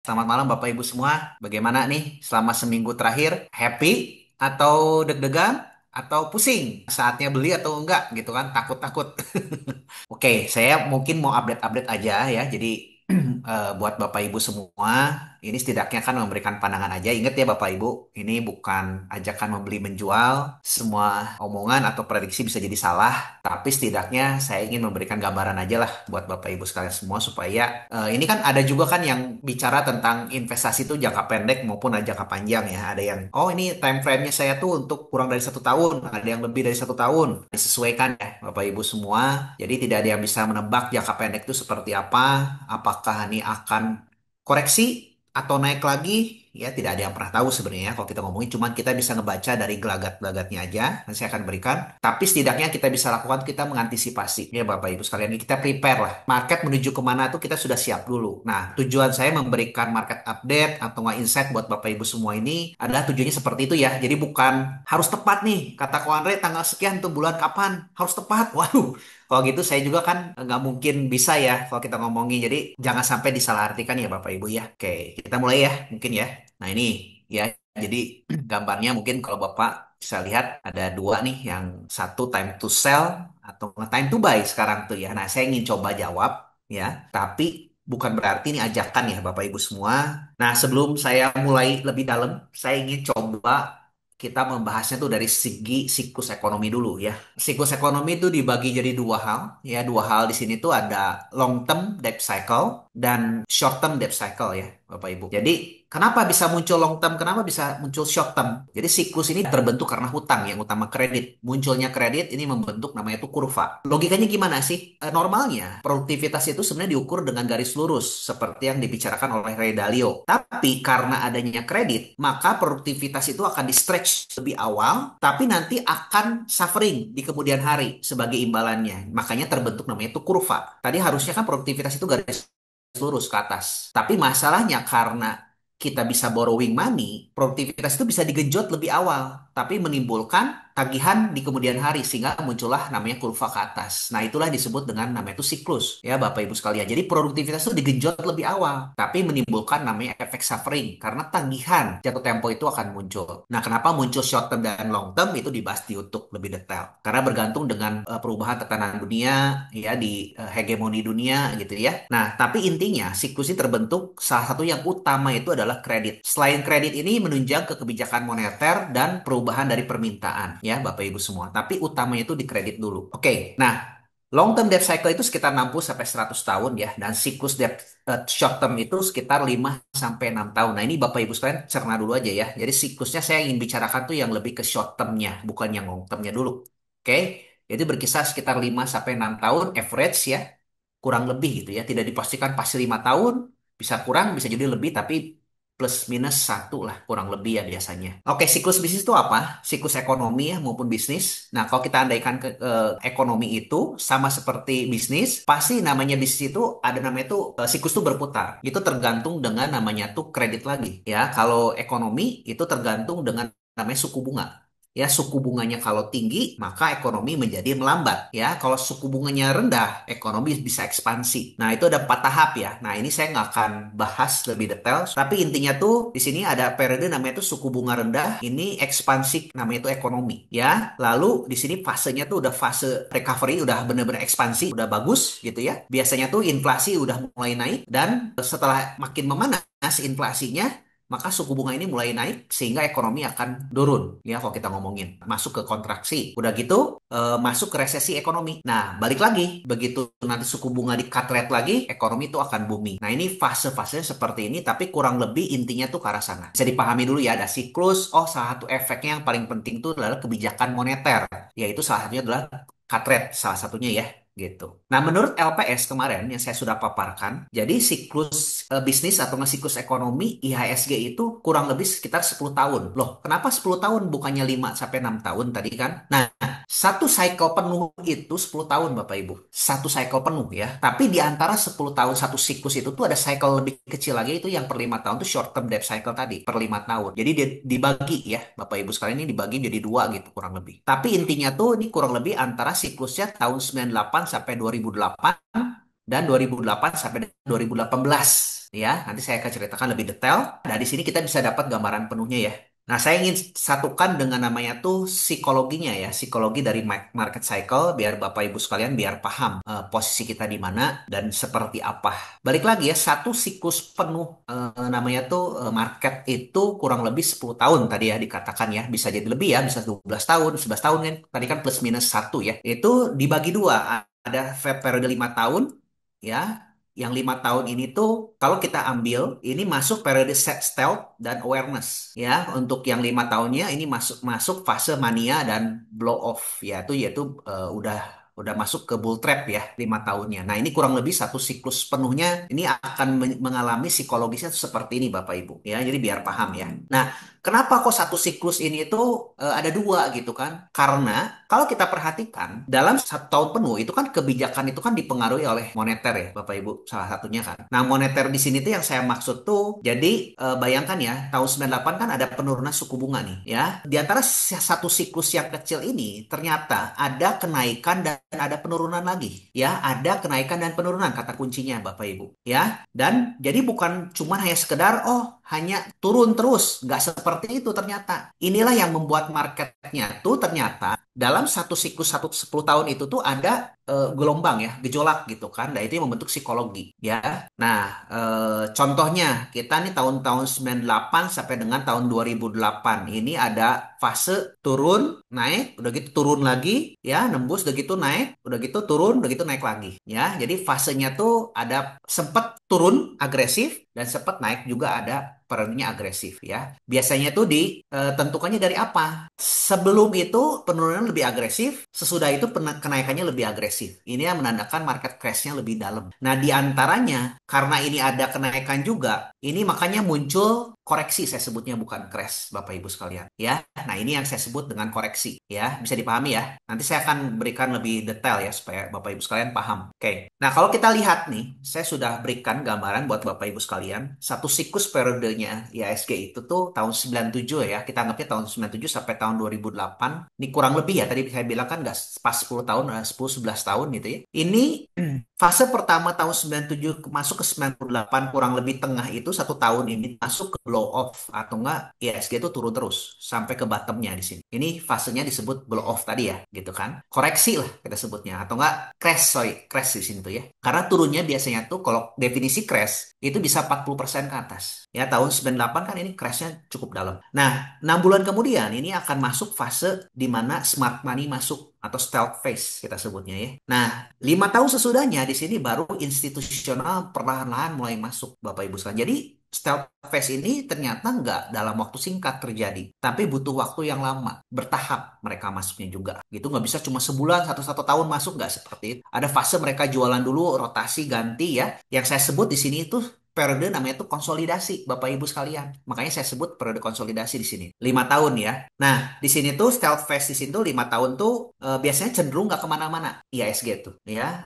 Selamat malam Bapak Ibu semua. Bagaimana nih selama seminggu terakhir? Happy atau deg-degan atau pusing? Saatnya beli atau enggak gitu kan? Takut-takut. Oke, saya mungkin mau update-update aja ya. Jadi buat Bapak Ibu semua, ini setidaknya kan memberikan pandangan aja. Ingat ya Bapak Ibu, ini bukan ajakan membeli menjual. Semua omongan atau prediksi bisa jadi salah. Tapi setidaknya saya ingin memberikan gambaran aja lah buat Bapak Ibu sekalian semua supaya ini kan ada juga kan yang bicara tentang investasi itu jangka pendek maupun jangka panjang ya. Ada yang oh ini time frame-nya saya tuh untuk kurang dari 1 tahun, ada yang lebih dari 1 tahun. Disesuaikan ya Bapak Ibu semua. Jadi tidak ada yang bisa menebak jangka pendek itu seperti apa. Apakah ini akan koreksi atau naik lagi? Ya tidak ada yang pernah tahu sebenarnya kalau kita ngomongin. Cuman kita bisa ngebaca dari gelagat-gelagatnya aja. Nanti saya akan berikan. Tapi setidaknya kita bisa lakukan, kita mengantisipasi. Ya Bapak Ibu sekalian, kita prepare lah. Market menuju kemana tuh kita sudah siap dulu. Nah, tujuan saya memberikan market update atau nggak insight buat Bapak Ibu semua ini adalah tujuannya seperti itu ya. Jadi bukan harus tepat nih. Kata Ko Andre tanggal sekian tuh bulan kapan. Harus tepat. Waduh. Kalau gitu saya juga kan nggak mungkin bisa ya kalau kita ngomongin. Jadi jangan sampai disalahartikan ya Bapak Ibu ya. Oke, kita mulai ya mungkin ya. Nah ini ya, jadi gambarnya mungkin kalau Bapak bisa lihat ada dua nih, yang satu time to sell atau time to buy sekarang tuh ya. Nah saya ingin coba jawab ya, tapi bukan berarti ini ajakan ya Bapak Ibu semua. Nah sebelum saya mulai lebih dalam, saya ingin coba kita membahasnya tuh dari segi siklus ekonomi dulu ya. Siklus ekonomi itu dibagi jadi dua hal ya. Dua hal di sini tuh ada long term debt cycle dan short term debt cycle ya Bapak Ibu. Jadi kenapa bisa muncul long term? Kenapa bisa muncul short term? Jadi siklus ini terbentuk karena hutang yang utama kredit. Munculnya kredit ini membentuk namanya itu kurva. Logikanya gimana sih? Normalnya produktivitas itu sebenarnya diukur dengan garis lurus seperti yang dibicarakan oleh Ray Dalio. Tapi karena adanya kredit, maka produktivitas itu akan di stretch lebih awal, tapi nanti akan suffering di kemudian hari sebagai imbalannya. Makanya terbentuk namanya itu kurva. Tadi harusnya kan produktivitas itu garis lurus ke atas. Tapi masalahnya karena kita bisa borrowing money, produktivitas itu bisa digenjot lebih awal, tapi menimbulkan tagihan di kemudian hari sehingga muncullah namanya kurva ke atas. Nah, itulah disebut dengan namanya itu siklus ya Bapak Ibu sekalian. Jadi produktivitas itu digenjot lebih awal, tapi menimbulkan namanya efek suffering karena tagihan jatuh tempo itu akan muncul. Nah, kenapa muncul short term dan long term itu dibahas di YouTube lebih detail. Karena bergantung dengan perubahan tekanan dunia ya, di hegemoni dunia gitu ya. Nah, tapi intinya siklus ini terbentuk salah satu yang utama itu adalah kredit. Selain kredit ini menunjang ke kebijakan moneter dan perubahan dari permintaan ya Bapak Ibu semua. Tapi utamanya itu di kredit dulu. Oke. Nah, long term debt cycle itu sekitar 60 sampai 100 tahun ya, dan siklus debt short term itu sekitar 5 sampai 6 tahun. Nah, ini Bapak Ibu sekalian cerna dulu aja ya. Jadi siklusnya saya ingin bicarakan tuh yang lebih ke short termnya, bukan yang long termnya dulu. Oke. Jadi berkisar sekitar 5 sampai 6 tahun average ya, kurang lebih gitu ya. Tidak dipastikan pasti 5 tahun, bisa kurang, bisa jadi lebih, tapi plus minus satu lah kurang lebih ya biasanya. Oke, siklus bisnis itu apa? Siklus ekonomi ya maupun bisnis. Nah, kalau kita andaikan ke ekonomi itu sama seperti bisnis, pasti namanya bisnis itu ada namanya itu siklus itu berputar. Itu tergantung dengan namanya tuh kredit lagi ya. Kalau ekonomi itu tergantung dengan namanya suku bunga. Ya, suku bunganya kalau tinggi, maka ekonomi menjadi melambat. Ya, kalau suku bunganya rendah, ekonomi bisa ekspansi. Nah, itu ada 4 tahap ya. Nah, ini saya nggak akan bahas lebih detail. Tapi intinya tuh di sini ada periode namanya tuh suku bunga rendah. Ini ekspansi namanya itu ekonomi. Ya, lalu di sini fasenya tuh udah fase recovery, udah bener-bener ekspansi, udah bagus gitu ya. Biasanya tuh inflasi udah mulai naik, dan setelah makin memanas inflasinya, maka suku bunga ini mulai naik sehingga ekonomi akan turun ya, kalau kita ngomongin masuk ke kontraksi. Udah gitu masuk ke resesi ekonomi. Nah, balik lagi begitu nanti suku bunga di cut rate lagi, ekonomi itu akan booming. Nah, ini fase-fase seperti ini, tapi kurang lebih intinya tuh ke arah sana. Bisa dipahami dulu ya, ada siklus. Oh, salah satu efeknya yang paling penting itu adalah kebijakan moneter, yaitu salah satunya adalah cut rate, salah satunya ya gitu. Nah, menurut LPS kemarin yang saya sudah paparkan, jadi siklus bisnis atau nggak siklus ekonomi IHSG itu kurang lebih sekitar 10 tahun. Loh, kenapa 10 tahun bukannya 5 sampai 6 tahun tadi kan? Nah, satu cycle penuh itu 10 tahun Bapak Ibu. Satu cycle penuh ya. Tapi di antara 10 tahun satu siklus itu tuh ada cycle lebih kecil lagi, itu yang per 5 tahun tuh short term debt cycle tadi, per 5 tahun. Jadi dia dibagi ya Bapak Ibu sekalian, ini dibagi jadi dua gitu kurang lebih. Tapi intinya tuh ini kurang lebih antara siklusnya tahun 98 sampai 2008 dan 2008 sampai 2018 ya. Nanti saya akan ceritakan lebih detail. Nah, di sini kita bisa dapat gambaran penuhnya ya. Nah, saya ingin satukan dengan namanya tuh psikologinya ya, psikologi dari market cycle biar Bapak Ibu sekalian biar paham posisi kita di mana dan seperti apa. Balik lagi ya, satu siklus penuh namanya tuh market itu kurang lebih 10 tahun tadi ya dikatakan ya, bisa jadi lebih ya, bisa 12 tahun, 11 tahun kan. Tadi kan plus minus satu ya. Itu dibagi dua, ada periode 5 tahun ya. Yang 5 tahun ini tuh kalau kita ambil ini masuk periode set stealth dan awareness ya. Untuk yang 5 tahunnya ini masuk masuk fase mania dan blow off ya, itu yaitu udah masuk ke bull trap ya 5 tahunnya. Nah ini kurang lebih satu siklus penuhnya ini akan mengalami psikologisnya seperti ini Bapak Ibu ya. Jadi biar paham ya. Nah kenapa kok satu siklus ini itu ada dua gitu kan? Karena kalau kita perhatikan dalam 1 tahun penuh itu kan kebijakan itu kan dipengaruhi oleh moneter ya Bapak Ibu salah satunya kan. Nah moneter di sini tuh yang saya maksud tuh jadi bayangkan ya tahun 98 kan ada penurunan suku bunga nih ya. Di antara satu siklus yang kecil ini ternyata ada kenaikan dan ada penurunan lagi ya. Ada kenaikan dan penurunan kata kuncinya Bapak Ibu ya. Dan jadi bukan cuma hanya sekedar hanya turun terus, nggak seperti itu ternyata. Inilah yang membuat marketnya tuh ternyata dalam satu siklus 10 tahun itu tuh ada gelombang ya, gejolak gitu kan. Nah itu yang membentuk psikologi ya. Nah contohnya kita nih tahun-tahun 98 sampai dengan tahun 2008 ini ada fase turun, naik, udah gitu turun lagi ya, nembus, udah gitu naik, udah gitu turun, udah gitu naik lagi ya. Jadi fasenya tuh ada sempat turun agresif dan sempat naik juga ada penurunan agresif ya. Biasanya tuh ditentukannya dari apa? Sebelum itu penurunan lebih agresif, sesudah itu kenaikannya lebih agresif. Ini yang menandakan market crash-nya lebih dalam. Nah, di antaranya karena ini ada kenaikan juga, ini makanya muncul koreksi saya sebutnya bukan crash Bapak Ibu sekalian ya. Nah, ini yang saya sebut dengan koreksi ya. Bisa dipahami ya. Nanti saya akan berikan lebih detail ya supaya Bapak Ibu sekalian paham. Oke. Nah, kalau kita lihat nih, saya sudah berikan gambaran buat Bapak Ibu sekalian. Satu siklus periodenya IHSG itu tuh tahun 97 ya. Kita anggapnya tahun 97 sampai tahun 2008. Ini kurang lebih ya. Tadi saya bilang kan nggak pas 10 tahun, 10-11 tahun gitu ya. Ini fase pertama tahun 97 masuk ke 98 kurang lebih tengah itu 1 tahun ini masuk ke blow off atau enggak IHSG itu turun terus sampai ke bottomnya di sini. Ini fasenya disebut blow off tadi ya, gitu kan? Koreksi lah kita sebutnya atau enggak crash, sorry, crash di sini tuh ya. Karena turunnya biasanya tuh kalau definisi crash itu bisa 40% ke atas. Ya tahun 98 kan ini crashnya cukup dalam. Nah, 6 bulan kemudian ini akan masuk fase di mana smart money masuk atau stealth phase kita sebutnya ya. Nah, 5 tahun sesudahnya di sini baru institusional perlahan-lahan mulai masuk Bapak Ibu sekalian. Jadi stealth phase ini ternyata nggak dalam waktu singkat terjadi, tapi butuh waktu yang lama, bertahap mereka masuknya juga. Gitu nggak bisa cuma sebulan, satu tahun masuk nggak seperti itu. Ada fase mereka jualan dulu, rotasi ganti ya. Yang saya sebut di sini itu periode namanya itu konsolidasi, Bapak Ibu sekalian. Makanya saya sebut periode konsolidasi di sini. 5 tahun ya. Nah, di sini tuh stealth phase di sini tuh 5 tahun tuh biasanya cenderung nggak kemana-mana. IHSG tuh ya.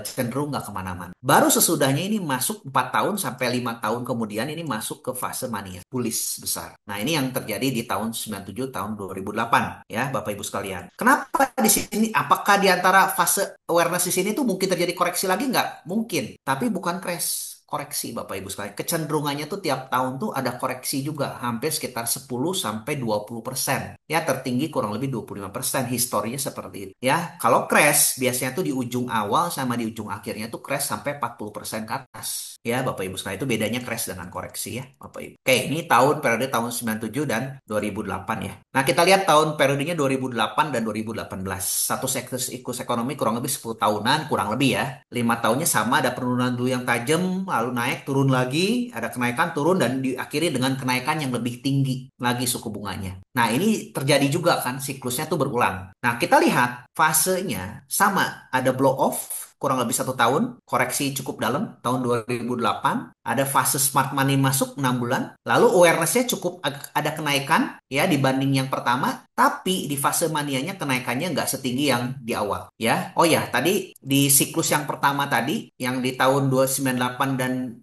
Cenderung nggak kemana-mana. Baru sesudahnya ini masuk 4 tahun sampai 5 tahun kemudian ini masuk ke fase mania, bullish besar. Nah, ini yang terjadi di tahun 97 tahun 2008 ya, Bapak Ibu sekalian. Kenapa di sini? Apakah di antara fase awareness di sini tuh mungkin terjadi koreksi lagi nggak? Mungkin, tapi bukan crash. Koreksi Bapak Ibu sekalian. Kecenderungannya tuh tiap tahun tuh ada koreksi juga. Hampir sekitar 10 sampai 20%. Ya tertinggi kurang lebih 25%. Historinya seperti itu. Ya kalau crash biasanya tuh di ujung awal sama di ujung akhirnya tuh crash sampai 40% ke atas. Ya Bapak Ibu sekalian itu bedanya crash dengan koreksi ya Bapak Ibu. Oke ini periode tahun 97 dan 2008 ya. Nah kita lihat tahun periodenya 2008 dan 2018. Satu siklus ekonomi kurang lebih 10 tahunan kurang lebih ya. 5 tahunnya sama ada penurunan dulu yang tajam lalu naik, turun lagi, ada kenaikan, turun, dan diakhiri dengan kenaikan yang lebih tinggi lagi suku bunganya. Nah, ini terjadi juga kan, siklusnya tuh berulang. Nah, kita lihat fasenya sama, ada blow off, kurang lebih 1 tahun, koreksi cukup dalam, tahun 2008, ada fase smart money masuk 6 bulan, lalu awareness-nya cukup ada kenaikan, ya, dibanding yang pertama, tapi di fase manianya kenaikannya nggak setinggi yang di awal, ya. Oh ya, tadi di siklus yang pertama tadi, yang di tahun 298 dan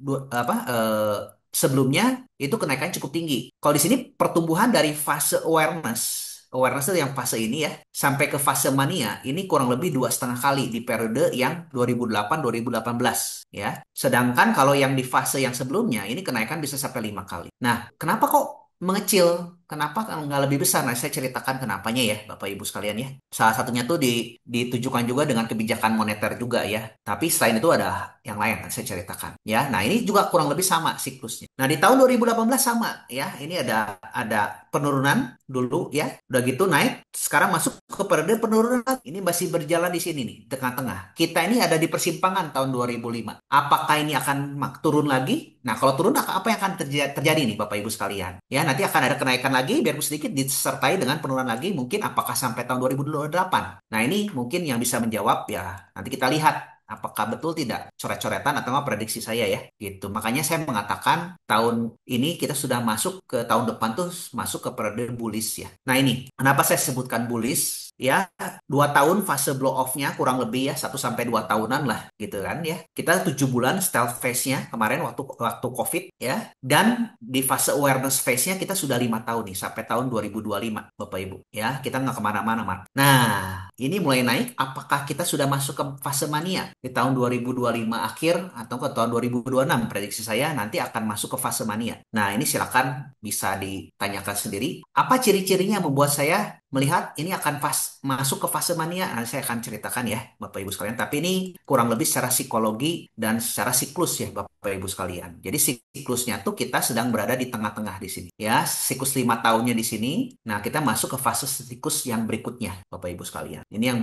sebelumnya, itu kenaikannya cukup tinggi. Kalau di sini pertumbuhan dari fase awareness, awareness itu yang fase ini ya, sampai ke fase mania, ini kurang lebih 2,5 kali di periode yang 2008-2018 ya. Sedangkan kalau yang di fase yang sebelumnya, ini kenaikan bisa sampai 5 kali. Nah, kenapa kok mengecil? Kenapa nggak lebih besar? Nah, saya ceritakan kenapanya ya, Bapak Ibu sekalian ya. Salah satunya tuh ditujukan juga dengan kebijakan moneter juga ya. Tapi selain itu ada yang lain yang saya ceritakan ya. Nah, ini juga kurang lebih sama siklusnya. Nah, di tahun 2018 sama ya. Ini ada penurunan dulu ya. Udah gitu naik, sekarang masuk ke periode penurunan. Ini masih berjalan di sini nih, tengah-tengah. Kita ini ada di persimpangan tahun 2005. Apakah ini akan turun lagi? Nah, kalau turun apa yang akan terjadi nih Bapak Ibu sekalian? Ya, nanti akan ada kenaikan lagi biarpun sedikit disertai dengan penurunan lagi mungkin apakah sampai tahun 2028. Nah, ini mungkin yang bisa menjawab ya. Nanti kita lihat apakah betul tidak coret-coretan atau nggak prediksi saya ya gitu. Makanya saya mengatakan tahun ini kita sudah masuk ke tahun depan tuh masuk ke periode bullish ya. Nah, ini kenapa saya sebutkan bullish ya, 2 tahun fase blow off-nya kurang lebih ya 1 sampai 2 tahunan lah gitu kan ya. Kita 7 bulan stealth phase-nya kemarin waktu waktu COVID ya, dan di fase awareness phase-nya kita sudah 5 tahun nih sampai tahun 2025 Bapak Ibu ya. Kita nggak kemana-mana Mar. Nah, ini mulai naik. Apakah kita sudah masuk ke fase mania di tahun 2025 akhir atau ke tahun 2026? Prediksi saya nanti akan masuk ke fase mania. Nah, ini silakan bisa ditanyakan sendiri. Apa ciri-cirinya membuat saya melihat ini akan masuk ke fase mania? Nah, saya akan ceritakan ya Bapak Ibu sekalian. Tapi ini kurang lebih secara psikologi dan secara siklus ya Bapak Ibu sekalian. Jadi siklusnya tuh kita sedang berada di tengah-tengah di sini. Ya, siklus 5 tahunnya di sini. Nah, kita masuk ke fase siklus yang berikutnya Bapak Ibu sekalian. Ini yang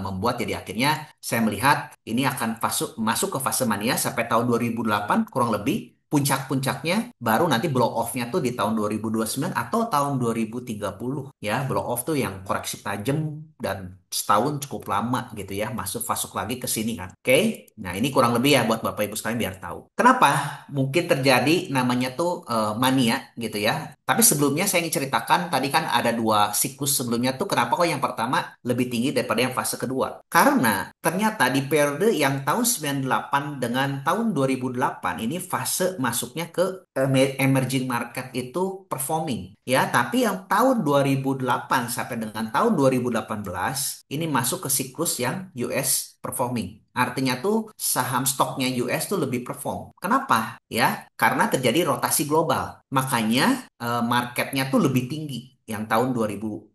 membuat jadi akhirnya saya melihat ini akan masuk ke fase mania sampai tahun 2008 kurang lebih. Puncak-puncaknya baru nanti blow off-nya tuh di tahun 2029 atau tahun 2030 ya. Blow off tuh yang koreksi tajam dan setahun cukup lama gitu ya, masuk lagi ke sini kan. Oke, nah ini kurang lebih ya buat Bapak Ibu sekalian biar tahu. Kenapa mungkin terjadi namanya tuh mania gitu ya. Tapi sebelumnya saya ingin ceritakan tadi kan ada 2 siklus sebelumnya tuh kenapa kok yang pertama lebih tinggi daripada yang fase kedua. Karena ternyata di periode yang tahun 98 dengan tahun 2008 ini fase masuknya ke emerging market itu performing ya, tapi yang tahun 2008 sampai dengan tahun 2018 ini masuk ke siklus yang US performing. Artinya tuh saham stoknya US tuh lebih perform. Kenapa? Ya, karena terjadi rotasi global. Makanya marketnya tuh lebih tinggi. Yang tahun 2098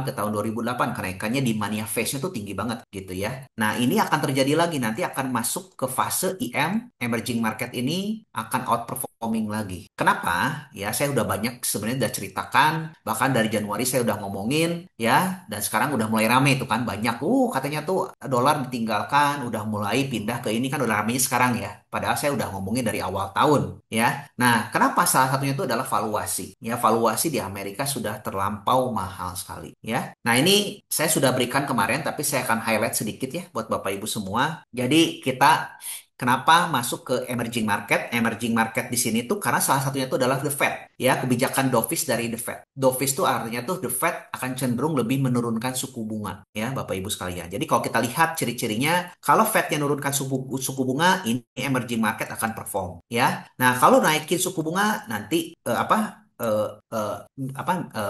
ke tahun 2008 kenaikannya di mania phase-nya tuh tinggi banget gitu ya. Nah, ini akan terjadi lagi nanti akan masuk ke fase EM, emerging market ini akan outperforming lagi. Kenapa? Ya, saya udah banyak sebenarnya udah ceritakan, bahkan dari Januari saya udah ngomongin ya, dan sekarang udah mulai rame itu kan banyak katanya tuh dolar ditinggalkan, udah mulai pindah ke ini kan udah ramenya sekarang ya. Padahal saya udah ngomongin dari awal tahun ya. Nah, kenapa salah satunya itu adalah valuasi. Ya, valuasi di Amerika sudah terlampau mahal sekali ya. Nah, ini saya sudah berikan kemarin tapi saya akan highlight sedikit ya buat Bapak Ibu semua. Jadi kita kenapa masuk ke emerging market? Emerging market di sini tuh karena salah satunya itu adalah the Fed. Ya, kebijakan dovish dari the Fed. Dovish tuh artinya tuh the Fed akan cenderung lebih menurunkan suku bunga. Ya, Bapak Ibu sekalian. Jadi kalau kita lihat ciri-cirinya, kalau Fed yang menurunkan suku bunga, ini emerging market akan perform. Ya, nah kalau naikin suku bunga, nanti eh, eh,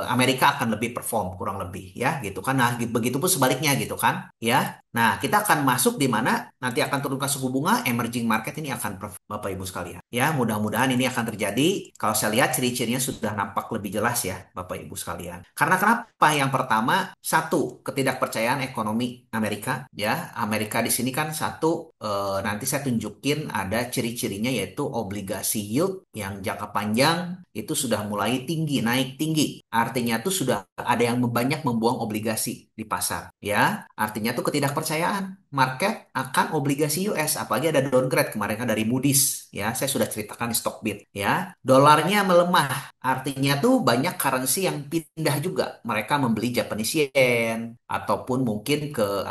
Amerika akan lebih perform kurang lebih ya gitu kan. Nah, begitu pun sebaliknya gitu kan ya. Nah, kita akan masuk di mana nanti akan turunkan suku bunga, emerging market ini akan Bapak Ibu sekalian. Ya, mudah-mudahan ini akan terjadi. Kalau saya lihat ciri-cirinya sudah nampak lebih jelas ya, Bapak Ibu sekalian. Karena kenapa? Yang pertama, satu, ketidakpercayaan ekonomi Amerika. Ya, Amerika di sini kan satu, nanti saya tunjukin ada ciri-cirinya yaitu obligasi yield yang jangka panjang itu sudah mulai tinggi, naik tinggi. Artinya tuh sudah ada yang banyak membuang obligasi di pasar. Ya, artinya tuh ketidakpercayaan market akan obligasi US, apalagi ada downgrade kemarin kan dari Moody's ya, saya sudah ceritakan di Stockbit ya. Dolarnya melemah, artinya tuh banyak currency yang pindah juga, mereka membeli Japanese yen ataupun mungkin ke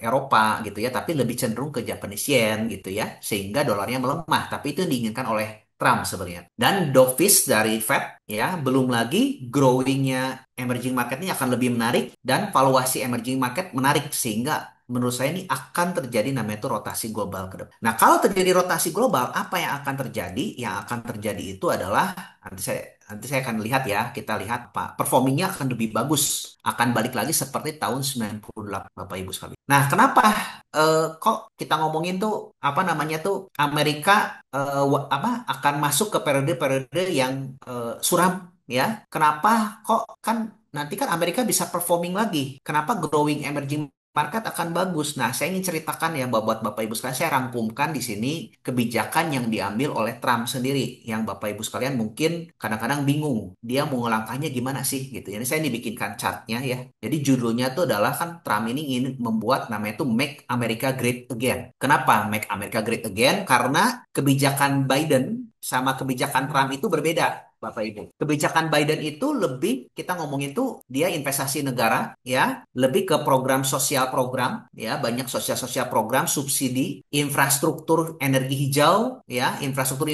Eropa gitu ya, tapi lebih cenderung ke Japanese yen gitu ya, sehingga dolarnya melemah, tapi itu yang diinginkan oleh Trump sebenarnya. Dan dovish dari Fed ya, belum lagi growingnya emerging market ini akan lebih menarik dan valuasi emerging market menarik, sehingga menurut saya ini akan terjadi namanya itu rotasi global ke depan. Nah, kalau terjadi rotasi global, apa yang akan terjadi? Yang akan terjadi itu adalah nanti saya Nanti saya akan lihat ya, kita lihat apa performingnya akan lebih bagus, akan balik lagi seperti tahun 98 Bapak Ibu sekalian. Nah, kenapa kok kita ngomongin tuh apa namanya tuh Amerika apa akan masuk ke periode-periode yang suram ya? Kenapa kok kan nanti kan Amerika bisa performing lagi? Kenapa growing emerging market akan bagus? Nah, saya ingin ceritakan ya buat Bapak Ibu sekalian, saya rangkumkan di sini kebijakan yang diambil oleh Trump sendiri, yang Bapak Ibu sekalian mungkin kadang-kadang bingung, dia mau ngelangkahnya gimana sih gitu. Jadi saya dibikinkan chartnya ya. Jadi judulnya tuh adalah kan Trump ini ingin membuat namanya itu Make America Great Again. Kenapa Make America Great Again? Karena kebijakan Biden sama kebijakan Trump itu berbeda. Bapak Ibu. Kebijakan Biden itu lebih kita ngomongin tuh dia investasi negara ya, lebih ke program sosial program ya, banyak sosial-sosial program, subsidi, infrastruktur energi hijau ya, infrastruktur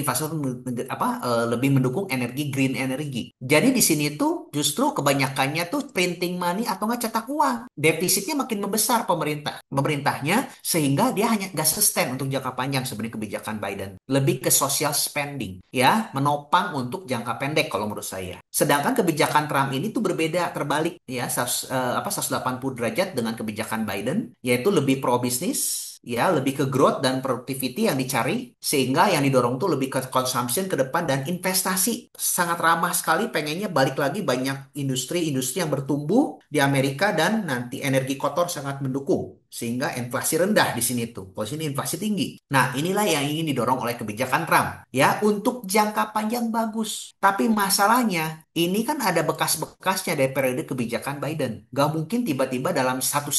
apa lebih mendukung energi green energy. Jadi di sini tuh justru kebanyakannya tuh printing money atau nggak cetak uang. Defisitnya makin membesar pemerintahnya sehingga dia hanya nggak sustain untuk jangka panjang sebenarnya kebijakan Biden. Lebih ke social spending ya, menopang untuk jangka pendek kalau menurut saya. Sedangkan kebijakan Trump ini tuh berbeda, terbalik ya, 180 derajat dengan kebijakan Biden, yaitu lebih pro bisnis, ya lebih ke growth dan productivity yang dicari sehingga yang didorong tuh lebih ke consumption ke depan dan investasi sangat ramah sekali pengennya balik lagi banyak industri-industri yang bertumbuh di Amerika dan nanti energi kotor sangat mendukung sehingga inflasi rendah di sini tuh. Kalau sini inflasi tinggi. Nah, inilah yang ingin didorong oleh kebijakan Trump ya untuk jangka panjang bagus. Tapi masalahnya ini kan ada bekas-bekasnya dari periode kebijakan Biden. Gak mungkin tiba-tiba dalam satu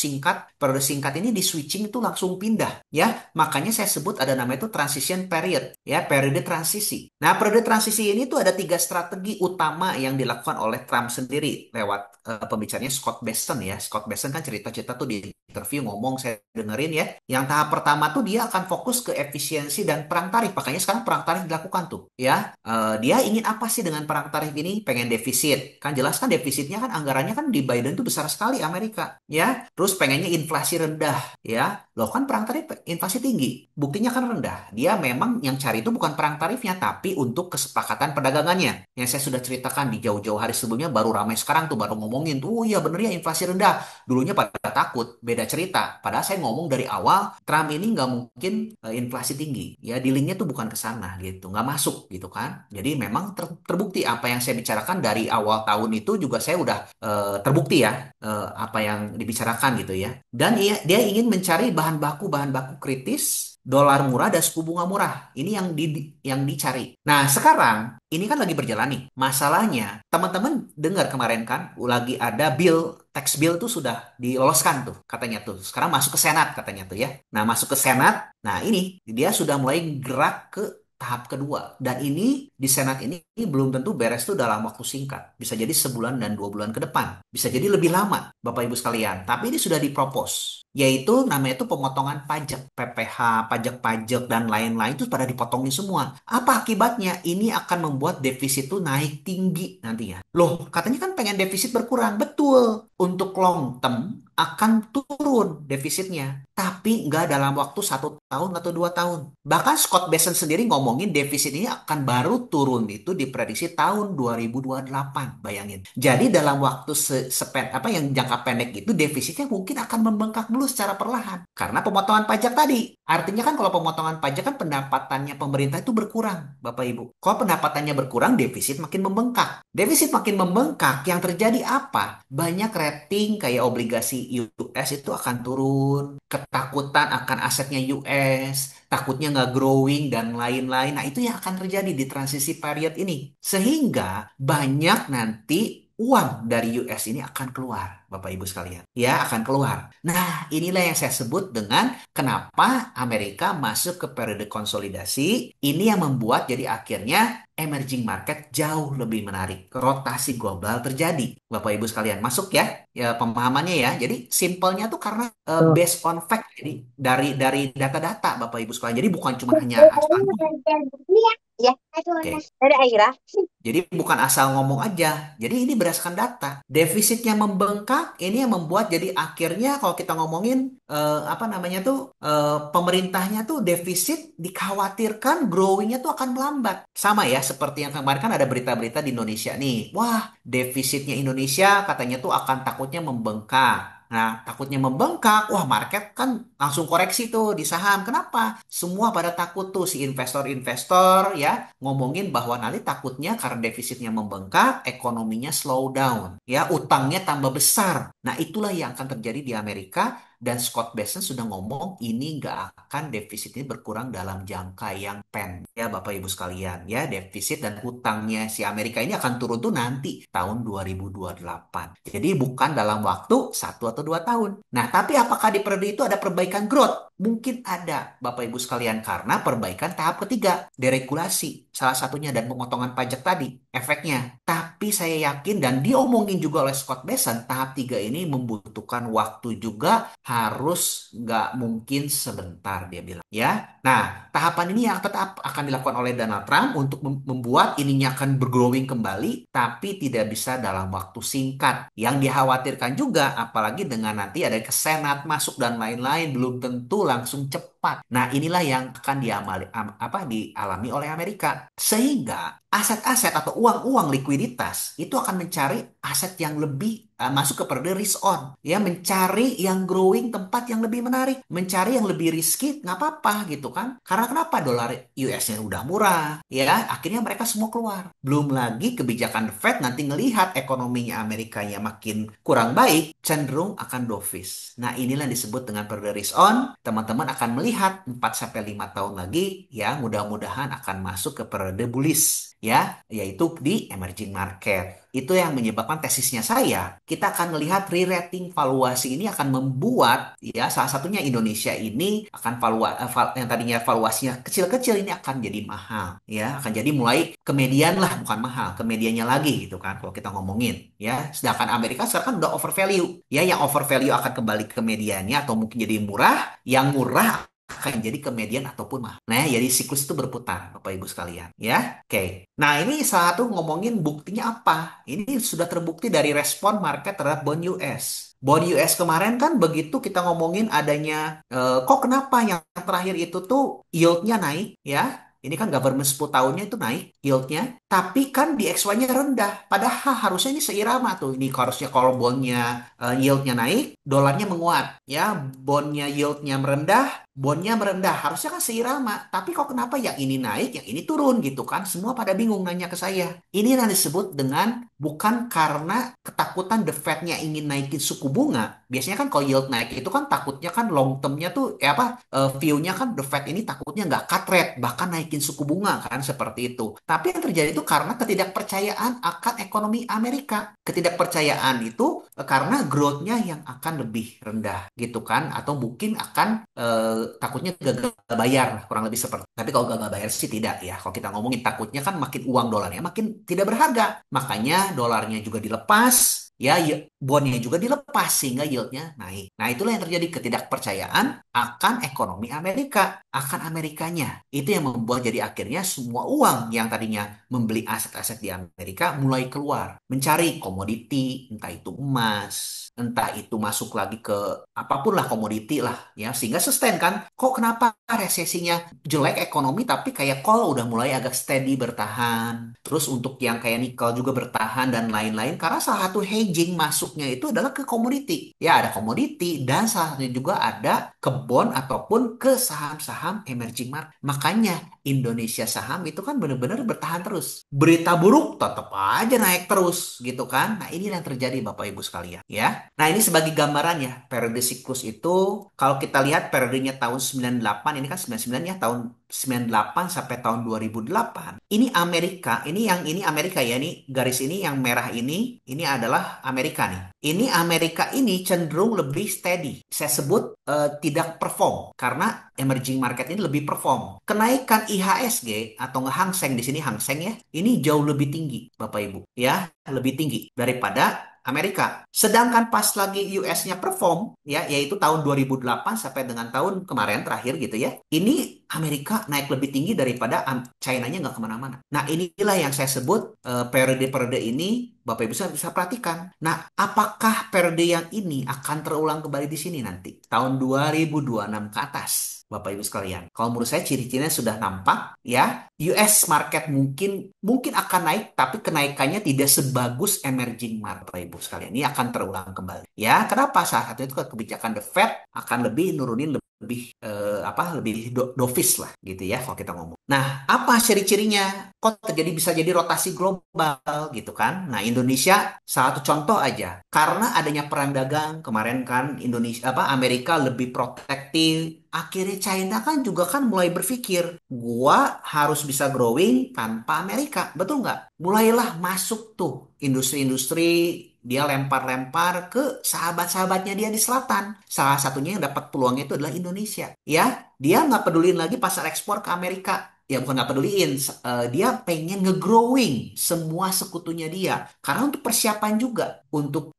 periode singkat ini di switching itu langsung pindah. Ya, makanya saya sebut ada nama itu transition period. Ya, periode transisi. Nah, periode transisi ini tuh ada tiga strategi utama yang dilakukan oleh Trump sendiri lewat pembicaranya Scott Bessent ya. Scott Bessent kan cerita-cerita tuh di interview ngomong saya dengerin ya. Yang tahap pertama tuh dia akan fokus ke efisiensi dan perang tarif. Makanya sekarang perang tarif dilakukan tuh ya. Dia ingin apa sih dengan perang tarif ini? Pengen defisit. Kan jelas kan defisitnya kan anggarannya kan di Biden tuh besar sekali Amerika ya. Terus pengennya inflasi rendah ya. Loh kan perang tarif inflasi tinggi. Buktinya kan rendah. Dia memang yang cari itu bukan perang tarifnya tapi untuk kesepakatan perdagangannya. Yang saya sudah ceritakan di jauh-jauh hari sebelumnya baru ramai sekarang tuh baru ngomongin tuh. Oh iya bener ya inflasi rendah. Dulunya pada takut, beda cerita. Padahal saya ngomong dari awal, Trump ini nggak mungkin inflasi tinggi. Ya, dealingnya tuh bukan ke sana gitu, nggak masuk gitu kan. Jadi memang terbukti apa yang saya bicarakan dari awal tahun itu juga saya udah terbukti ya apa yang dibicarakan gitu ya. Dan dia ingin mencari bahan baku kritis, dolar murah dan suku bunga murah. Ini yang dicari. Nah, sekarang ini kan lagi berjalan nih. Masalahnya, teman-teman dengar kemarin kan, lagi ada tax bill tuh sudah diloloskan tuh, katanya tuh. Sekarang masuk ke Senat katanya tuh ya. Nah, masuk ke Senat. Nah, ini dia sudah mulai gerak ke tahap kedua. Dan ini di Senat ini belum tentu beres tuh dalam waktu singkat. Bisa jadi sebulan dan 2 bulan ke depan. Bisa jadi lebih lama, Bapak Ibu sekalian. Tapi ini sudah dipropos. Yaitu namanya itu pemotongan pajak, PPH, pajak-pajak, dan lain-lain itu pada dipotongin semua. Apa akibatnya? Ini akan membuat defisit tuh naik tinggi nantinya. Loh, katanya kan pengen defisit berkurang. Betul. Untuk long term akan turun defisitnya. Tapi nggak dalam waktu 1 tahun atau 2 tahun. Bahkan Scott Bessent sendiri ngomongin defisit ini akan baru turun itu diprediksi tahun 2028. Bayangin. Jadi dalam waktu apa yang jangka pendek itu defisitnya mungkin akan membengkak dulu secara perlahan. Karena pemotongan pajak tadi. Artinya kan kalau pemotongan pajak kan pendapatannya pemerintah itu berkurang, Bapak Ibu. Kalau pendapatannya berkurang, defisit makin membengkak. Defisit makin membengkak, yang terjadi apa? Banyak rating kayak obligasi US itu akan turun, ketakutan akan asetnya US, takutnya nggak growing dan lain-lain. Nah, itu yang akan terjadi di transisi period ini. Sehingga banyak nanti uang dari US ini akan keluar, Bapak Ibu sekalian. Ya, akan keluar. Nah, inilah yang saya sebut dengan kenapa Amerika masuk ke periode konsolidasi. Ini yang membuat jadi akhirnya emerging market jauh lebih menarik. Rotasi global terjadi. Bapak Ibu sekalian, masuk ya, ya pemahamannya ya. Jadi simpelnya tuh karena based on fact. Jadi dari data-data Bapak Ibu sekalian. Jadi bukan cuma hanya acuan. Ya, Oke. dari Aira. Jadi bukan asal ngomong aja. Jadi ini berdasarkan data. Defisitnya membengkak, ini yang membuat jadi akhirnya kalau kita ngomongin apa namanya tuh pemerintahnya tuh defisit dikhawatirkan growingnya tuh akan melambat. Sama ya seperti yang kemarin kan ada berita-berita di Indonesia nih. Wah, defisitnya Indonesia katanya tuh akan takutnya membengkak. Nah, takutnya membengkak, wah market kan langsung koreksi tuh di saham. Kenapa? Semua pada takut tuh si investor-investor ya ngomongin bahwa nanti takutnya karena defisitnya membengkak, ekonominya slow down, ya utangnya tambah besar. Nah itulah yang akan terjadi di Amerika dan Scott Bessent sudah ngomong ini nggak akan defisit ini berkurang dalam jangka yang pendek. Ya Bapak Ibu sekalian, ya defisit dan hutangnya si Amerika ini akan turun tuh nanti tahun 2028. Jadi bukan dalam waktu 1 atau 2 tahun. Nah tapi apakah di periode itu ada perbaikan growth? Mungkin ada, Bapak Ibu sekalian, karena perbaikan tahap ketiga, deregulasi, salah satunya dan pemotongan pajak tadi, efeknya. Tapi saya yakin dan diomongin juga oleh Scott Bessent, tahap 3 ini membutuhkan waktu juga, harus nggak mungkin sebentar, dia bilang. Ya, nah tahapan ini yang tetap akan dilakukan oleh Donald Trump untuk membuat ininya akan bergrowing kembali, tapi tidak bisa dalam waktu singkat. Yang dikhawatirkan juga, apalagi dengan nanti ada ke Senat masuk dan lain-lain, belum tentu langsung cepat. Nah, inilah yang akan dialami oleh Amerika. Sehingga aset-aset atau uang-uang likuiditas itu akan mencari aset yang lebih masuk ke periode risk on. Ya, mencari yang growing tempat yang lebih menarik. Mencari yang lebih risky, nggak apa-apa gitu kan. Karena kenapa? Dolar US-nya udah murah. Ya, akhirnya mereka semua keluar. Belum lagi kebijakan Fed nanti ngelihat ekonominya Amerikanya makin kurang baik, cenderung akan dovish. Nah, inilah yang disebut dengan periode risk on. Teman-teman akan melihat 4 sampai 5 tahun lagi ya, mudah-mudahan akan masuk ke periode bullish ya, yaitu di emerging market. Itu yang menyebabkan tesisnya saya. Kita akan melihat re-rating valuasi ini akan membuat ya salah satunya Indonesia ini akan yang tadinya valuasinya kecil-kecil ini akan jadi mahal ya, akan jadi mulai kemedian lah, bukan mahal, kemediannya lagi gitu kan kalau kita ngomongin ya. Sedangkan Amerika sekarang kan udah overvalue ya, yang overvalue akan kembali ke mediannya atau mungkin jadi murah, yang murah akan jadi ke median ataupun mahal. Nah, jadi siklus itu berputar, Bapak Ibu sekalian, ya. Oke. Nah, ini salah satu ngomongin buktinya apa? Ini sudah terbukti dari respon market terhadap bond US. Bond US kemarin kan begitu kita ngomongin adanya kok kenapa yang terakhir itu tuh yieldnya naik ya. Ini kan government 10 tahunnya itu naik yieldnya. Tapi kan di XY-nya rendah. Padahal harusnya ini seirama tuh. Ini harusnya kalau bondnya yieldnya naik, dolarnya menguat. Ya, bondnya yieldnya merendah, bondnya merendah. Harusnya kan seirama. Tapi kok kenapa yang ini naik, yang ini turun gitu kan. Semua pada bingung nanya ke saya. Ini yang disebut dengan bukan karena ketakutan the Fed-nya ingin naikin suku bunga. Biasanya kan kalau yield naik itu kan takutnya kan long term-nya tuh view-nya kan the Fed ini takutnya nggak cut rate, bahkan naikin suku bunga kan seperti itu. Tapi yang terjadi itu karena ketidakpercayaan akan ekonomi Amerika. Ketidakpercayaan itu karena growth-nya yang akan lebih rendah gitu kan, atau mungkin akan takutnya gagal bayar, kurang lebih seperti. Tapi kalau gagal bayar sih tidak ya. Kalau kita ngomongin takutnya kan makin uang dolarnya makin tidak berharga. Makanya dolarnya juga dilepas, ya bondnya juga dilepas sehingga yieldnya naik. Nah itulah yang terjadi, ketidakpercayaan akan ekonomi Amerika, akan Amerikanya. Itu yang membuat jadi akhirnya semua uang yang tadinya membeli aset-aset di Amerika mulai keluar, mencari komoditi, entah itu emas, entah itu masuk lagi ke apapun lah komoditi lah ya, sehingga sustain kan. Kok kenapa resesinya jelek ekonomi tapi kayak call udah mulai agak steady bertahan. Terus untuk yang kayak nikel juga bertahan dan lain-lain karena salah satu hedging masuknya itu adalah ke komoditi. Ya ada komoditi dan salah satunya juga ada ke bond ataupun ke saham-saham emerging market. Makanya Indonesia saham itu kan benar-benar bertahan terus. Berita buruk tetap aja naik terus gitu kan. Nah ini yang terjadi Bapak Ibu sekalian ya. Nah ini sebagai gambaran ya, periode siklus itu kalau kita lihat periodenya tahun 98, ini kan 99 ya, tahun 98 sampai tahun 2008. Ini Amerika, ini Amerika ya, ini garis ini yang merah ini adalah Amerika nih. Ini Amerika ini cenderung lebih steady. Saya sebut tidak perform karena emerging market ini lebih perform. Kenaikan IHSG atau Hang Seng, di sini Hang Seng ya, ini jauh lebih tinggi Bapak Ibu ya, lebih tinggi daripada Amerika. Sedangkan pas lagi US-nya perform, ya, yaitu tahun 2008 sampai dengan tahun kemarin terakhir gitu ya, ini Amerika naik lebih tinggi daripada China-nya nggak kemana-mana. Nah, inilah yang saya sebut periode-periode ini, Bapak Ibu bisa perhatikan. Nah, apakah periode yang ini akan terulang kembali di sini nanti? Tahun 2026 ke atas. Bapak Ibu sekalian. Kalau menurut saya ciri-cirinya sudah nampak ya. US market mungkin mungkin akan naik tapi kenaikannya tidak sebagus emerging market Bapak Ibu sekalian. Ini akan terulang kembali. Ya, kenapa? Salah satunya itu kebijakan The Fed akan lebih nurunin lebih lebih dovish lah gitu ya kalau kita ngomong. Nah, apa ciri-cirinya? Kok terjadi bisa jadi rotasi global gitu kan? Nah, Indonesia satu contoh aja. Karena adanya perang dagang kemarin kan Indonesia Amerika lebih protektif. Akhirnya China kan juga kan mulai berpikir, gua harus bisa growing tanpa Amerika, betul nggak? Mulailah masuk tuh industri-industri dia lempar-lempar ke sahabat-sahabatnya dia di selatan. Salah satunya yang dapat peluangnya itu adalah Indonesia. Ya, dia nggak peduliin lagi pasar ekspor ke Amerika. Ya bukan nggak peduliin, dia pengen nge-growing semua sekutunya dia. Karena untuk persiapan juga untuk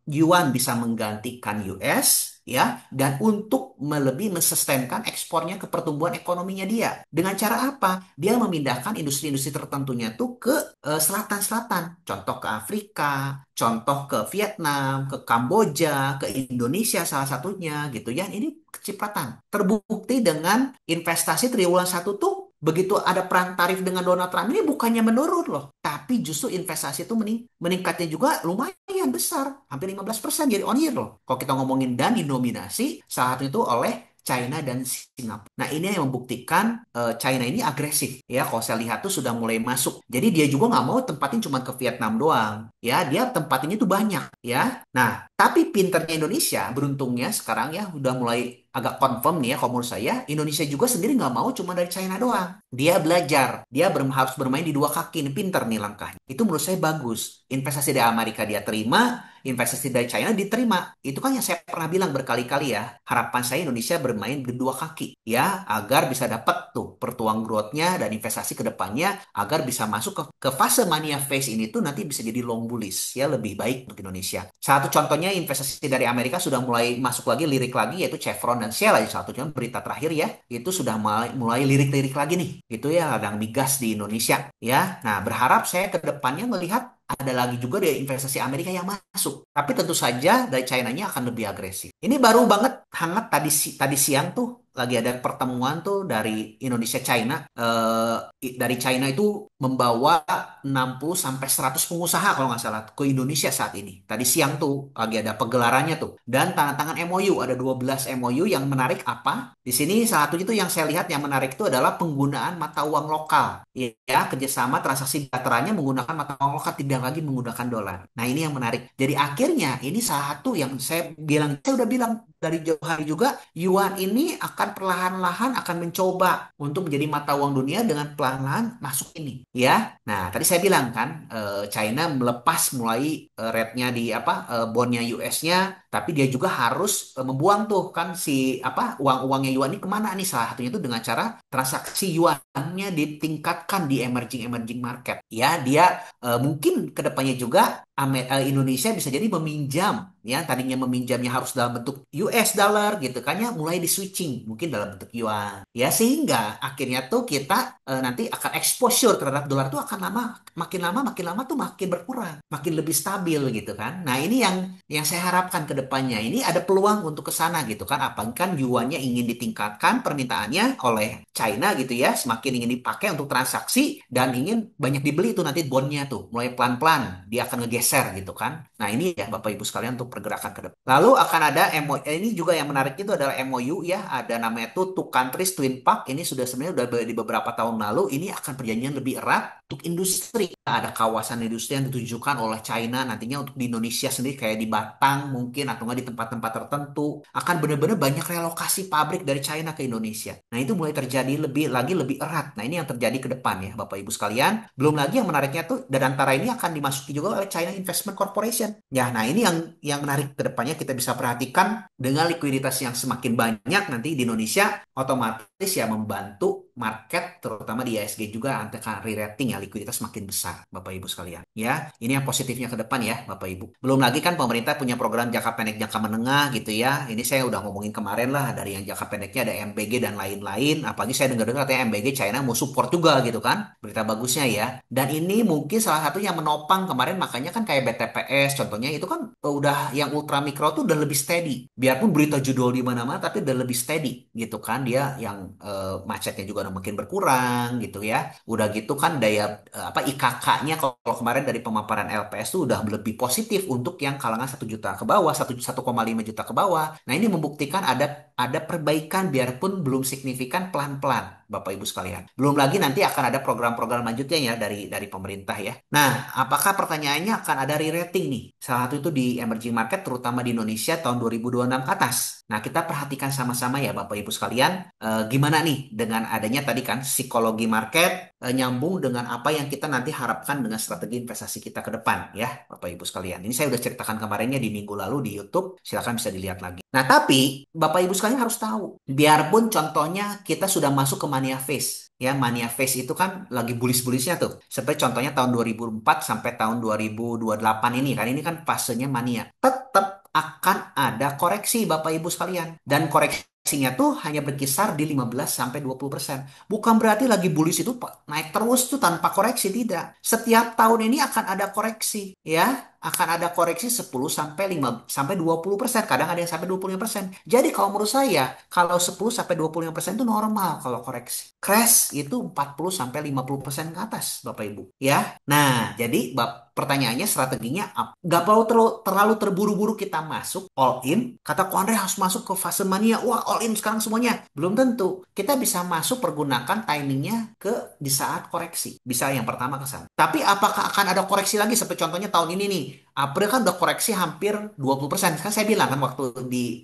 Yuan bisa menggantikan US, ya, dan untuk lebih mensustainkan ekspornya ke pertumbuhan ekonominya dia. Dengan cara apa? Dia memindahkan industri-industri tertentunya tuh ke selatan-selatan. Contoh ke Afrika, contoh ke Vietnam, ke Kamboja, ke Indonesia salah satunya gitu ya. Ini kecipratan. Terbukti dengan investasi triwulan satu tuh begitu ada perang tarif dengan Donald Trump ini bukannya menurun loh, tapi justru investasi itu meningkatnya juga lumayan besar, hampir 15% jadi on year loh. Kalau kita ngomongin dan dinominasi saat itu oleh China dan Singapura. Nah, ini yang membuktikan China ini agresif. Ya, kalau saya lihat tuh sudah mulai masuk. Jadi dia juga nggak mau tempatin cuma ke Vietnam doang. Ya, dia tempatinnya tuh banyak. Ya, nah, tapi pinternya Indonesia, beruntungnya sekarang ya udah mulai agak confirm nih ya kalau menurut saya, Indonesia juga sendiri nggak mau cuma dari China doang. Dia belajar, dia harus bermain di dua kaki, ini pinter nih langkahnya. Itu menurut saya bagus. Investasi dari Amerika dia terima, investasi dari China diterima. Itu kan yang saya pernah bilang berkali-kali ya. Harapan saya Indonesia bermain di dua kaki ya, agar bisa dapat tuh pertuang growth-nya dan investasi ke depannya agar bisa masuk ke fase mania phase ini tuh nanti bisa jadi long bullish ya, lebih baik untuk Indonesia. Satu contohnya investasi dari Amerika sudah mulai masuk lagi, lirik lagi, yaitu Chevron dan Shell aja satunya berita terakhir ya, itu sudah mulai lirik-lirik lagi nih gitu ya, ladang migas di Indonesia ya. Nah, berharap saya ke depannya melihat ada lagi juga dari investasi Amerika yang masuk. Tapi tentu saja dari China-nya akan lebih agresif. Ini baru banget hangat tadi siang tuh lagi ada pertemuan tuh dari Indonesia China. Dari China itu membawa 60 sampai 100 pengusaha kalau nggak salah ke Indonesia saat ini. Tadi siang tuh lagi ada pegelarannya tuh. Dan tanda tangan MOU, ada 12 MOU. Yang menarik apa? Di sini salah satunya itu yang saya lihat yang menarik itu adalah penggunaan mata uang lokal. Ya, kerjasama transaksi bilateralnya menggunakan mata uang lokal, tidak lagi menggunakan dolar. Nah, ini yang menarik. Jadi akhirnya ini salah satu yang saya udah bilang dari jauh hari juga, Yuan ini akan perlahan-lahan akan mencoba untuk menjadi mata uang dunia dengan perlahan-lahan masuk ini, ya. Nah, tadi saya bilang kan, China melepas mulai rate-nya di bondnya US-nya, tapi dia juga harus membuang tuh kan si uang-uangnya Yuan ini kemana nih? Salah satunya itu dengan cara transaksi Yuan-nya ditingkatkan di emerging market. Ya, dia mungkin kedepannya juga Indonesia bisa jadi meminjam ya, tadinya meminjamnya harus dalam bentuk US dollar gitu kan ya, mulai di switching mungkin dalam bentuk yuan ya, sehingga akhirnya tuh kita nanti akan exposure terhadap dolar tuh akan makin lama tuh makin berkurang, makin lebih stabil gitu kan. Nah, ini yang saya harapkan ke depannya, ini ada peluang untuk ke sana gitu kan, apa kan yuannya ingin ditingkatkan permintaannya oleh China gitu ya, semakin ingin dipakai untuk transaksi dan ingin banyak dibeli tuh nanti bondnya tuh mulai pelan-pelan dia akan ngegeser gitu kan. Nah, ini ya Bapak Ibu sekalian untuk pergerakan ke depan. Lalu akan ada MOU, ini juga yang menarik itu adalah MOU ya, ada namanya tuh Two Countries Twin Park. Ini sudah sebenarnya udah di beberapa tahun lalu, ini akan perjanjian lebih erat untuk industri. Ada kawasan industri yang ditujukan oleh China nantinya untuk di Indonesia sendiri kayak di Batang mungkin atau nggak di tempat-tempat tertentu, akan benar-benar banyak relokasi pabrik dari China ke Indonesia. Nah, itu mulai terjadi lebih erat. Nah, ini yang terjadi ke depan ya Bapak Ibu sekalian. Belum lagi yang menariknya tuh dan antara ini akan dimasuki juga oleh China Investment Corporation. Ya, nah ini yang menarik ke depannya kita bisa perhatikan dengan likuiditas yang semakin banyak nanti di Indonesia otomatis ya membantu market terutama di ISG juga antara re-rating ya, likuiditas makin besar Bapak Ibu sekalian. Ya, ini yang positifnya ke depan ya Bapak Ibu. Belum lagi kan pemerintah punya program jangka pendek, jangka menengah gitu ya. Ini saya udah ngomongin kemarin lah, dari yang jangka pendeknya ada MBG dan lain-lain. Apalagi saya dengar-dengar katanya MBG China mau support juga gitu kan. Berita bagusnya ya. Dan ini mungkin salah satu yang menopang kemarin, makanya kan kayak BTPS contohnya itu kan udah yang ultra mikro tuh udah lebih steady. Biarpun berita judul di mana-mana tapi udah lebih steady gitu kan. Dia yang macetnya juga udah makin berkurang gitu ya. Udah gitu kan daya apa IKK-nya kalau kemarin dari pemaparan LPS tuh udah lebih positif untuk yang kalangan 1 juta ke bawah, 1,5 juta ke bawah. Nah, ini membuktikan ada perbaikan biarpun belum signifikan, pelan-pelan Bapak Ibu sekalian. Belum lagi nanti akan ada program-program lanjutnya ya dari pemerintah ya. Nah, apakah pertanyaannya akan ada re-rating nih? Salah satu itu di emerging market terutama di Indonesia tahun 2026 ke atas. Nah, kita perhatikan sama-sama ya Bapak Ibu sekalian, gimana nih dengan adanya tadi kan psikologi market nyambung dengan apa yang kita nanti harapkan dengan strategi investasi kita ke depan ya Bapak Ibu sekalian. Ini saya udah ceritakan kemarinnya di minggu lalu di YouTube, silakan bisa dilihat lagi. Nah, tapi Bapak Ibu sekalian harus tahu, biarpun contohnya kita sudah masuk ke mania phase. Ya, mania phase itu kan lagi bullish-bullishnya tuh. Seperti contohnya tahun 2004 sampai tahun 2028 ini kan fasenya mania. Tetap akan ada koreksi Bapak Ibu sekalian. Dan koreksinya tuh hanya berkisar di 15 sampai 20%. Bukan berarti lagi bullish itu naik terus tuh tanpa koreksi, tidak. Setiap tahun ini akan ada koreksi, ya. Akan ada koreksi 10 sampai 5 sampai 20%, kadang ada yang sampai 25%. Jadi kalau menurut saya, kalau 10 sampai 25% itu normal kalau koreksi. Crash itu 40 sampai 50% ke atas, Bapak Ibu, ya. Nah, jadi pertanyaannya strateginya apa? Nggak perlu terlalu terburu-buru kita masuk all in. Kata Ko Andre harus masuk ke fase mania. Wah, all in sekarang semuanya. Belum tentu. Kita bisa masuk pergunakan timingnya di saat koreksi. Bisa yang pertama ke sana. Tapi apakah akan ada koreksi lagi seperti contohnya tahun ini nih? April kan udah koreksi hampir 20%. Kan saya bilang kan waktu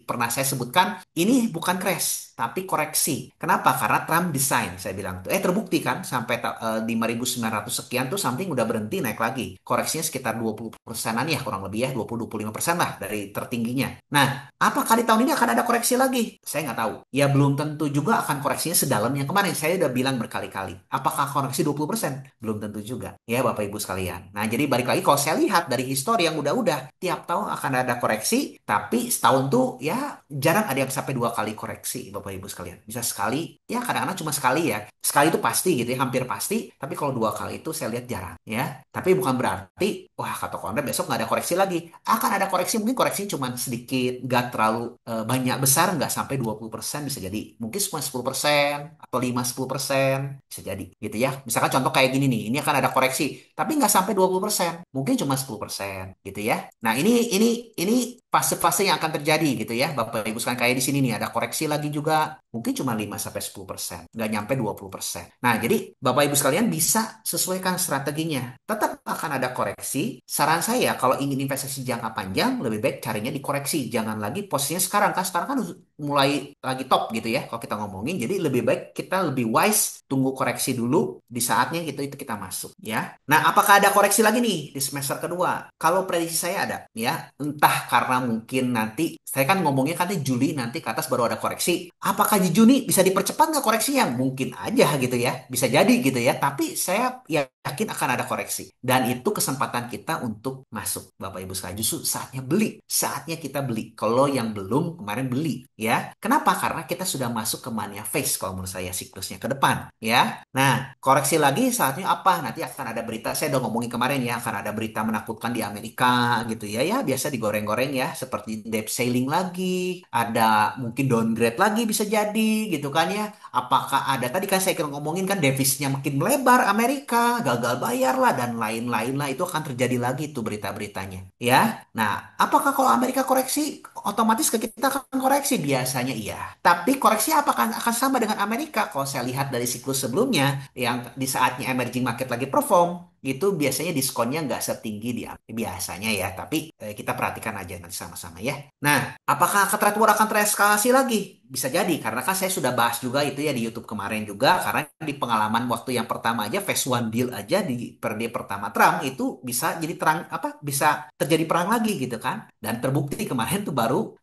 pernah saya sebutkan ini bukan crash tapi koreksi. Kenapa? Karena Trump design saya bilang tuh. Terbukti kan sampai 5.900 sekian tuh something udah berhenti naik lagi. Koreksinya sekitar 20%-an ya kurang lebih ya 20-25% lah dari tertingginya. Nah, apakah di tahun ini akan ada koreksi lagi? Saya nggak tahu. Ya belum tentu juga akan koreksinya sedalam yang kemarin. Saya udah bilang berkali-kali. Apakah koreksi 20%? Belum tentu juga. Ya Bapak Ibu sekalian. Nah, jadi balik lagi kalau saya lihat dari histori yang udah-udah, tiap tahun akan ada koreksi, tapi setahun tuh ya jarang ada yang sampai 2 kali koreksi Bapak Ibu sekalian. Bisa sekali, ya kadang-kadang cuma sekali ya. Sekali itu pasti gitu ya, hampir pasti. Tapi kalau 2 kali itu saya lihat jarang ya. Tapi bukan berarti, wah kata Konrad besok nggak ada koreksi lagi. Akan ada koreksi, mungkin koreksinya cuma sedikit, nggak terlalu banyak besar, nggak sampai 20% bisa jadi. Mungkin cuma 10% atau 5-10% bisa jadi gitu ya. Misalkan contoh kayak gini nih, ini akan ada koreksi, tapi nggak sampai 20%, mungkin cuma 10% gitu ya. Nah ini fase-fase yang akan terjadi gitu ya Bapak Ibu sekalian, kayak di sini nih ada koreksi lagi juga, mungkin cuma 5-10%, nggak nyampe 20%. Nah, jadi Bapak Ibu sekalian bisa sesuaikan strateginya. Tetap akan ada koreksi. Saran saya kalau ingin investasi jangka panjang, lebih baik carinya dikoreksi. Jangan lagi posisinya sekarang kan. Sekarang kan mulai lagi top gitu ya kalau kita ngomongin. Jadi lebih baik kita lebih wise tunggu koreksi dulu di saatnya gitu itu kita masuk ya. Nah, apakah ada koreksi lagi nih di semester kedua? Kalau prediksi saya ada ya. Entah karena mungkin nanti saya kan ngomongnya kan di Juli nanti ke atas baru ada koreksi. Apakah di Juni bisa dipercepat nggak koreksinya? Mungkin aja gitu ya. Bisa jadi gitu ya. Tapi saya yakin akan ada koreksi. Dan itu kesempatan kita untuk masuk. Bapak Ibu sekalian. Justru saatnya beli. Saatnya kita beli. Kalau yang belum kemarin beli ya. Kenapa? Karena kita sudah masuk ke mania phase kalau menurut saya siklusnya ke depan ya. Nah, koreksi lagi saatnya apa? Nanti akan ada berita. Saya udah ngomongin kemarin ya. Akan ada berita menakutkan di Amerika gitu ya. Ya biasa digoreng-goreng ya. Seperti debt ceiling lagi. Ada mungkin downgrade lagi bisa jadi gitu kan ya. Apakah ada tadi kan saya ngomongin kan defisitnya makin melebar Amerika, gagal bayar lah dan lain-lain lah, itu akan terjadi lagi tuh berita-beritanya ya. Nah, apakah kalau Amerika koreksi otomatis ke kita akan koreksi? Biasanya iya. Tapi koreksi apakah akan sama dengan Amerika? Kalau saya lihat dari siklus sebelumnya yang di saatnya emerging market lagi perform, itu biasanya diskonnya nggak setinggi di biasanya ya. Tapi kita perhatikan aja nanti sama-sama ya. Nah, apakah trade war akan tereskalasi lagi? Bisa jadi, karena kan saya sudah bahas juga itu ya di YouTube kemarin juga, karena di pengalaman waktu yang pertama aja, phase one deal aja di periode pertama Trump itu bisa jadi terang apa bisa terjadi perang lagi gitu kan. Dan terbukti kemarin tuh baru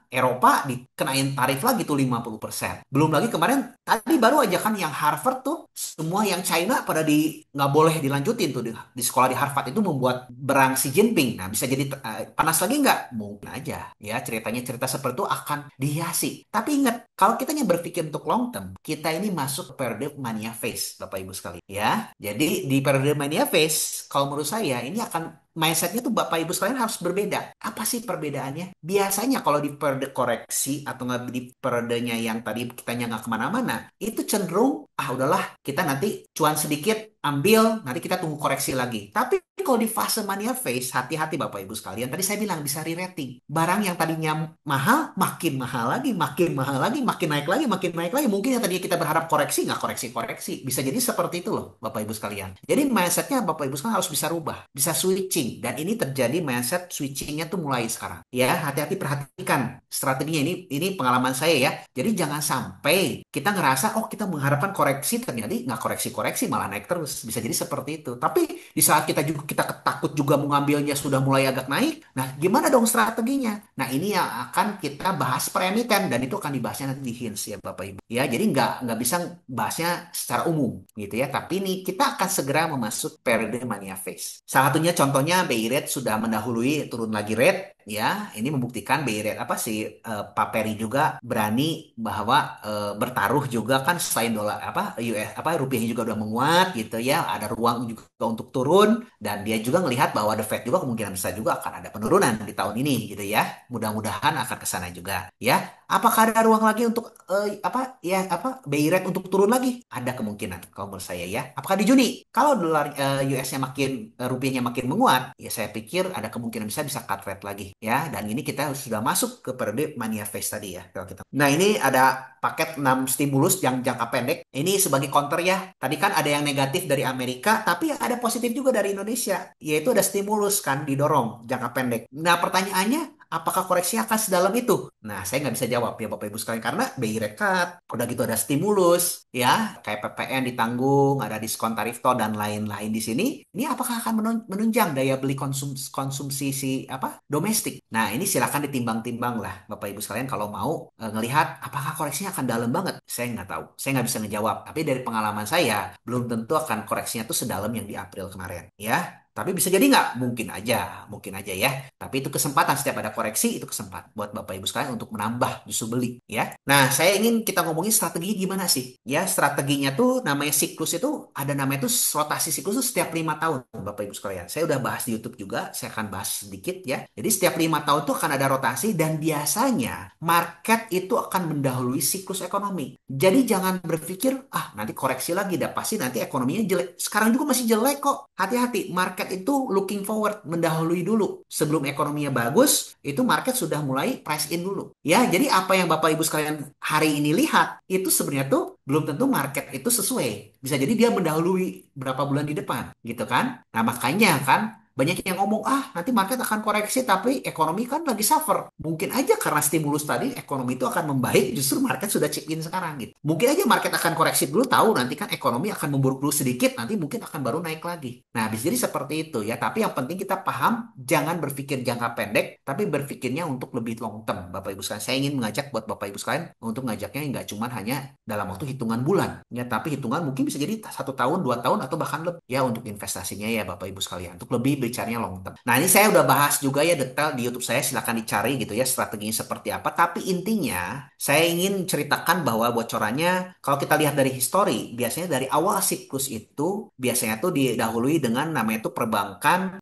Eropa dikenain tarif lagi tuh 50%. Belum lagi kemarin tadi baru aja kan yang Harvard tuh semua yang China pada nggak boleh dilanjutin tuh di sekolah di Harvard itu membuat berang Xi Jinping. Nah bisa jadi panas lagi nggak? Mungkin aja ya ceritanya cerita seperti itu akan dihiasi. Tapi ingat kalau kitanya berpikir untuk long term, kita ini masuk ke periode mania phase, Bapak Ibu sekalian ya. Jadi di periode mania phase, kalau menurut saya ini akan mindsetnya tuh Bapak Ibu sekalian harus berbeda. Apa sih perbedaannya? Biasanya kalau di periode koreksi atau nggak di periodenya yang tadi kita nggak kemana-mana, itu cenderung udahlah kita nanti cuan sedikit ambil, nanti kita tunggu koreksi lagi. Tapi kalau di fase mania phase, hati-hati Bapak Ibu sekalian. Tadi saya bilang bisa re-rating. Barang yang tadinya mahal, makin mahal lagi, makin mahal lagi, makin naik lagi, makin naik lagi. Mungkin yang tadinya kita berharap koreksi, nggak koreksi-koreksi. Bisa jadi seperti itu loh, Bapak Ibu sekalian. Jadi mindsetnya Bapak Ibu sekalian harus bisa rubah, bisa switching. Dan ini terjadi mindset switchingnya tuh mulai sekarang. Ya, hati-hati perhatikan strateginya. Ini pengalaman saya ya. Jadi jangan sampai kita ngerasa, oh kita mengharapkan koreksi, ternyata nggak koreksi-koreksi, malah naik terus. Bisa jadi seperti itu. Tapi di saat kita takut juga mengambilnya sudah mulai agak naik. Nah, gimana dong strateginya? Nah, ini yang akan kita bahas per emiten dan itu akan dibahasnya nanti di hints ya Bapak Ibu. Ya, jadi nggak bisa bahasnya secara umum gitu ya. Tapi ini kita akan segera memasuk periode mania phase. Salah satunya contohnya BI rate sudah mendahului turun lagi rate ya. Ini membuktikan BI rate apa sih Pak Peri juga berani bahwa bertaruh juga kan selain dolar US rupiahnya juga udah menguat gitu ya. Ada ruang juga untuk turun dan dia juga melihat bahwa The Fed juga kemungkinan besar juga akan ada penurunan di tahun ini gitu ya. Mudah-mudahan akan ke sana juga ya. Apakah ada ruang lagi untuk BI rate untuk turun lagi? Ada kemungkinan kalau menurut saya ya. Apakah di Juni? Kalau dolar US-nya makin rupiahnya makin menguat, ya saya pikir ada kemungkinan bisa cut rate lagi ya. Dan ini kita sudah masuk ke periode mania phase tadi ya kalau kita. Nah, ini ada paket 6 stimulus yang jangka pendek. Ini sebagai counter ya. Tadi kan ada yang negatif dari Amerika, tapi ada positif juga dari Indonesia, yaitu ada stimulus kan didorong jangka pendek. Nah, pertanyaannya apakah koreksi akan sedalam itu? Nah, saya nggak bisa jawab ya Bapak Ibu sekalian karena BI rate cut, udah gitu ada stimulus, ya kayak PPN ditanggung, ada diskon tarif tol dan lain-lain di sini. Ini apakah akan menunjang daya beli konsumsi si domestik? Nah, ini silakan ditimbang-timbang lah Bapak Ibu sekalian kalau mau ngelihat apakah koreksinya akan dalam banget. Saya nggak tahu, saya nggak bisa ngejawab. Tapi dari pengalaman saya, belum tentu akan koreksinya tuh sedalam yang di April kemarin, ya. Tapi bisa jadi nggak? Mungkin aja ya. Tapi itu kesempatan setiap ada koreksi itu kesempatan buat Bapak Ibu sekalian untuk menambah justru beli ya. Nah, saya ingin kita ngomongin strategi gimana sih? Ya, strateginya tuh namanya siklus itu ada namanya tuh rotasi siklus itu setiap 5 tahun Bapak Ibu sekalian. Saya udah bahas di YouTube juga, saya akan bahas sedikit ya. Jadi setiap 5 tahun tuh akan ada rotasi dan biasanya market itu akan mendahului siklus ekonomi. Jadi jangan berpikir nanti koreksi lagi dah pasti nanti ekonominya jelek. Sekarang juga masih jelek kok. Hati-hati, market itu looking forward, mendahului dulu. Sebelum ekonominya bagus, itu market sudah mulai price in dulu. Ya, jadi apa yang Bapak Ibu sekalian hari ini lihat, itu sebenarnya tuh belum tentu market itu sesuai. Bisa jadi dia mendahului berapa bulan di depan, gitu kan? Nah, makanya kan banyak yang ngomong, nanti market akan koreksi, tapi ekonomi kan lagi suffer. Mungkin aja karena stimulus tadi, ekonomi itu akan membaik, justru market sudah chip in sekarang gitu. Mungkin aja market akan koreksi dulu, tahu nanti kan ekonomi akan memburuk dulu sedikit, nanti mungkin akan baru naik lagi. Nah, bisa jadi seperti itu ya. Tapi yang penting kita paham, jangan berpikir jangka pendek, tapi berpikirnya untuk lebih long term, Bapak Ibu sekalian. Saya ingin mengajak buat Bapak Ibu sekalian untuk ngajaknya nggak cuma hanya dalam waktu hitungan bulan, ya, tapi hitungan mungkin bisa jadi 1 tahun, 2 tahun, atau bahkan lebih ya untuk investasinya ya Bapak Ibu sekalian. Untuk lebih bicaranya long term. Nah, ini saya udah bahas juga ya detail di YouTube saya, silahkan dicari gitu ya strateginya seperti apa. Tapi intinya saya ingin ceritakan bahwa bocorannya kalau kita lihat dari histori, biasanya dari awal siklus itu biasanya tuh didahului dengan namanya itu perbankan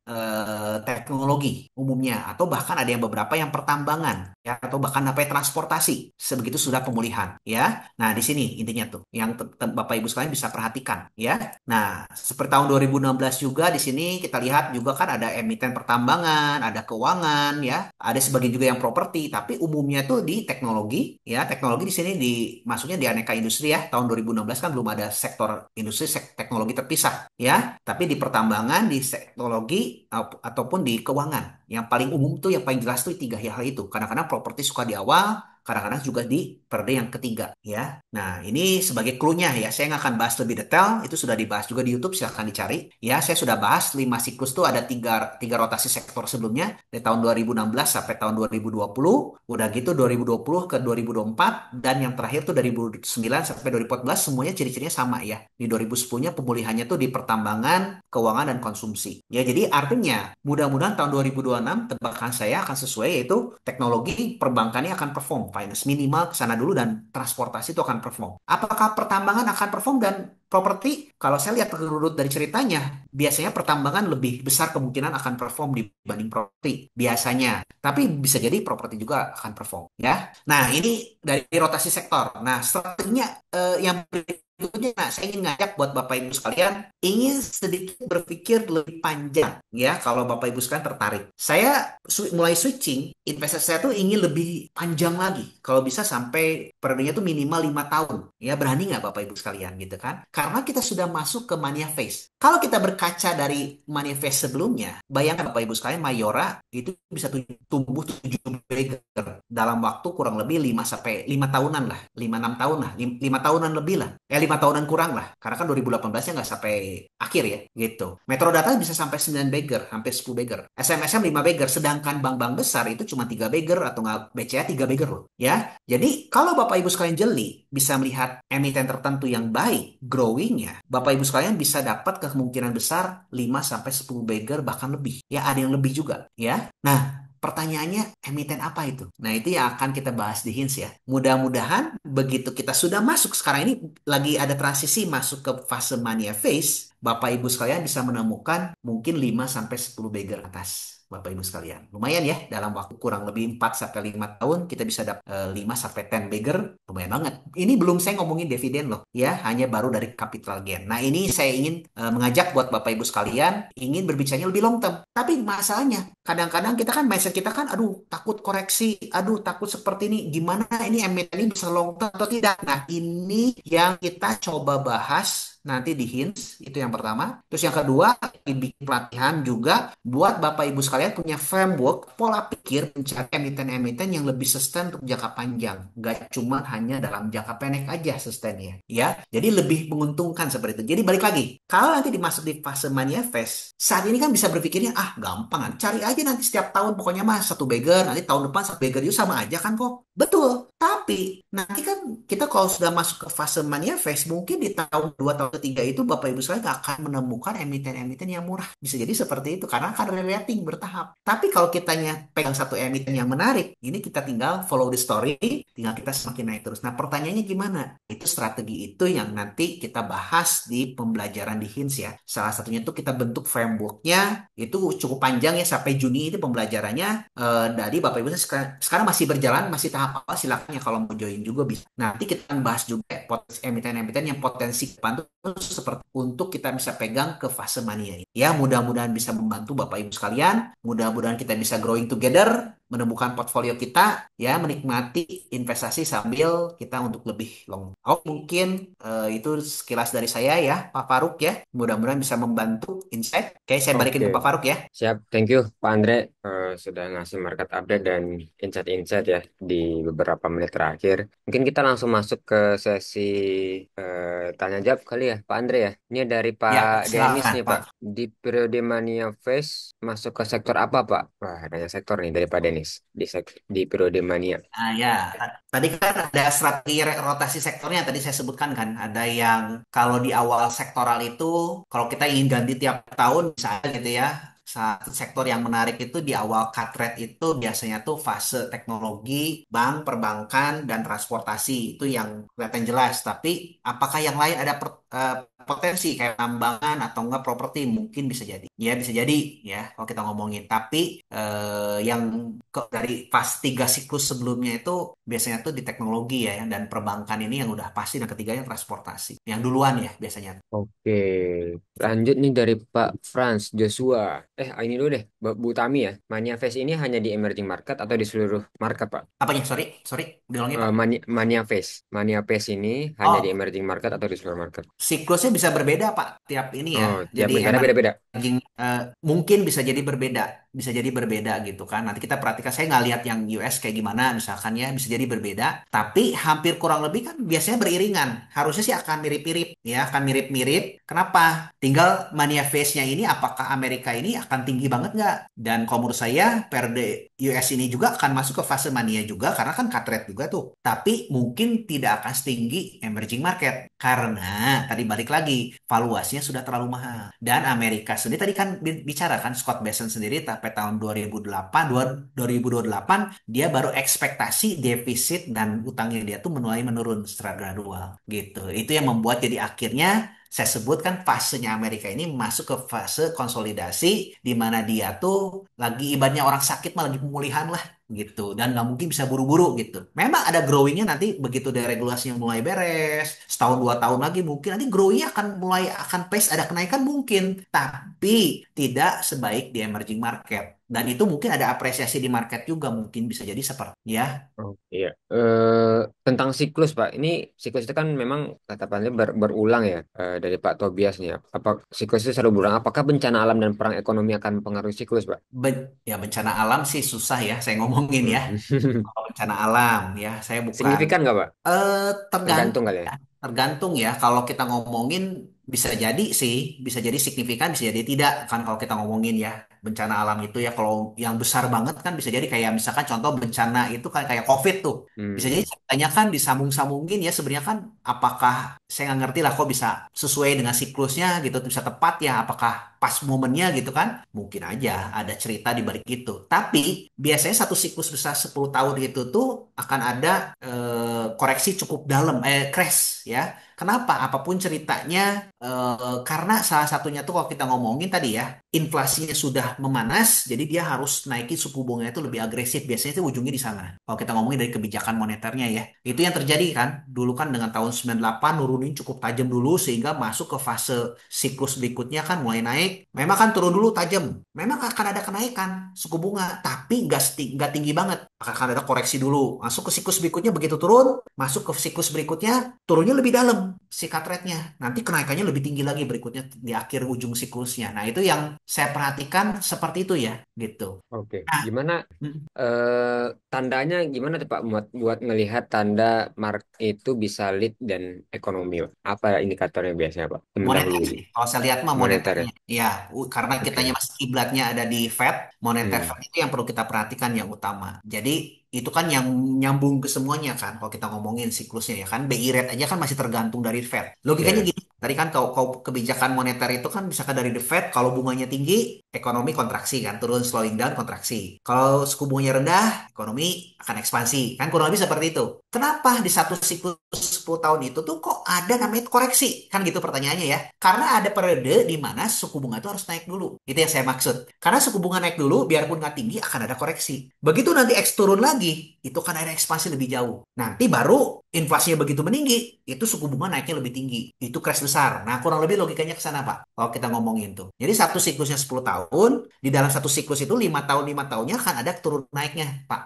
teknologi umumnya atau bahkan ada yang beberapa yang pertambangan. ya, atau bahkan sampai transportasi sebegitu sudah pemulihan ya. Nah, di sini intinya tuh yang Bapak Ibu sekalian bisa perhatikan ya. Nah, seperti tahun 2016 juga di sini kita lihat juga kan ada emiten pertambangan, ada keuangan ya, ada sebagian juga yang properti, tapi umumnya tuh di teknologi ya. Teknologi di sini di maksudnya di aneka industri ya. Tahun 2016 kan belum ada sektor industri teknologi terpisah ya, tapi di pertambangan, di teknologi ataupun di keuangan. Yang paling umum tuh yang paling jelas tuh tiga hal itu. Kadang-kadang properti suka di awal, kadang-kadang juga di periode yang ketiga ya. Nah, ini sebagai clue-nya ya. Saya nggak akan bahas lebih detail, itu sudah dibahas juga di YouTube, silahkan dicari. Ya, saya sudah bahas 5 siklus tuh ada tiga rotasi sektor sebelumnya dari tahun 2016 sampai tahun 2020. Udah gitu 2020 ke 2024 dan yang terakhir tuh dari 2009 sampai 2014 semuanya ciri-cirinya sama ya. Di 2010-nya pemulihannya tuh di pertambangan, keuangan dan konsumsi. Ya, jadi artinya mudah-mudahan tahun 2026 tebakan saya akan sesuai yaitu teknologi perbankannya akan perform, finance minimal ke sana dulu dan transportasi itu akan perform. Apakah pertambangan akan perform dan properti? Kalau saya lihat urut dari ceritanya, biasanya pertambangan lebih besar kemungkinan akan perform dibanding properti biasanya. Tapi bisa jadi properti juga akan perform ya. Nah, ini dari rotasi sektor. Nah, strateginya yang berikutnya, nah, saya ingin ngajak buat Bapak Ibu sekalian ingin sedikit berpikir lebih panjang ya kalau Bapak Ibu sekalian tertarik. Saya mulai switching, investasi saya tuh ingin lebih panjang lagi. Kalau bisa sampai periodenya tuh minimal 5 tahun. Ya berani nggak Bapak Ibu sekalian gitu kan? Karena kita sudah masuk ke mania phase. Kalau kita berkaca dari mania phase sebelumnya, bayangkan Bapak Ibu sekalian Mayora itu bisa tumbuh 7 bagger dalam waktu kurang lebih 5 sampai 5 tahunan lah, 5 6 tahun lah, 5 tahunan lebih lah. 5 tahunan kurang lah. Karena kan 2018-nya nggak sampai akhir ya, gitu. Metrodata bisa sampai 9 bagger, hampir 10 bagger. SMSM 5 bagger, sedangkan bank-bank besar itu cuma 3 bagger atau nggak BCA 3 bagger loh. Ya, jadi kalau Bapak Ibu sekalian jeli, bisa melihat emiten tertentu yang baik, growing-nya, Bapak Ibu sekalian bisa dapat kemungkinan besar 5 sampai 10 bagger bahkan lebih. Ya, ada yang lebih juga, ya. Nah, pertanyaannya, emiten apa itu? Nah, itu yang akan kita bahas di Hints ya. Mudah-mudahan begitu kita sudah masuk sekarang ini lagi ada transisi masuk ke fase mania phase, Bapak Ibu sekalian bisa menemukan mungkin 5 sampai 10 bagger atas. Bapak Ibu sekalian. Lumayan ya, dalam waktu kurang lebih 4 sampai 5 tahun kita bisa dapat 5 sampai 10 bagger. Lumayan banget. Ini belum saya ngomongin dividen loh, ya, hanya baru dari capital gain. Nah, ini saya ingin mengajak buat Bapak Ibu sekalian ingin berbicaranya lebih long term. Tapi masalahnya, kadang-kadang kita kan mindset kita kan aduh, takut koreksi, aduh, takut seperti ini. Gimana ini emiten ini bisa long term atau tidak? Nah, ini yang kita coba bahas nanti di hints, itu yang pertama. Terus yang kedua, dibikin pelatihan juga buat Bapak Ibu sekalian punya framework, pola pikir mencari emiten-emiten yang lebih sustain untuk jangka panjang. Gak cuma hanya dalam jangka pendek aja sustainnya. Ya, jadi lebih menguntungkan seperti itu. Jadi balik lagi, kalau nanti dimasuk di fase mania phase, saat ini kan bisa berpikirnya, ah gampang kan, cari aja nanti setiap tahun pokoknya mah satu bagger, nanti tahun depan satu bagger itu sama aja kan kok. Betul, tapi nanti kan kita kalau sudah masuk ke fase mania phase, mungkin di tahun 2 tahun ketiga itu Bapak Ibu sekalian nggak akan menemukan emiten-emiten yang murah. Bisa jadi seperti itu karena akan relating bertahap. Tapi kalau kitanya pegang satu emiten yang menarik, ini kita tinggal follow the story, tinggal kita semakin naik terus. Nah, pertanyaannya gimana? Itu strategi itu yang nanti kita bahas di pembelajaran di Hints ya. Salah satunya itu kita bentuk frameworknya, itu cukup panjang ya sampai Juni itu pembelajarannya. Dari Bapak Ibu sekarang masih berjalan, masih tahap awal, silakan ya kalau mau join juga bisa. Nanti kita akan bahas juga potensi emiten-emiten yang potensi depan itu seperti untuk kita bisa pegang ke fase mania ini. Ya, mudah-mudahan bisa membantu Bapak Ibu sekalian. Mudah-mudahan kita bisa growing together, menemukan portfolio kita, ya, menikmati investasi sambil kita untuk lebih long. Oh, mungkin itu sekilas dari saya ya, Pak Faruk ya. Mudah-mudahan bisa membantu insight. Oke, saya balikin Oke, ke Pak Faruk ya. siap. Thank you, Pak Andre, sudah ngasih market update dan insight-insight ya di beberapa menit terakhir. Mungkin kita langsung masuk ke sesi tanya jawab kali ya, Pak Andre ya. Ini dari Pak Ya, Denis silakan nih, Pak. Pak. Di periode Mania Phase masuk ke sektor apa, Pak? Wah, banyak sektor nih dari Pak Denis di periode Mania. Ya, tadi kan ada strategi rotasi sektornya tadi saya sebutkan kan. Ada yang kalau di awal sektoral itu, kalau kita ingin ganti tiap tahun misalnya gitu ya. Satu sektor yang menarik itu di awal cut rate itu biasanya tuh fase teknologi, bank, perbankan, dan transportasi. Itu yang kelihatan jelas. Tapi apakah yang lain ada potensi kayak tambangan atau enggak properti mungkin bisa jadi. Ya bisa jadi ya kalau kita ngomongin. Tapi yang dari pas tiga siklus sebelumnya itu biasanya tuh di teknologi ya dan perbankan ini yang udah pasti dan ketiganya transportasi. Yang duluan ya biasanya. Oke, lanjut nih dari Pak Franz Joshua. Ini dulu deh, Bu Tami ya. Mania Face ini hanya di emerging market atau di seluruh market, Pak? Apanya? Sorry, sorry, diulangi Pak. Mania Face ini hanya di Oh, emerging market atau di seluruh market? siklusnya bisa berbeda Pak tiap ini ya. Oh, tiap Jadi negara beda-beda. mungkin bisa jadi berbeda, bisa jadi berbeda gitu kan. Nanti kita perhatikan, saya nggak lihat yang US kayak gimana misalkan ya, bisa jadi berbeda. Tapi hampir kurang lebih kan biasanya beriringan. Harusnya sih akan mirip-mirip ya, akan mirip-mirip. Kenapa? Tinggal mania phase-nya ini apakah Amerika ini akan tinggi banget nggak? Dan kalau menurut saya periode US ini juga akan masuk ke fase mania juga karena kan cut rate juga tuh. Tapi mungkin tidak akan setinggi emerging market karena tadi balik lagi valuasinya sudah terlalu mahal. Dan Amerika sendiri tadi kan bicara kan Scott Bessent sendiri sampai tahun 2008 2028 dia baru ekspektasi defisit dan utangnya dia tuh mulai menurun secara gradual gitu. Itu yang membuat jadi akhirnya saya sebutkan fasenya Amerika ini masuk ke fase konsolidasi di mana dia tuh lagi ibaratnya orang sakit mah lagi pemulihan lah gitu dan nggak mungkin bisa buru-buru gitu. Memang ada growingnya nanti begitu deregulasinya mulai beres setahun 2 tahun lagi mungkin nanti growingnya akan mulai akan pace ada kenaikan mungkin tapi tidak sebaik di emerging market dan itu mungkin ada apresiasi di market juga mungkin bisa jadi seperti ya. Oh, iya. Tentang siklus, Pak. Ini siklus itu kan memang kata Pak Andri berulang ya, dari Pak Tobias nih. Apa siklus itu selalu berulang? Apakah bencana alam dan perang ekonomi akan mempengaruhi siklus, Pak? Ya bencana alam sih susah ya saya ngomongin ya. Hmm. Kalau bencana alam ya saya bukan Signifikan nggak, Pak? tergantung Tergantung kali ya. ya. Tergantung ya kalau kita ngomongin bisa jadi sih, bisa jadi signifikan, bisa jadi tidak kan kalau kita ngomongin ya bencana alam itu ya kalau yang besar banget kan bisa jadi kayak misalkan contoh bencana itu kan kayak COVID tuh. Bisa jadi Hmm. ceritanya kan disambung-sambungin ya sebenarnya kan apakah saya nggak ngerti lah kok bisa sesuai dengan siklusnya gitu bisa tepat ya apakah pas momennya gitu kan mungkin aja ada cerita di balik itu tapi biasanya satu siklus besar 10 tahun itu tuh akan ada koreksi cukup dalam crash ya. Kenapa? Apapun ceritanya karena salah satunya tuh kalau kita ngomongin tadi ya inflasinya sudah memanas jadi dia harus naikin suku bunganya itu lebih agresif biasanya itu ujungnya di sana. Kalau kita ngomongin dari kebijakan moneternya ya. Itu yang terjadi kan dulu kan dengan tahun 98 nurunin cukup tajam dulu sehingga masuk ke fase siklus berikutnya kan mulai naik. Memang kan turun dulu tajam. Memang akan ada kenaikan suku bunga tapi nggak tinggi banget. Akan ada koreksi dulu. Masuk ke siklus berikutnya begitu turun, masuk ke siklus berikutnya turunnya lebih dalam si cut rate-nya. Nanti kenaikannya lebih tinggi lagi berikutnya di akhir ujung siklusnya. Nah, itu yang saya perhatikan seperti itu ya, gitu. Oke. Nah, Gimana mm, tandanya gimana tuh Pak buat ngelihat tanda mark itu bisa lead dan ekonomi, Pak? Apa indikatornya biasanya, Pak? moneter Mendahului sih. Kalau saya lihat mah moneter ya. moneternya. Ya, karena kitanya Oke. masih kiblatnya ada di Fed, moneter Hmm. Fed itu yang perlu kita perhatikan yang utama. Jadi itu kan yang nyambung ke semuanya kan. Kalau kita ngomongin siklusnya ya kan, BI rate aja kan masih tergantung dari Fed. Logikanya Ya. gini. Tadi kan kalau kebijakan moneter itu kan misalkan dari the Fed, kalau bunganya tinggi, ekonomi kontraksi kan, turun slowing down kontraksi. Kalau suku bunganya rendah, ekonomi akan ekspansi. Kan kurang lebih seperti itu. Kenapa di satu siklus 10 tahun itu tuh kok ada namanya koreksi? Kan gitu pertanyaannya ya. Karena ada periode di mana suku bunga itu harus naik dulu. Itu yang saya maksud. Karena suku bunga naik dulu, biarpun nggak tinggi, akan ada koreksi. Begitu nanti X turun lagi, itu kan ada ekspansi lebih jauh. Nanti baru inflasinya begitu meninggi, itu suku bunga naiknya lebih tinggi. Itu crash besar. Nah, kurang lebih logikanya ke sana, Pak. Kalau kita ngomongin tuh. Jadi satu siklusnya 10 tahun, di dalam satu siklus itu 5 tahunnya kan ada turun naiknya, Pak.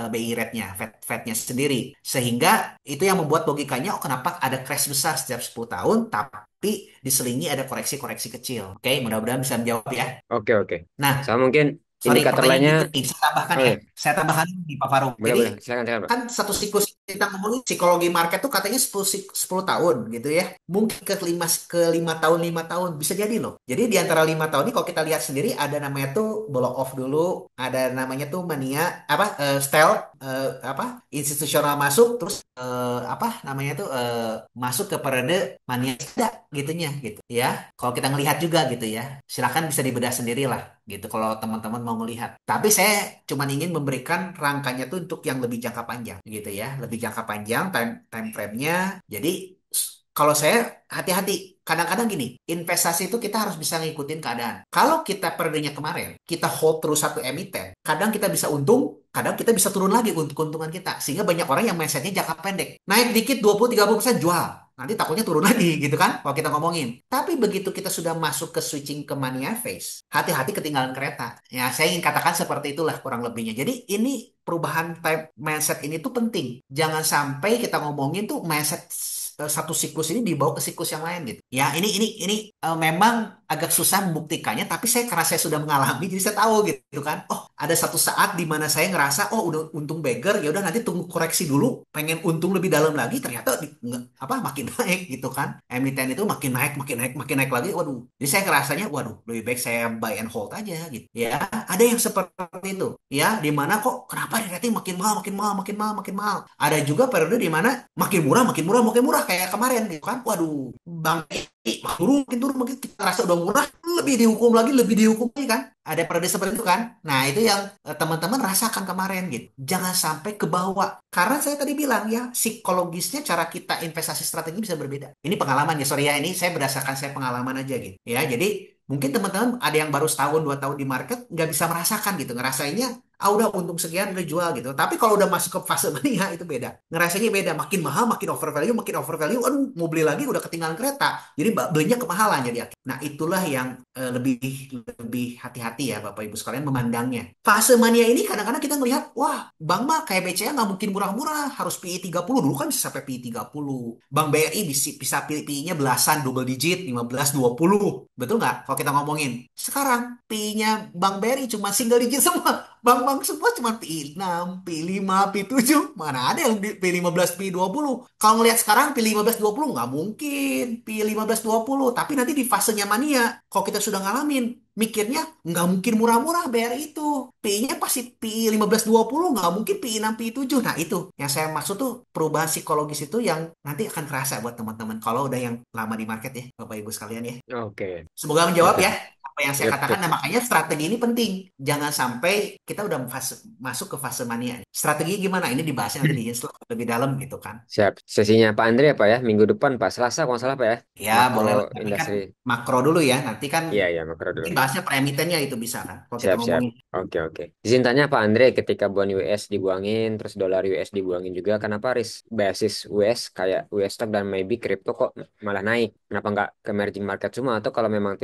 BI rate-nya, Fed-nya sendiri. Sehingga itu yang membuat logikanya, oh kenapa ada crash besar setiap 10 tahun, tapi diselingi ada koreksi-koreksi kecil. Oke, mudah-mudahan bisa menjawab ya. Oke, oke. Nah, Sama mungkin sorry, indikator pertanyaan lainnya. dikit nih, saya tambahkan Oh ya. ya, Saya tambahkan di Pak Farouk. boleh Jadi boleh. Silakan silakan, Pak. kan satu siklus kita ngomongin psikologi market tuh katanya 10 tahun gitu ya. Mungkin ke 5 tahun 5 tahun bisa jadi loh. Jadi di antara 5 tahun ini kalau kita lihat sendiri ada namanya tuh blow off dulu, ada namanya tuh mania apa stealth apa institusional masuk terus apa namanya tuh masuk ke periode mania ada gitunya gitu ya. Kalau kita ngelihat juga gitu ya. Silakan bisa dibedah sendiri lah gitu kalau teman-teman mau melihat. Tapi saya cuma ingin memberikan rangkanya tuh untuk yang lebih jangka panjang gitu ya, lebih jangka panjang time time frame-nya. Jadi kalau saya hati-hati. Kadang-kadang gini, investasi itu kita harus bisa ngikutin keadaan. Kalau kita periodenya kemarin, kita hold terus satu emiten, kadang kita bisa untung, kadang kita bisa turun lagi untuk keuntungan kita. Sehingga banyak orang yang mindsetnya jangka pendek. Naik dikit 20-30% jual. Nanti takutnya turun lagi gitu kan kalau kita ngomongin. Tapi begitu kita sudah masuk ke switching ke mania phase, hati-hati ketinggalan kereta. Ya, saya ingin katakan seperti itulah kurang lebihnya. Jadi ini perubahan type mindset ini tuh penting. Jangan sampai kita ngomongin tuh mindset satu siklus ini dibawa ke siklus yang lain gitu. Ya, ini memang agak susah membuktikannya, tapi saya karena saya sudah mengalami, jadi saya tahu gitu kan. Oh, ada satu saat di mana saya ngerasa, oh udah untung beggar, ya udah nanti tunggu koreksi dulu, pengen untung lebih dalam lagi, ternyata apa makin naik gitu kan. Emiten itu makin naik, makin naik, makin naik lagi. Waduh, jadi saya ngerasanya, waduh, lebih baik saya buy and hold aja gitu. Ya, ada yang seperti itu. Ya, di mana kok kenapa rating makin mahal, makin mahal, makin mahal, makin mahal. Ada juga periode di mana makin murah, makin murah, makin murah kayak kemarin gitu kan. Waduh, Bang makin turun, makin kita rasa udah murah, lebih dihukum lagi kan. Ada periode seperti itu kan. Nah, itu yang teman-teman rasakan kemarin gitu. Jangan sampai ke bawah. Karena saya tadi bilang ya, psikologisnya cara kita investasi strategi bisa berbeda. Ini pengalaman ya, sorry ya, ini saya berdasarkan saya pengalaman aja gitu. Ya, jadi mungkin teman-teman ada yang baru setahun, 2 tahun di market, nggak bisa merasakan gitu. Ngerasainnya, ah udah untung sekian, udah jual gitu. Tapi kalau udah masuk ke fase mania, itu beda. Ngerasanya beda. Makin mahal, makin over value. Aduh, mau beli lagi udah ketinggalan kereta. Jadi belinya kemahalan jadi akhir. Nah, itulah yang lebih lebih hati-hati ya Bapak Ibu sekalian memandangnya. Fase mania ini kadang-kadang kita ngelihat, wah, bank mah kayak BCA nggak mungkin murah-murah, harus PI 30. Dulu kan bisa sampai PI 30. Bank BRI bisa PI-nya belasan, double digit, 15, 20. Betul nggak? Kalau kita ngomongin. Sekarang PI-nya Bank BRI cuma single digit semua. Bank-bank semua cuma PI 6, PI 5, PI 7. Mana ada yang PI 15, PI 20. Kalau ngelihat sekarang PI 15, 20 nggak mungkin. PI 15, 20. Tapi nanti di fasenya mania, kalau kita sudah ngalamin, mikirnya nggak mungkin murah-murah bayar itu. PI-nya pasti PI 15, 20, nggak mungkin PI 6, PI 7. Nah, itu yang saya maksud tuh perubahan psikologis itu yang nanti akan terasa buat teman-teman kalau udah yang lama di market ya, Bapak Ibu sekalian ya. Oke, Semoga menjawab betul. ya apa yang saya Yep, katakan. yep. Nah, makanya strategi ini penting. Jangan sampai kita udah masuk ke fase mania. Strategi gimana? Ini dibahasnya nanti di Inslo lebih dalam gitu kan. Siap. Sesinya Pak Andre apa ya? Minggu depan Pak Selasa kalau nggak salah Pak ya. Ya, Makro boleh lah. Tapi kan industri. makro dulu ya. Nanti kan Iya, iya, makro dulu. mungkin bahasnya per emitennya itu bisa kan. Kalau kita Siap, siap. ngomongin Oke, oke. Izin tanya Pak Andre, ketika buan US dibuangin, terus dolar US dibuangin juga, kenapa risk basis US kayak US stock dan maybe crypto kok malah naik? Kenapa nggak ke emerging market semua? Atau kalau memang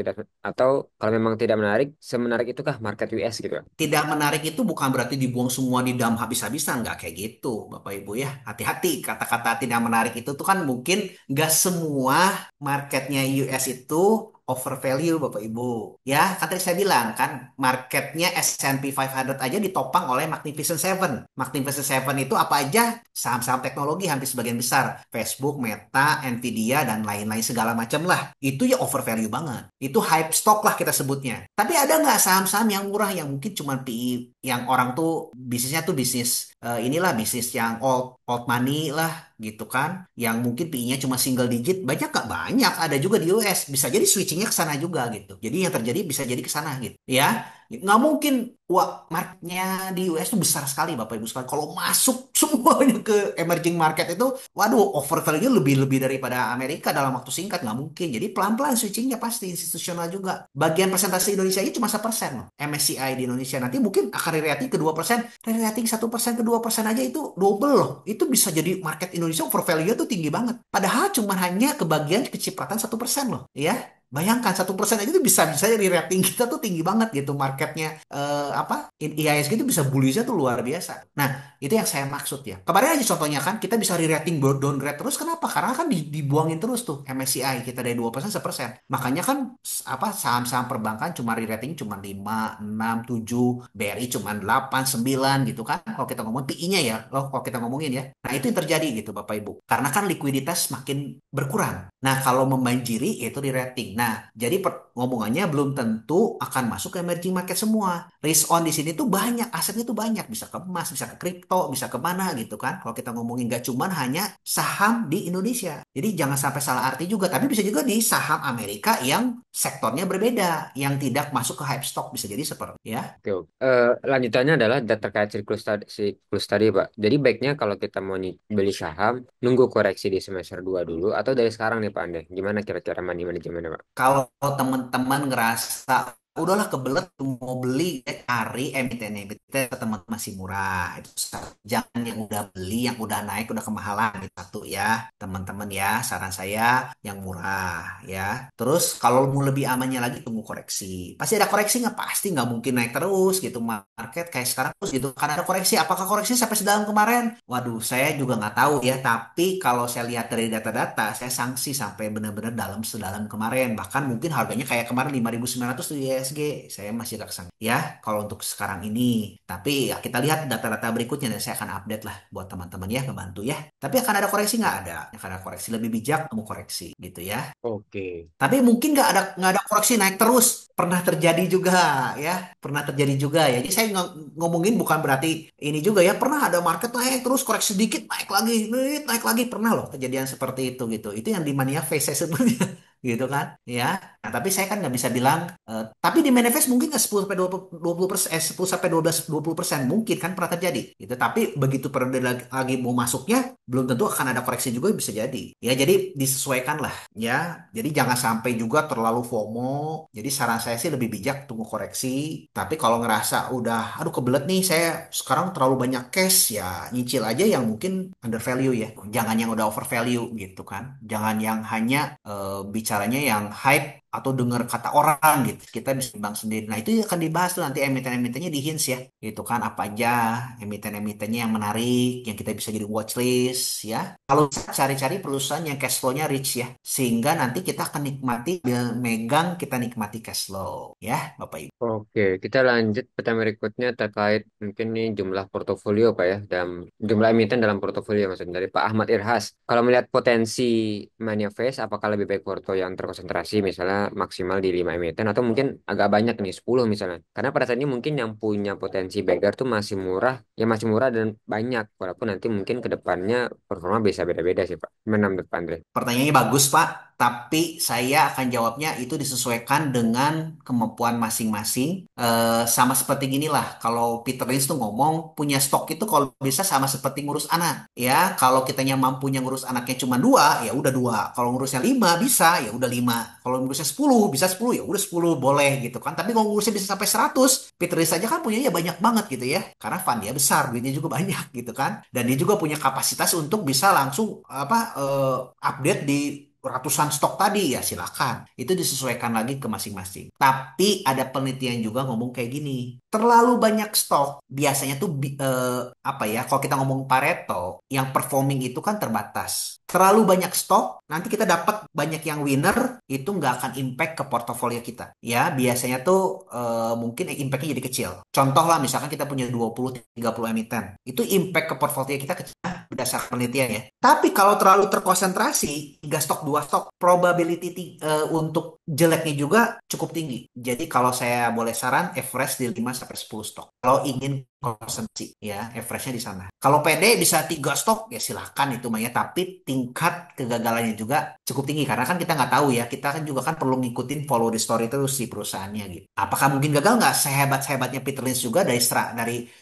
tidak menarik, semenarik itukah market US gitu? tidak menarik itu bukan berarti dibuang semua di dalam habis-habisan, nggak kayak gitu Bapak Ibu ya, hati-hati kata-kata tidak menarik itu tuh kan mungkin nggak semua marketnya US itu over value Bapak Ibu ya, kan tadi saya bilang kan marketnya S&P 500 aja ditopang oleh Magnificent Seven. Magnificent Seven itu apa aja? Saham-saham teknologi hampir sebagian besar, Facebook, Meta, Nvidia, dan lain-lain segala macam lah. Itu ya over value banget, itu hype stock lah kita sebutnya. Tapi ada nggak saham-saham yang murah yang mungkin cuma PI, yang orang tuh bisnisnya tuh bisnis inilah bisnis yang old money lah gitu kan, yang mungkin PI-nya cuma single digit, banyak nggak? Banyak, ada juga di US, bisa jadi switchingnya ke sana juga gitu, jadi yang terjadi bisa jadi ke sana gitu ya. Nggak mungkin, wah marketnya di US itu besar sekali Bapak Ibu sekalian, kalau masuk semuanya ke emerging market itu, waduh, over value lebih-lebih daripada Amerika dalam waktu singkat, nggak mungkin. Jadi pelan-pelan switchingnya pasti institusional juga. Bagian presentasi Indonesia ini cuma 1% loh. MSCI di Indonesia nanti mungkin akan re-rating ke 2%, re-rating 1% ke 2% aja itu double loh. Itu bisa jadi market Indonesia over value tuh tinggi banget. Padahal cuma hanya kebagian kecipratan 1% loh. Ya, bayangkan 1% aja tuh bisa jadi rating kita tuh tinggi banget gitu marketnya, apa IHSG itu bisa bullish tuh luar biasa. Nah, itu yang saya maksud ya. Kemarin aja contohnya kan kita bisa re-rating downgrade terus, kenapa? Karena kan dibuangin terus tuh MSCI kita dari 2% 1%. Makanya kan apa saham-saham perbankan cuma re-rating cuma 5, 6, 7, BRI cuma 8, 9 gitu kan. Kalau kita ngomong PI-nya ya, loh kalau kita ngomongin ya. Nah, itu yang terjadi gitu Bapak Ibu. Karena kan likuiditas makin berkurang. Nah, kalau membanjiri itu di rating. Nah, Nah, jadi ngomongannya belum tentu akan masuk ke emerging market semua. Risk on di sini tuh banyak, asetnya tuh banyak. Bisa ke emas, bisa ke kripto, bisa ke mana gitu kan. Kalau kita ngomongin nggak cuman hanya saham di Indonesia. Jadi jangan sampai salah arti juga. Tapi bisa juga di saham Amerika yang sektornya berbeda. Yang tidak masuk ke hype stock. Bisa jadi seperti ya. Oke, oke. Lanjutannya adalah terkait siklus tadi, Pak. Jadi baiknya kalau kita mau beli saham, nunggu koreksi di semester 2 dulu, atau dari sekarang nih Pak Ande. Gimana kira-kira money manajemennya, Pak? Kalau teman-teman ngerasa udahlah kebelet tuh mau beli, cari emiten-emiten ke teman masih murah. Itu satu. Jangan yang udah beli, yang udah naik, udah kemahalan. Itu satu ya, teman-teman ya. Saran saya yang murah ya. Terus kalau mau lebih amannya lagi tunggu koreksi. Pasti ada koreksi nggak? Pasti nggak mungkin naik terus gitu market kayak sekarang terus gitu. Karena ada koreksi. Apakah koreksi sampai sedalam kemarin? Waduh, saya juga nggak tahu ya. Tapi kalau saya lihat dari data-data, saya sanksi sampai benar-benar dalam sedalam kemarin. Bahkan mungkin harganya kayak kemarin 5.900 tuh di ISG. Saya masih agak sang ya kalau untuk sekarang ini. Tapi ya kita lihat data-data berikutnya dan saya akan update lah buat teman-teman ya, ngebantu ya. Tapi akan ada koreksi nggak ada? Akan ada koreksi lebih bijak kamu koreksi gitu ya. Oke. Tapi mungkin nggak ada koreksi naik terus. Pernah terjadi juga ya, pernah terjadi juga ya. Jadi saya ngomongin bukan berarti ini juga ya. Pernah ada market naik terus koreksi sedikit naik lagi pernah loh kejadian seperti itu gitu. Itu yang di mania face sebenarnya gitu kan ya. Nah, tapi saya kan nggak bisa bilang. Tapi di manifest mungkin nggak 10 sampai 20%, 10 sampai 12 20% mungkin kan pernah terjadi. Gitu. Tapi begitu periode lagi mau masuknya belum tentu akan ada koreksi juga bisa jadi. Ya jadi disesuaikan lah ya. Jadi jangan sampai juga terlalu FOMO. Jadi saran saya sih lebih bijak tunggu koreksi. Tapi kalau ngerasa udah aduh kebelet nih saya sekarang terlalu banyak cash ya nyicil aja yang mungkin under value ya. Jangan yang udah over value gitu kan. Jangan yang hanya bicaranya yang hype atau dengar kata orang gitu. Kita bisa timbang sendiri. Nah, itu akan dibahas tuh nanti emiten-emitennya di hints ya. Itu kan apa aja emiten-emitennya yang menarik, yang kita bisa jadi watchlist ya. Kalau bisa cari-cari perusahaan yang cash flow-nya rich ya. Sehingga nanti kita akan nikmati, megang kita nikmati cash flow ya, Bapak Ibu. Oke, kita lanjut pertanyaan berikutnya terkait mungkin nih jumlah portofolio Pak ya, dalam jumlah emiten dalam portofolio maksudnya dari Pak Ahmad Irhas. Kalau melihat potensi manifest, apakah lebih baik porto yang terkonsentrasi misalnya maksimal di 5 emiten atau mungkin agak banyak nih 10 misalnya. Karena pada saat ini mungkin yang punya potensi beggar tuh masih murah, ya masih murah dan banyak. Walaupun nanti mungkin ke depannya performa bisa beda-beda sih Pak. Gimana menurut Pak Andre? Pertanyaannya bagus, Pak, tapi saya akan jawabnya itu disesuaikan dengan kemampuan masing-masing. Sama seperti ginilah, kalau Peter Lynch tuh ngomong punya stok itu kalau bisa sama seperti ngurus anak. Ya, kalau kitanya mampunya ngurus anaknya cuma dua, ya udah dua. Kalau ngurusnya lima bisa, ya udah lima. Kalau ngurusnya 10 bisa 10, ya udah 10 boleh gitu kan. Tapi kalau ngurusnya bisa sampai 100, Peter Lynch aja kan punya ya banyak banget gitu ya. Karena fund dia besar, duitnya juga banyak gitu kan. Dan dia juga punya kapasitas untuk bisa langsung update di ratusan stok tadi ya silakan. Itu disesuaikan lagi ke masing-masing. Tapi ada penelitian juga ngomong kayak gini. Terlalu banyak stok biasanya tuh apa ya? Kalau kita ngomong Pareto, yang performing itu kan terbatas. Terlalu banyak stok, nanti kita dapat banyak yang winner, itu nggak akan impact ke portofolio kita. Ya, biasanya tuh mungkin impactnya jadi kecil. Contoh lah, misalkan kita punya 20-30 emiten. Itu impact ke portofolio kita kecil berdasarkan penelitian ya. Tapi kalau terlalu terkonsentrasi, 3 stok, 2 stok, probability untuk jeleknya juga cukup tinggi. Jadi kalau saya boleh saran, average di 5 sampai 10 stok. Kalau ingin konsentrasi ya, average-nya di sana. Kalau PD bisa 3 stok, ya silahkan itu mah ya. Tapi tingkat kegagalannya juga cukup tinggi. Karena kan kita nggak tahu ya, kita kan juga kan perlu ngikutin follow the story terus si perusahaannya gitu. Apakah mungkin gagal nggak sehebat-sehebatnya Peter Lynch juga dari 10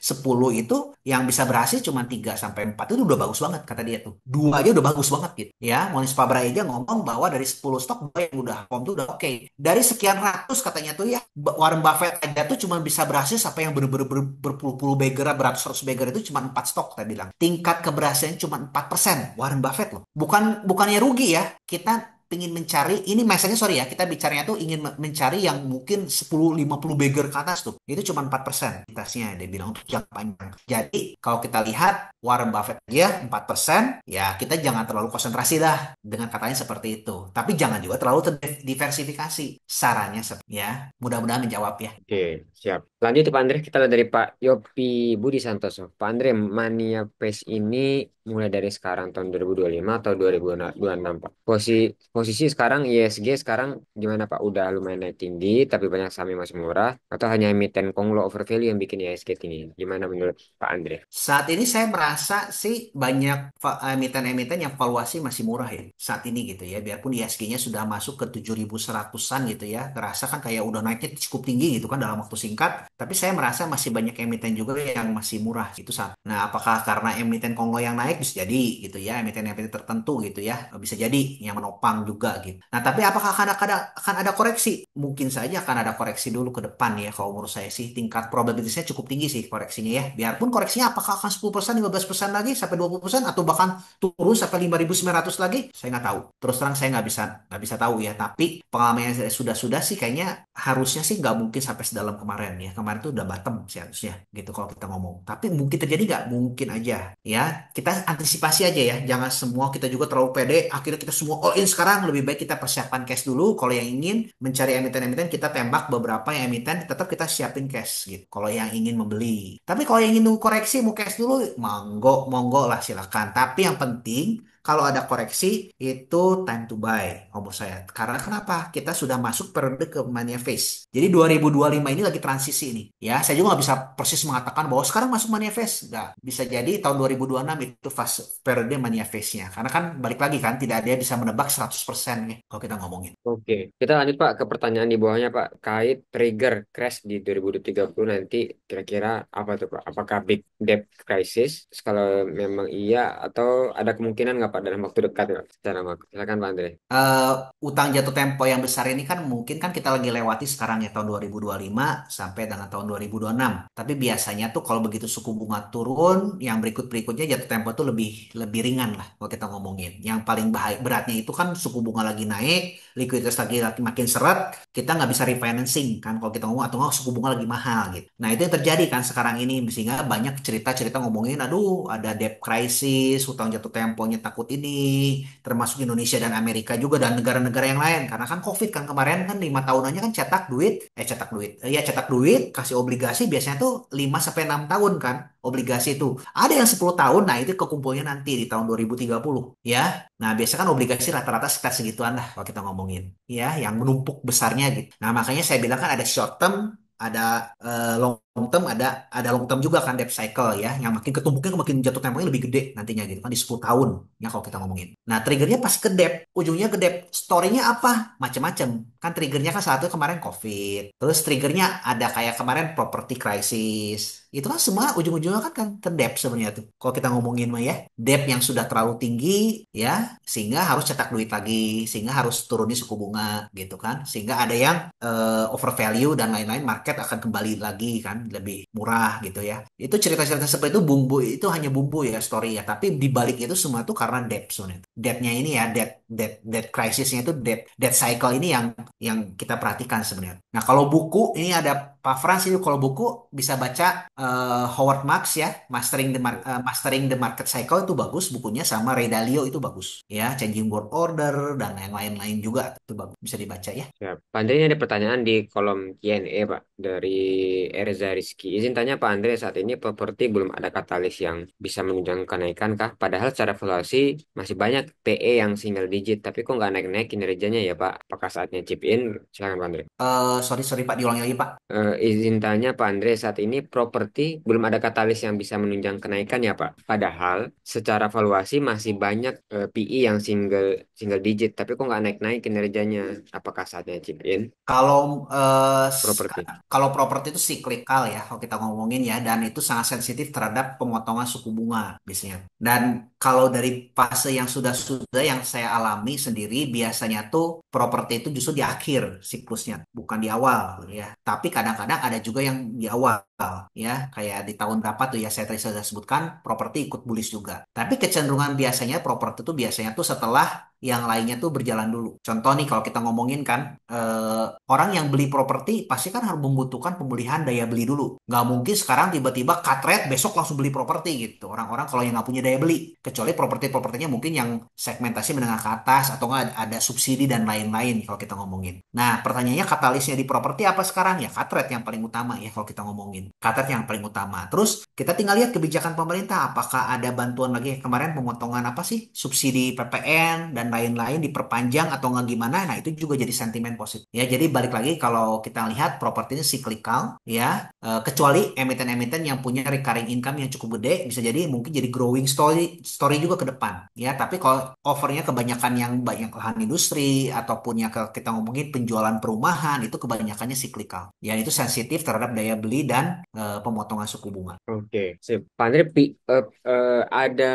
itu yang bisa berhasil cuma 3 sampai 4 itu udah bagus banget kata dia tuh. Dua aja udah bagus banget gitu. Ya, Monis Fabra aja ngomong bahwa dari 10 stok dua yang udah form tuh udah oke. Dari sekian ratus katanya tuh ya, Warren Buffett aja tuh cuma bisa berhasil sampai yang bener-bener berpuluh-puluh beggar, beratus-ratus beggar itu cuma 4 stok saya bilang. Tingkat keberhasilan cuma 4% Warren Buffett loh. Bukannya rugi ya. Kita ingin mencari ini misalnya sorry ya kita bicaranya tuh ingin mencari yang mungkin 10-50 beggar ke atas tuh itu cuma 4% kualitasnya dia bilang untuk jangka panjang jadi kalau kita lihat Warren Buffett aja 4% ya kita jangan terlalu konsentrasi dah dengan katanya seperti itu tapi jangan juga terlalu terdiversifikasi sarannya ya mudah-mudahan menjawab ya. Oke, siap. Lanjut Pak Andre, kita lihat dari Pak Yopi Budi Santoso. Pak Andre, Mania Pace ini mulai dari sekarang tahun 2025 atau 2026 Pak? Posisi sekarang ISG sekarang gimana Pak? Udah lumayan naik tinggi, tapi banyak saham yang masih murah, atau hanya emiten Konglo overvalue yang bikin ISG tinggi? Gimana menurut Pak Andre? Saat ini saya merasa sih banyak emiten-emiten yang valuasi masih murah ya saat ini gitu ya. Biarpun ISG-nya sudah masuk ke 7.100-an gitu ya. Terasa kan kayak udah naiknya cukup tinggi gitu kan dalam waktu singkat. Tapi saya merasa masih banyak emiten juga yang masih murah itu saat. Nah, apakah karena emiten Kongo yang naik bisa jadi gitu ya, emiten-emiten tertentu gitu ya. Bisa jadi yang menopang juga gitu. Nah, tapi apakah akan ada koreksi? Mungkin saja akan ada koreksi dulu ke depan ya. Kalau menurut saya sih tingkat probabilitasnya cukup tinggi sih koreksinya ya. Biarpun koreksinya apakah akan 10%, 15% lagi sampai 20% atau bahkan turun sampai 5.900 lagi, saya nggak tahu. Terus terang saya nggak bisa tahu ya. Tapi pengalaman yang saya sudah sih kayaknya harusnya sih nggak mungkin sampai sedalam kemarin ya. Kemarin tuh udah bottom sih harusnya gitu kalau kita ngomong. Tapi mungkin terjadi nggak? Mungkin aja ya. Kita antisipasi aja ya. Jangan semua kita juga terlalu pede. Akhirnya kita semua all in sekarang. Lebih baik kita persiapkan cash dulu. Kalau yang ingin mencari emiten-emiten kita tembak beberapa yang emiten tetap kita siapin cash gitu. Kalau yang ingin membeli. Tapi kalau yang ingin nunggu koreksi mau cash dulu, monggo monggo lah silakan. Tapi yang penting kalau ada koreksi itu time to buy menurut saya. Karena kenapa? Kita sudah masuk periode ke mania phase. Jadi 2025 ini lagi transisi ini. Ya, saya juga nggak bisa persis mengatakan bahwa sekarang masuk mania phase. Nggak. Bisa jadi tahun 2026 itu fase periode mania phase-nya. Karena kan balik lagi kan tidak ada yang bisa menebak 100% nih kalau kita ngomongin. Oke, kita lanjut Pak ke pertanyaan di bawahnya Pak. Kait trigger crash di 2030 nanti kira-kira apa tuh Pak? Apakah big debt crisis? Kalau memang iya atau ada kemungkinan nggak Pak dalam waktu dekat ya Pak? Secara makro. Silakan Pak Andre. eh, Utang jatuh tempo yang besar ini kan mungkin kan kita lagi lewati sekarang ya tahun 2025 sampai dengan tahun 2026. Tapi biasanya tuh kalau begitu suku bunga turun, yang berikut-berikutnya jatuh tempo tuh lebih lebih ringan lah kalau kita ngomongin. Yang paling bahaya beratnya itu kan suku bunga lagi naik, likuiditas lagi makin seret, kita nggak bisa refinancing kan kalau kita ngomong atau nggak suku bunga lagi mahal gitu. Nah itu yang terjadi kan sekarang ini sehingga banyak cerita-cerita ngomongin, aduh ada debt crisis, hutang jatuh temponya takut ini termasuk Indonesia dan Amerika juga dan negara-negara yang lain karena kan COVID kan kemarin kan 5 tahunannya kan cetak duit kasih obligasi biasanya tuh 5 sampai 6 tahun kan obligasi itu ada yang 10 tahun nah itu kekumpulnya nanti di tahun 2030 ya nah biasanya kan obligasi rata-rata sekitar segituan lah kalau kita ngomongin ya yang menumpuk besarnya gitu nah makanya saya bilang kan ada short term ada long term ada long term juga kan debt cycle ya yang makin ketumpuknya makin jatuh temponya lebih gede nantinya gitu kan di 10 tahun ya kalau kita ngomongin. Nah, triggernya pas ke debt, ujungnya ke debt. Story-nya apa? Macem-macem. Kan triggernya kan satu kemarin COVID. Terus triggernya ada kayak kemarin property crisis. Itu kan semua ujung-ujungnya kan ke debt sebenarnya tuh. Kalau kita ngomongin mah ya, debt yang sudah terlalu tinggi ya, sehingga harus cetak duit lagi, sehingga harus turunin suku bunga gitu kan. Sehingga ada yang overvalue dan lain-lain market akan kembali lagi kan lebih murah gitu ya. Itu cerita-cerita seperti itu bumbu itu hanya bumbu ya story ya. Tapi di balik itu semua tuh karena debt sebenarnya. Debtnya ini ya debt crisisnya itu debt cycle ini yang kita perhatikan sebenarnya. Nah kalau buku ini ada Pak Frans itu kalau buku bisa baca Howard Marks ya Mastering the Market Cycle itu bagus bukunya sama Ray Dalio itu bagus ya Changing World Order dan yang lain-lain juga itu bagus bisa dibaca ya. Ya, Pak Andre ini ada pertanyaan di kolom Q&A Pak dari Erza Rizky. Izin tanya Pak Andre saat ini properti belum ada katalis yang bisa menunjang kenaikan kah? Padahal secara valuasi masih banyak PE yang single digit, tapi kok nggak naik-naik kinerjanya ya Pak? Apakah saatnya chip in? Silakan Pak Andre. Sorry Pak diulangi lagi Pak. Izin tanya Pak Andre, saat ini properti belum ada katalis yang bisa menunjang kenaikan ya Pak. Padahal secara valuasi masih banyak PE yang single single digit, tapi kok nggak naik-naik kinerjanya? Apakah saatnya chip in Kalau properti? kalau properti itu siklikal ya, kalau kita ngomongin ya, dan itu sangat sensitif terhadap pemotongan suku bunga biasanya. Dan kalau dari fase yang sudah-sudah yang saya alami sendiri, biasanya tuh properti itu justru di akhir siklusnya, bukan di awal ya. Tapi kadang-kadang ada juga yang di awal. ya kayak di tahun berapa tuh ya saya tadi sudah sebutkan properti ikut bullish juga. Tapi kecenderungan biasanya properti tuh biasanya tuh setelah yang lainnya tuh berjalan dulu. Contoh nih kalau kita ngomongin kan orang yang beli properti pasti kan harus membutuhkan pemulihan daya beli dulu. Nggak mungkin sekarang tiba-tiba cut rate besok langsung beli properti gitu. Orang-orang kalau yang nggak punya daya beli, kecuali properti-propertinya mungkin yang segmentasi menengah ke atas atau nggak ada subsidi dan lain-lain kalau kita ngomongin. Nah, pertanyaannya katalisnya di properti apa sekarang? Ya cut rate yang paling utama ya kalau kita ngomongin. Cut rate yang paling utama. Terus kita tinggal lihat kebijakan pemerintah. Apakah ada bantuan lagi kemarin pemotongan apa sih? Subsidi PPN dan lain-lain diperpanjang atau nggak gimana? Nah, itu juga jadi sentimen positif. Ya, jadi balik lagi kalau kita lihat properti ini cyclical ya. Kecuali emiten-emiten yang punya recurring income yang cukup gede, bisa jadi mungkin jadi growing story juga ke depan. Ya, tapi kalau overnya kebanyakan yang banyak lahan industri ataupun yang kita ngomongin penjualan perumahan itu kebanyakannya cyclical. Ya, itu sensitif terhadap daya beli dan pemotongan suku bunga. Oke, sip. Pak Andre, ada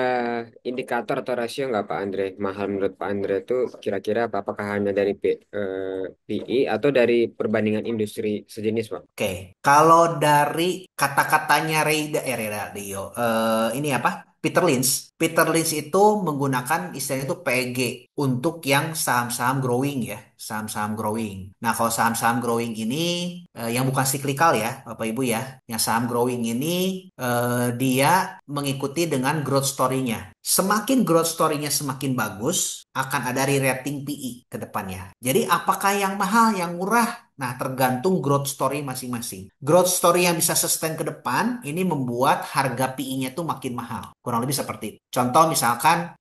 indikator atau rasio nggak Pak Andre? Mahal menurut Pak Andre itu kira-kira apa? Apakah hanya dari PI atau dari perbandingan industri sejenis, Pak? Oke, kalau dari kata-katanya Rio, ini apa? Peter Lynch. Peter Lynch itu menggunakan istilahnya itu PEG untuk yang saham-saham growing ya, saham-saham growing. Nah, kalau saham-saham growing ini yang bukan cyclical ya, Bapak Ibu ya, yang saham growing ini dia mengikuti dengan growth story-nya. Semakin growth story-nya semakin bagus, akan ada re-rating PE ke depannya. Jadi apakah yang mahal, yang murah? Nah, tergantung growth story masing-masing. Growth story yang bisa sustain ke depan, ini membuat harga PI-nya tuh makin mahal. Kurang lebih seperti itu. Contoh misalkan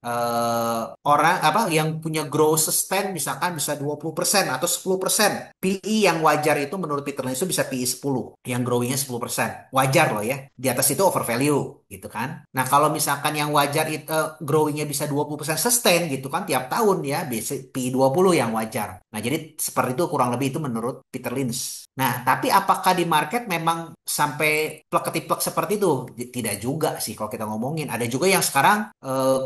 orang apa yang punya growth sustain misalkan bisa 20% atau 10%. PI yang wajar itu menurut Peter Lynch itu bisa PI 10, yang growingnya 10%. Wajar loh ya. Di atas itu over value gitu kan. Nah, kalau misalkan yang wajar itu growingnya bisa 20% sustain gitu kan tiap tahun ya, bisa PI 20 yang wajar. Nah, jadi seperti itu kurang lebih itu menurut Peter Lynch. Nah, tapi apakah di market memang sampai plek-ketiplek seperti itu? Tidak juga sih kalau kita ngomongin. Ada juga yang sekarang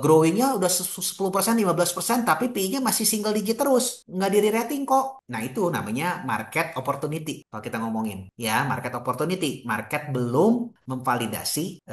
growingnya udah 10%, 15%, tapi PI-nya masih single digit terus. Nggak diri rating kok. Nah, itu namanya market opportunity kalau kita ngomongin. Ya, market opportunity. Market belum memvalidasi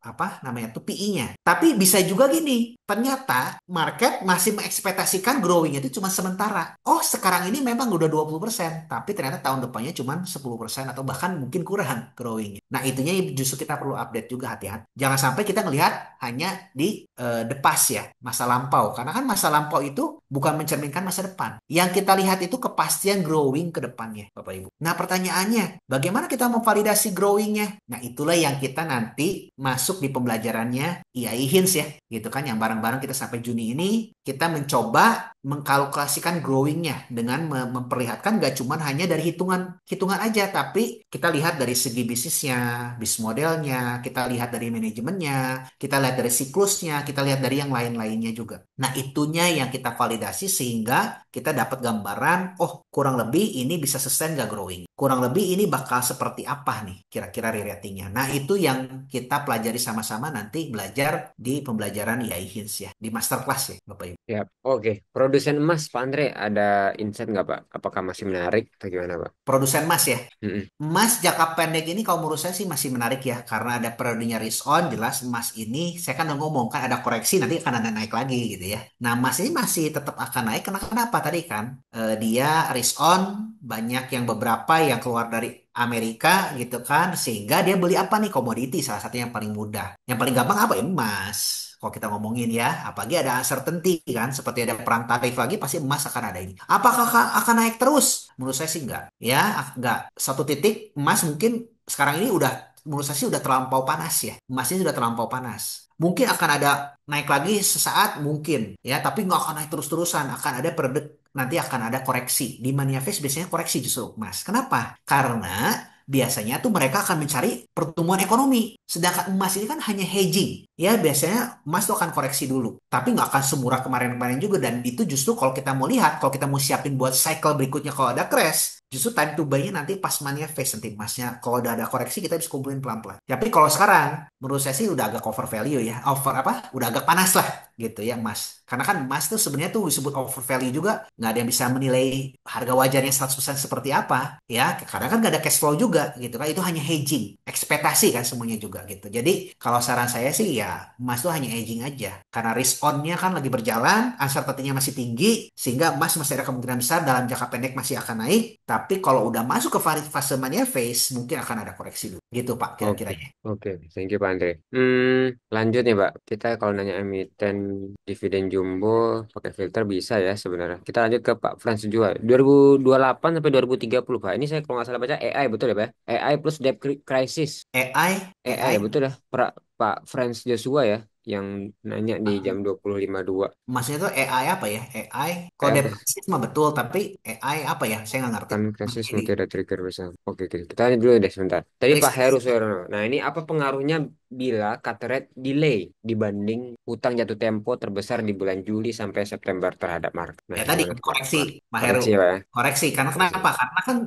apa namanya tuh PI-nya. Tapi bisa juga gini, ternyata market masih mengekspektasikan growing itu cuma sementara. Oh, sekarang ini memang udah 20%, tapi ternyata tahun depannya cuma 10% atau bahkan mungkin kurang growingnya. Nah, itunya justru kita perlu update juga hati-hati. Jangan sampai kita ngelihat hanya di the past ya, masa lampau. Karena kan masa lampau itu bukan mencerminkan masa depan. Yang kita lihat itu kepastian growing ke depannya, Bapak Ibu. Nah, pertanyaannya, bagaimana kita memvalidasi growingnya? Nah, itulah yang kita nanti masuk di pembelajarannya IAI Hints ya, gitu kan, yang bareng-bareng kita sampai Juni ini, kita mencoba mengkalkulasikan growingnya dengan memperlihatkan gak cuma hanya dari hitungan aja, tapi kita lihat dari segi bisnisnya, bisnis modelnya, kita lihat dari manajemennya, kita lihat dari siklusnya, kita lihat dari yang lain-lainnya juga. Nah, itunya yang kita validasi sehingga kita dapat gambaran, oh kurang lebih ini bisa sustain gak growing. Kurang lebih ini bakal seperti apa nih kira-kira ratingnya. Nah, itu yang kita pelajari sama-sama nanti belajar di pembelajaran IAI Hints ya, di masterclass ya Bapak Ibu. Ya, oke. Produsen emas, Pak Andre, ada insight nggak, Pak? Apakah masih menarik atau gimana, Pak? Produsen emas ya. Mm-mm. Emas jangka pendek ini kalau menurut saya sih masih menarik ya karena ada periodenya risk on, jelas emas ini saya kan udah ngomong kan ada koreksi nanti akan ada naik lagi gitu ya. Nah, emas ini masih tetap akan naik karena kenapa tadi kan dia risk on, banyak yang beberapa yang keluar dari Amerika gitu kan, sehingga dia beli apa nih, komoditi salah satunya yang paling mudah. Yang paling gampang apa ya, emas. Kalau kita ngomongin ya, apalagi ada uncertainty kan, seperti ada perang tarif lagi, pasti emas akan ada ini. Apakah akan naik terus? Menurut saya sih enggak. Ya, enggak. Satu titik emas mungkin sekarang ini udah, menurut saya sih udah terlampau panas ya. Emas ini sudah terlampau panas. Mungkin akan ada naik lagi sesaat mungkin ya, tapi nggak akan naik terus-terusan. Akan ada periode nanti akan ada koreksi. Di Mania Phase biasanya koreksi justru emas. Kenapa? Karena biasanya tuh mereka akan mencari pertumbuhan ekonomi. Sedangkan emas ini kan hanya hedging. Ya biasanya emas tuh akan koreksi dulu. Tapi nggak akan semurah kemarin-kemarin juga. Dan itu justru kalau kita mau lihat, kalau kita mau siapin buat cycle berikutnya kalau ada crash, Justru time to buy-nya nanti pas money phase nanti emasnya. Kalau udah ada koreksi kita bisa kumpulin pelan-pelan. Tapi kalau sekarang menurut saya sih udah agak over value ya. Over apa? Udah agak panas lah gitu ya emas. Karena kan emas tuh sebenarnya tuh disebut over value juga. Nggak ada yang bisa menilai harga wajarnya 100% seperti apa. Ya, karena kan nggak ada cash flow juga gitu kan. Itu hanya hedging. Ekspektasi kan semuanya juga gitu. Jadi kalau saran saya sih ya emas tuh hanya hedging aja. Karena risk on-nya kan lagi berjalan, uncertainty-nya masih tinggi, sehingga emas masih ada kemungkinan besar dalam jangka pendek masih akan naik. Tapi kalau udah masuk ke fase mania phase, mungkin akan ada koreksi dulu. Gitu Pak, Oke, kira-kira ya. oke, thank you Pak Andre. Lanjut nih Pak, kita kalau nanya emiten dividen jumbo pakai filter bisa ya sebenarnya. Kita lanjut ke Pak Frans Jua, 2028 sampai 2030 Pak. Ini saya kalau nggak salah baca AI betul ya Pak? AI plus debt crisis. AI, AI AI, betul ya, Pak Frans Joshua ya yang nanya di jam 20.52. maksudnya itu AI apa ya? AI, kalau AI plus depresi mah betul, tapi AI apa ya? Saya nggak ngerti. kan krisis Jadi mungkin ada trigger besar. Oke, oke. Kita lanjut dulu deh sebentar. Tadi Pak risk. Heru Suyono. Nah, ini apa pengaruhnya bila cut rate delay dibanding utang jatuh tempo terbesar di bulan Juli sampai September terhadap market? Nah, Ya tadi gimana tuh Pak? koreksi, Pak Heru. Koreksi ya Pak ya? Koreksi. Karena Koreksi. kenapa? Karena kan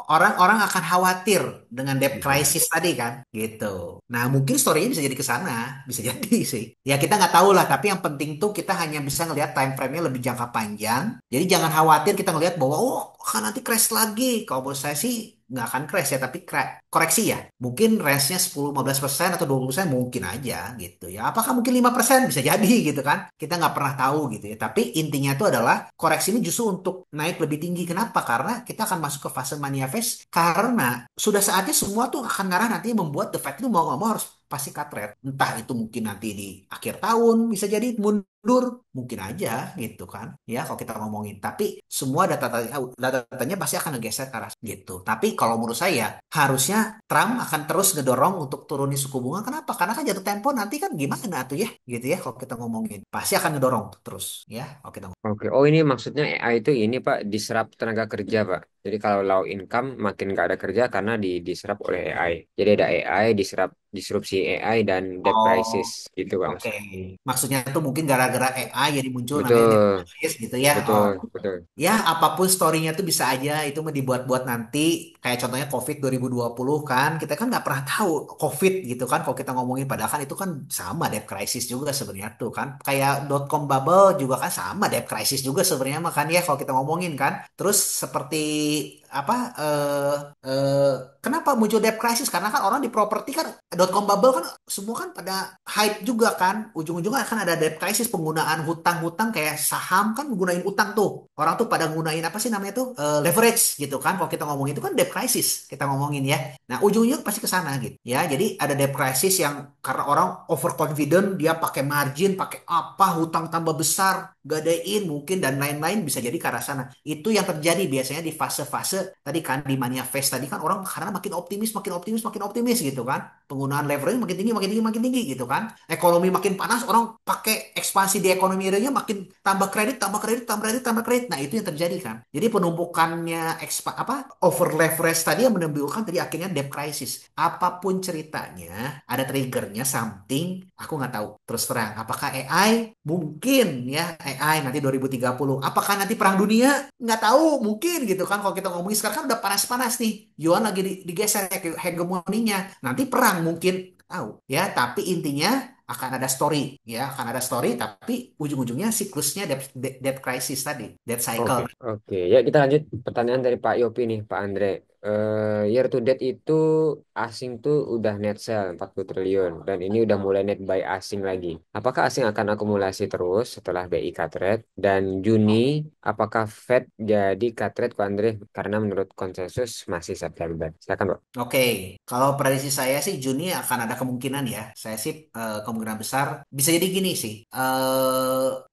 orang-orang akan khawatir dengan debt Mhm. crisis tadi kan, gitu. Nah mungkin story-nya bisa jadi ke sana, bisa jadi sih. Ya kita nggak tahu lah. Tapi yang penting tuh kita hanya bisa ngelihat time frame-nya lebih jangka panjang. Jadi jangan khawatir kita ngelihat bahwa oh kan nanti crash lagi. Kalau menurut saya sih nggak akan crash ya, tapi koreksi ya. Mungkin range-nya 10-15% atau 20% mungkin aja gitu ya. Apakah mungkin 5% bisa jadi gitu kan? Kita nggak pernah tahu gitu ya. Tapi intinya itu adalah koreksi ini justru untuk naik lebih tinggi. Kenapa? Karena kita akan masuk ke fase mania phase karena sudah saatnya semua tuh akan ngarah nanti membuat the Fed itu mau nggak mau harus pasti cut rate. Entah itu mungkin nanti di akhir tahun bisa jadi mundur, mungkin aja gitu kan. Ya kalau kita ngomongin. Tapi semua data-datanya pasti akan ngegeser ke arah gitu. Tapi kalau menurut saya harusnya Trump akan terus ngedorong untuk turunin suku bunga. Kenapa? Karena kan jatuh tempo nanti kan gimana tuh ya gitu ya kalau kita ngomongin. Pasti akan ngedorong terus ya kalau kita ngomongin. Oke, oh ini maksudnya AI itu ini Pak diserap tenaga kerja Pak. Jadi kalau low income makin nggak ada kerja karena diserap oleh AI. Jadi ada AI diserap disrupsi AI dan debt Oh, crisis gitu Pak oke. maksudnya. Maksudnya itu mungkin gara-gara AI jadi muncul namanya deep Betul, bias gitu ya. Oh, betul, betul. ya apapun story-nya tuh bisa aja itu mah dibuat-buat nanti. Kayak contohnya COVID 2020 kan. Kita kan nggak pernah tahu COVID gitu kan. Kalau kita ngomongin padahal kan itu kan sama debt crisis juga sebenarnya tuh kan. Kayak dot com bubble juga kan sama debt crisis juga sebenarnya mah kan ya kalau kita ngomongin kan. Terus seperti apa kenapa muncul debt crisis? Karena kan orang di properti kan dot com bubble kan semua kan pada hype juga kan. Ujung-ujungnya akan ada debt crisis penggunaan hutang-hutang kayak saham kan menggunain utang tuh. Orang tuh pada gunain apa sih namanya tuh leverage gitu kan. Kalau kita ngomongin itu kan debt crisis kita ngomongin ya. Nah, ujungnya pasti ke sana gitu. Ya, jadi ada debt crisis yang karena orang overconfident dia pakai margin, pakai apa, hutang tambah besar, gadein mungkin dan lain-lain bisa jadi ke arah sana. Itu yang terjadi biasanya di fase-fase tadi kan di mania phase tadi kan orang karena makin optimis, makin optimis, makin optimis gitu kan. Penggunaan leverage makin tinggi, makin tinggi, makin tinggi gitu kan. Ekonomi makin panas, orang pakai ekspansi di ekonomi realnya makin tambah kredit, tambah kredit, tambah kredit, tambah kredit. Nah, itu yang terjadi kan. Jadi penumpukannya apa over leverage tadi yang menimbulkan tadi akhirnya debt crisis. Apapun ceritanya, ada triggernya something, aku nggak tahu. Terus terang, apakah AI? Mungkin ya AI nanti 2030. Apakah nanti perang dunia? Nggak tahu, mungkin gitu kan. Kalau kita ngomongin sekarang kan udah panas-panas nih. Yuan lagi digeser hegemoninya. Nanti perang mungkin tahu ya. Tapi intinya akan ada story ya, akan ada story. Tapi ujung-ujungnya siklusnya debt crisis tadi, debt cycle. Oke, oke. Ya kita lanjut pertanyaan dari Pak Yopi nih, Pak Andre. Year to date itu asing tuh udah net sell 40 triliun dan ini udah mulai net buy asing lagi. Apakah asing akan akumulasi terus setelah BI cut rate? Dan Juni, apakah Fed jadi cut rate, Pak Andre? Karena menurut konsensus masih September. Silakan, Pak. Oke, kalau prediksi saya sih Juni akan ada kemungkinan ya. Saya sih kemungkinan besar bisa jadi gini sih.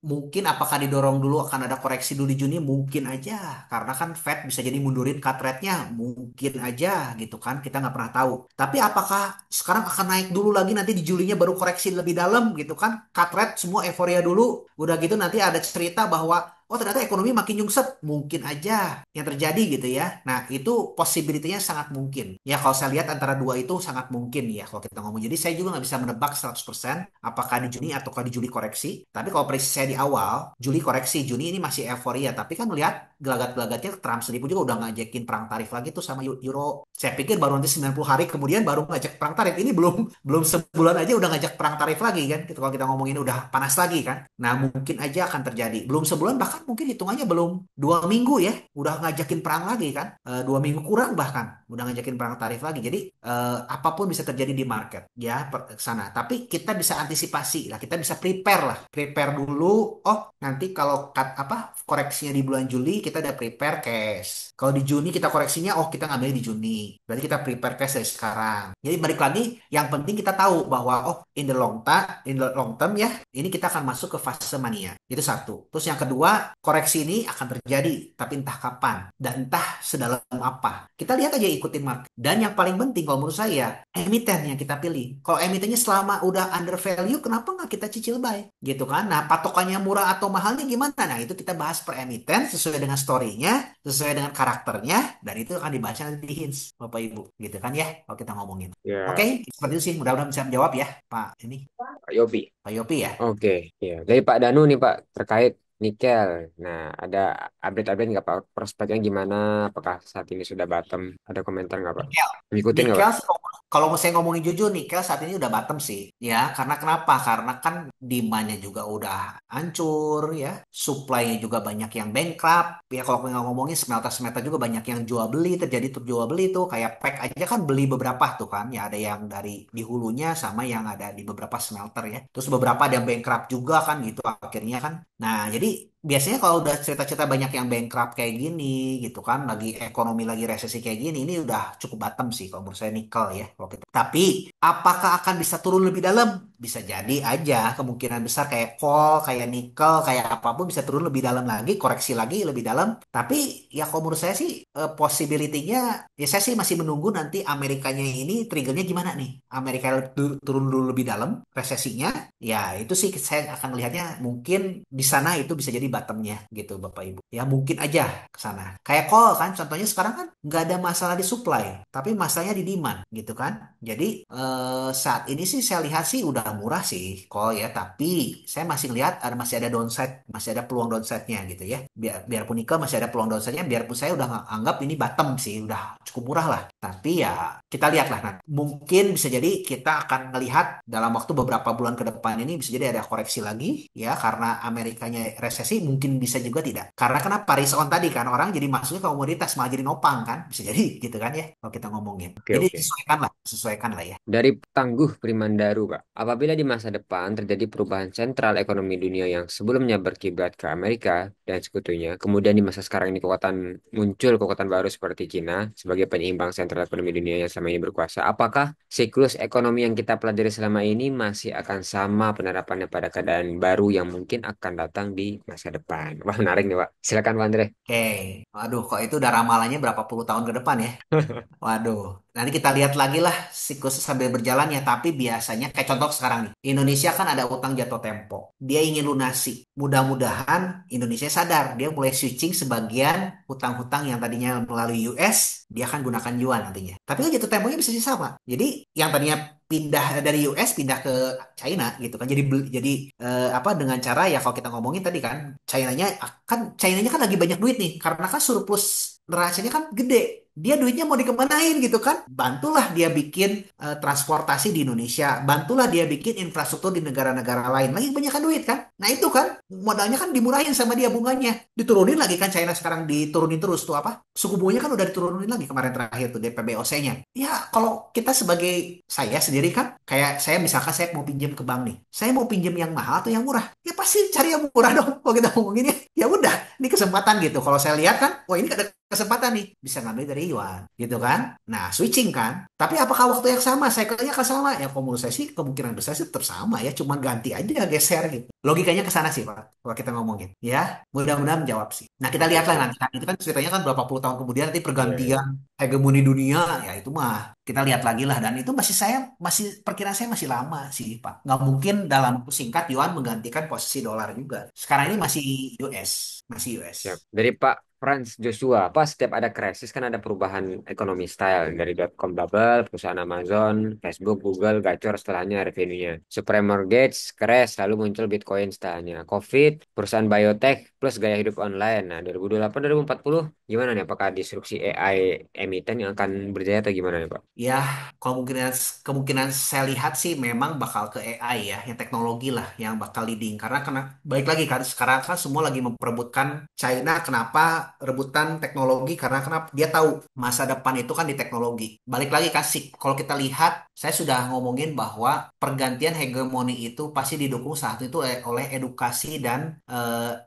Mungkin apakah didorong dulu akan ada koreksi dulu di Juni? Mungkin aja. Karena kan Fed bisa jadi mundurin cut rate-nya. Mungkin aja gitu kan. Kita nggak pernah tahu. Tapi apakah sekarang akan naik dulu lagi nanti di Julinya baru koreksi lebih dalam gitu kan. Cut rate semua euforia dulu. Udah gitu nanti ada cerita bahwa oh ternyata ekonomi makin nyungsep, mungkin aja yang terjadi gitu ya. Nah, itu possibility-nya sangat mungkin. Ya, kalau saya lihat antara dua itu sangat mungkin ya kalau kita ngomong. Jadi saya juga nggak bisa menebak 100% apakah di Juni ataukah di Juli koreksi. Tapi kalau prediksi saya di awal, Juli koreksi, Juni ini masih euforia. Tapi kan melihat gelagat-gelagatnya Trump sendiri pun juga udah ngajakin perang tarif lagi tuh sama Euro. Saya pikir baru nanti 90 hari kemudian baru ngajak perang tarif. Ini belum belum sebulan aja udah ngajak perang tarif lagi kan. Gitu, kalau kita ngomongin udah panas lagi kan. Nah, mungkin aja akan terjadi. Belum sebulan, bahkan mungkin hitungannya belum 2 minggu ya. Udah ngajakin perang lagi kan. 2 minggu kurang bahkan. Udah ngajakin perang tarif lagi. Jadi apapun bisa terjadi di market ya per sana. Tapi kita bisa antisipasi lah. Kita bisa prepare lah. Prepare dulu. Oh, nanti kalau koreksinya di bulan Juli kita udah prepare cash. Kalau di Juni kita koreksinya, oh kita ngambil di Juni. Berarti kita prepare cash dari sekarang. Jadi balik lagi, yang penting kita tahu bahwa oh in the long term ya, ini kita akan masuk ke fase mania. Itu satu. Terus yang kedua, koreksi ini akan terjadi, tapi entah kapan dan entah sedalam apa. Kita lihat aja, ikutin market. Dan yang paling penting kalau menurut saya, emiten yang kita pilih. Kalau emitennya selama udah under value, kenapa nggak kita cicil buy? Gitu kan. Nah, patokannya murah atau mahalnya gimana? Nah, itu kita bahas per emiten sesuai dengan story-nya, sesuai dengan karakternya, dan itu akan dibahas nanti di hints, Bapak Ibu. Gitu kan ya, kalau kita ngomongin. Ya, Oke, seperti itu sih. Mudah-mudahan bisa menjawab ya, Pak ini, Pak Yopi. Pak Yopi ya. Oke, ya. Dari Pak Danu nih Pak, terkait nikel. Nah, ada update-update nggak Pak? Prospeknya gimana? Apakah saat ini sudah bottom? Ada komentar nggak Pak? Nikel. Ngikutin nggak Pak? Nikel, kalau mau saya ngomongin jujur, nikel saat ini udah bottom sih. Ya, karena kenapa? Karena kan demand-nya juga udah hancur ya. Supply-nya juga banyak yang bankrupt. Ya, kalau nggak ngomongin smelter-smelter juga banyak yang jual beli, terjadi tuh jual beli tuh. Kayak PEC aja kan beli beberapa tuh kan. Ya, ada yang dari di hulunya sama yang ada di beberapa smelter ya. Terus beberapa ada yang bankrupt juga kan gitu akhirnya kan. Nah, jadi biasanya kalau udah cerita-cerita banyak yang bankrupt kayak gini gitu kan, lagi ekonomi lagi resesi kayak gini, ini udah cukup bottom sih kalau menurut saya nikel ya. Kalau kita. Tapi apakah akan bisa turun lebih dalam? Bisa jadi aja, kemungkinan besar kayak coal, kayak nikel, kayak apapun bisa turun lebih dalam lagi, koreksi lagi lebih dalam. Tapi ya kalau menurut saya sih possibility-nya, ya saya sih masih menunggu nanti Amerikanya ini triggernya gimana nih. Amerika turun dulu lebih dalam resesinya, ya itu sih saya akan melihatnya mungkin di sana itu bisa jadi bottomnya gitu Bapak Ibu. Ya mungkin aja ke sana. Kayak call kan contohnya sekarang kan nggak ada masalah di supply, tapi masalahnya di demand gitu kan. Jadi saat ini sih saya lihat sih udah murah sih call ya, tapi saya masih lihat ada masih ada downside, masih ada peluang downside-nya gitu ya. Biarpun nikel masih ada peluang downside-nya, biarpun saya udah anggap ini bottom sih, udah cukup murah lah. Tapi ya kita lihat lah nanti. Mungkin bisa jadi kita akan melihat dalam waktu beberapa bulan ke depan ini bisa jadi ada koreksi lagi ya karena Amerikanya resesi, mungkin bisa juga tidak. Karena kenapa? Risk on tadi kan orang jadi masuknya ke komoditas malah jadi nopang kan. Bisa jadi gitu kan ya kalau kita ngomongin. Oke, Jadi oke. sesuaikan lah ya. Dari Tangguh Primandaru, Pak. Apabila di masa depan terjadi perubahan sentral ekonomi dunia yang sebelumnya berkiblat ke Amerika dan sekutunya, kemudian di masa sekarang ini muncul kekuatan baru seperti Cina sebagai penyeimbang sentral ekonomi dunia yang selama ini berkuasa, apakah siklus ekonomi yang kita pelajari selama ini masih akan sama penerapannya pada keadaan baru yang mungkin akan datang di masa depan? Wah, menarik nih, Pak. Silakan, Pak Andre. Oke, waduh, kok itu udah ramalannya berapa puluh tahun ke depan ya? Waduh, nanti kita lihat lagi lah siklus sambil berjalan ya. Tapi biasanya kayak contoh sekarang nih, Indonesia kan ada utang jatuh tempo. Dia ingin lunasi. Mudah-mudahan Indonesia sadar, dia mulai switching sebagian hutang-hutang yang tadinya melalui US, dia akan gunakan yuan nantinya. Tapi kan jatuh temponya bisa sama. Jadi yang tadinya pindah dari US pindah ke China gitu kan. Jadi apa dengan cara ya kalau kita ngomongin tadi kan, China-nya kan lagi banyak duit nih karena kan surplus neracanya kan gede. Dia duitnya mau dikemanain gitu kan? Bantulah dia bikin transportasi di Indonesia, bantulah dia bikin infrastruktur di negara-negara lain. Lagi kebanyakan duit kan? Nah itu kan modalnya kan dimurahin sama dia bunganya. Diturunin lagi kan, China sekarang diturunin terus tuh apa? Suku bunganya kan udah diturunin lagi kemarin terakhir tuh DPBOC-nya. Ya kalau kita sebagai saya sendiri kan, kayak saya misalkan saya mau pinjam ke bank nih. Saya mau pinjam yang mahal atau yang murah? Ya pasti cari yang murah dong kalau kita ngomongin ya. Ya udah, ini kesempatan gitu. Kalau saya lihat kan, wah ini ada kesempatan nih bisa ngambil dari yuan gitu kan. Nah, switching kan. Tapi apakah waktu yang sama cycle-nya akan sama? Ya kalau menurut saya sih kemungkinan besar sih tetap sama ya, cuma ganti aja geser gitu. Logikanya ke sana sih Pak kalau kita ngomongin. Ya, mudah-mudahan menjawab sih. Nah, kita Oke, lihatlah siap. nanti kan itu kan ceritanya kan berapa puluh tahun kemudian nanti Iya, iya. pergantian hegemoni dunia ya itu mah kita lihat lagi lah dan itu masih perkiraan saya masih lama sih Pak. Nggak mungkin dalam waktu singkat yuan menggantikan posisi dolar juga. Sekarang ini masih US, masih US. Siap. Dari Pak Franz Joshua, apa setiap ada krisis kan ada perubahan ekonomi style dari dot-com bubble, perusahaan Amazon, Facebook, Google, gacor setelahnya revenue-nya. Super mortgage, crash, lalu muncul Bitcoin setelahnya. COVID, perusahaan biotech plus gaya hidup online. Nah, 2028-2040 gimana nih? Apakah disrupsi AI emiten yang akan berjaya atau gimana nih, Pak? Ya, kemungkinan kemungkinan saya lihat sih memang bakal ke AI ya, yang teknologi lah yang bakal leading. Karena baik lagi kan sekarang kan semua lagi memperebutkan China. Kenapa rebutan teknologi? Karena kenapa dia tahu masa depan itu kan di teknologi. Balik lagi kasih. Kalau kita lihat, saya sudah ngomongin bahwa pergantian hegemoni itu pasti didukung saat itu oleh edukasi dan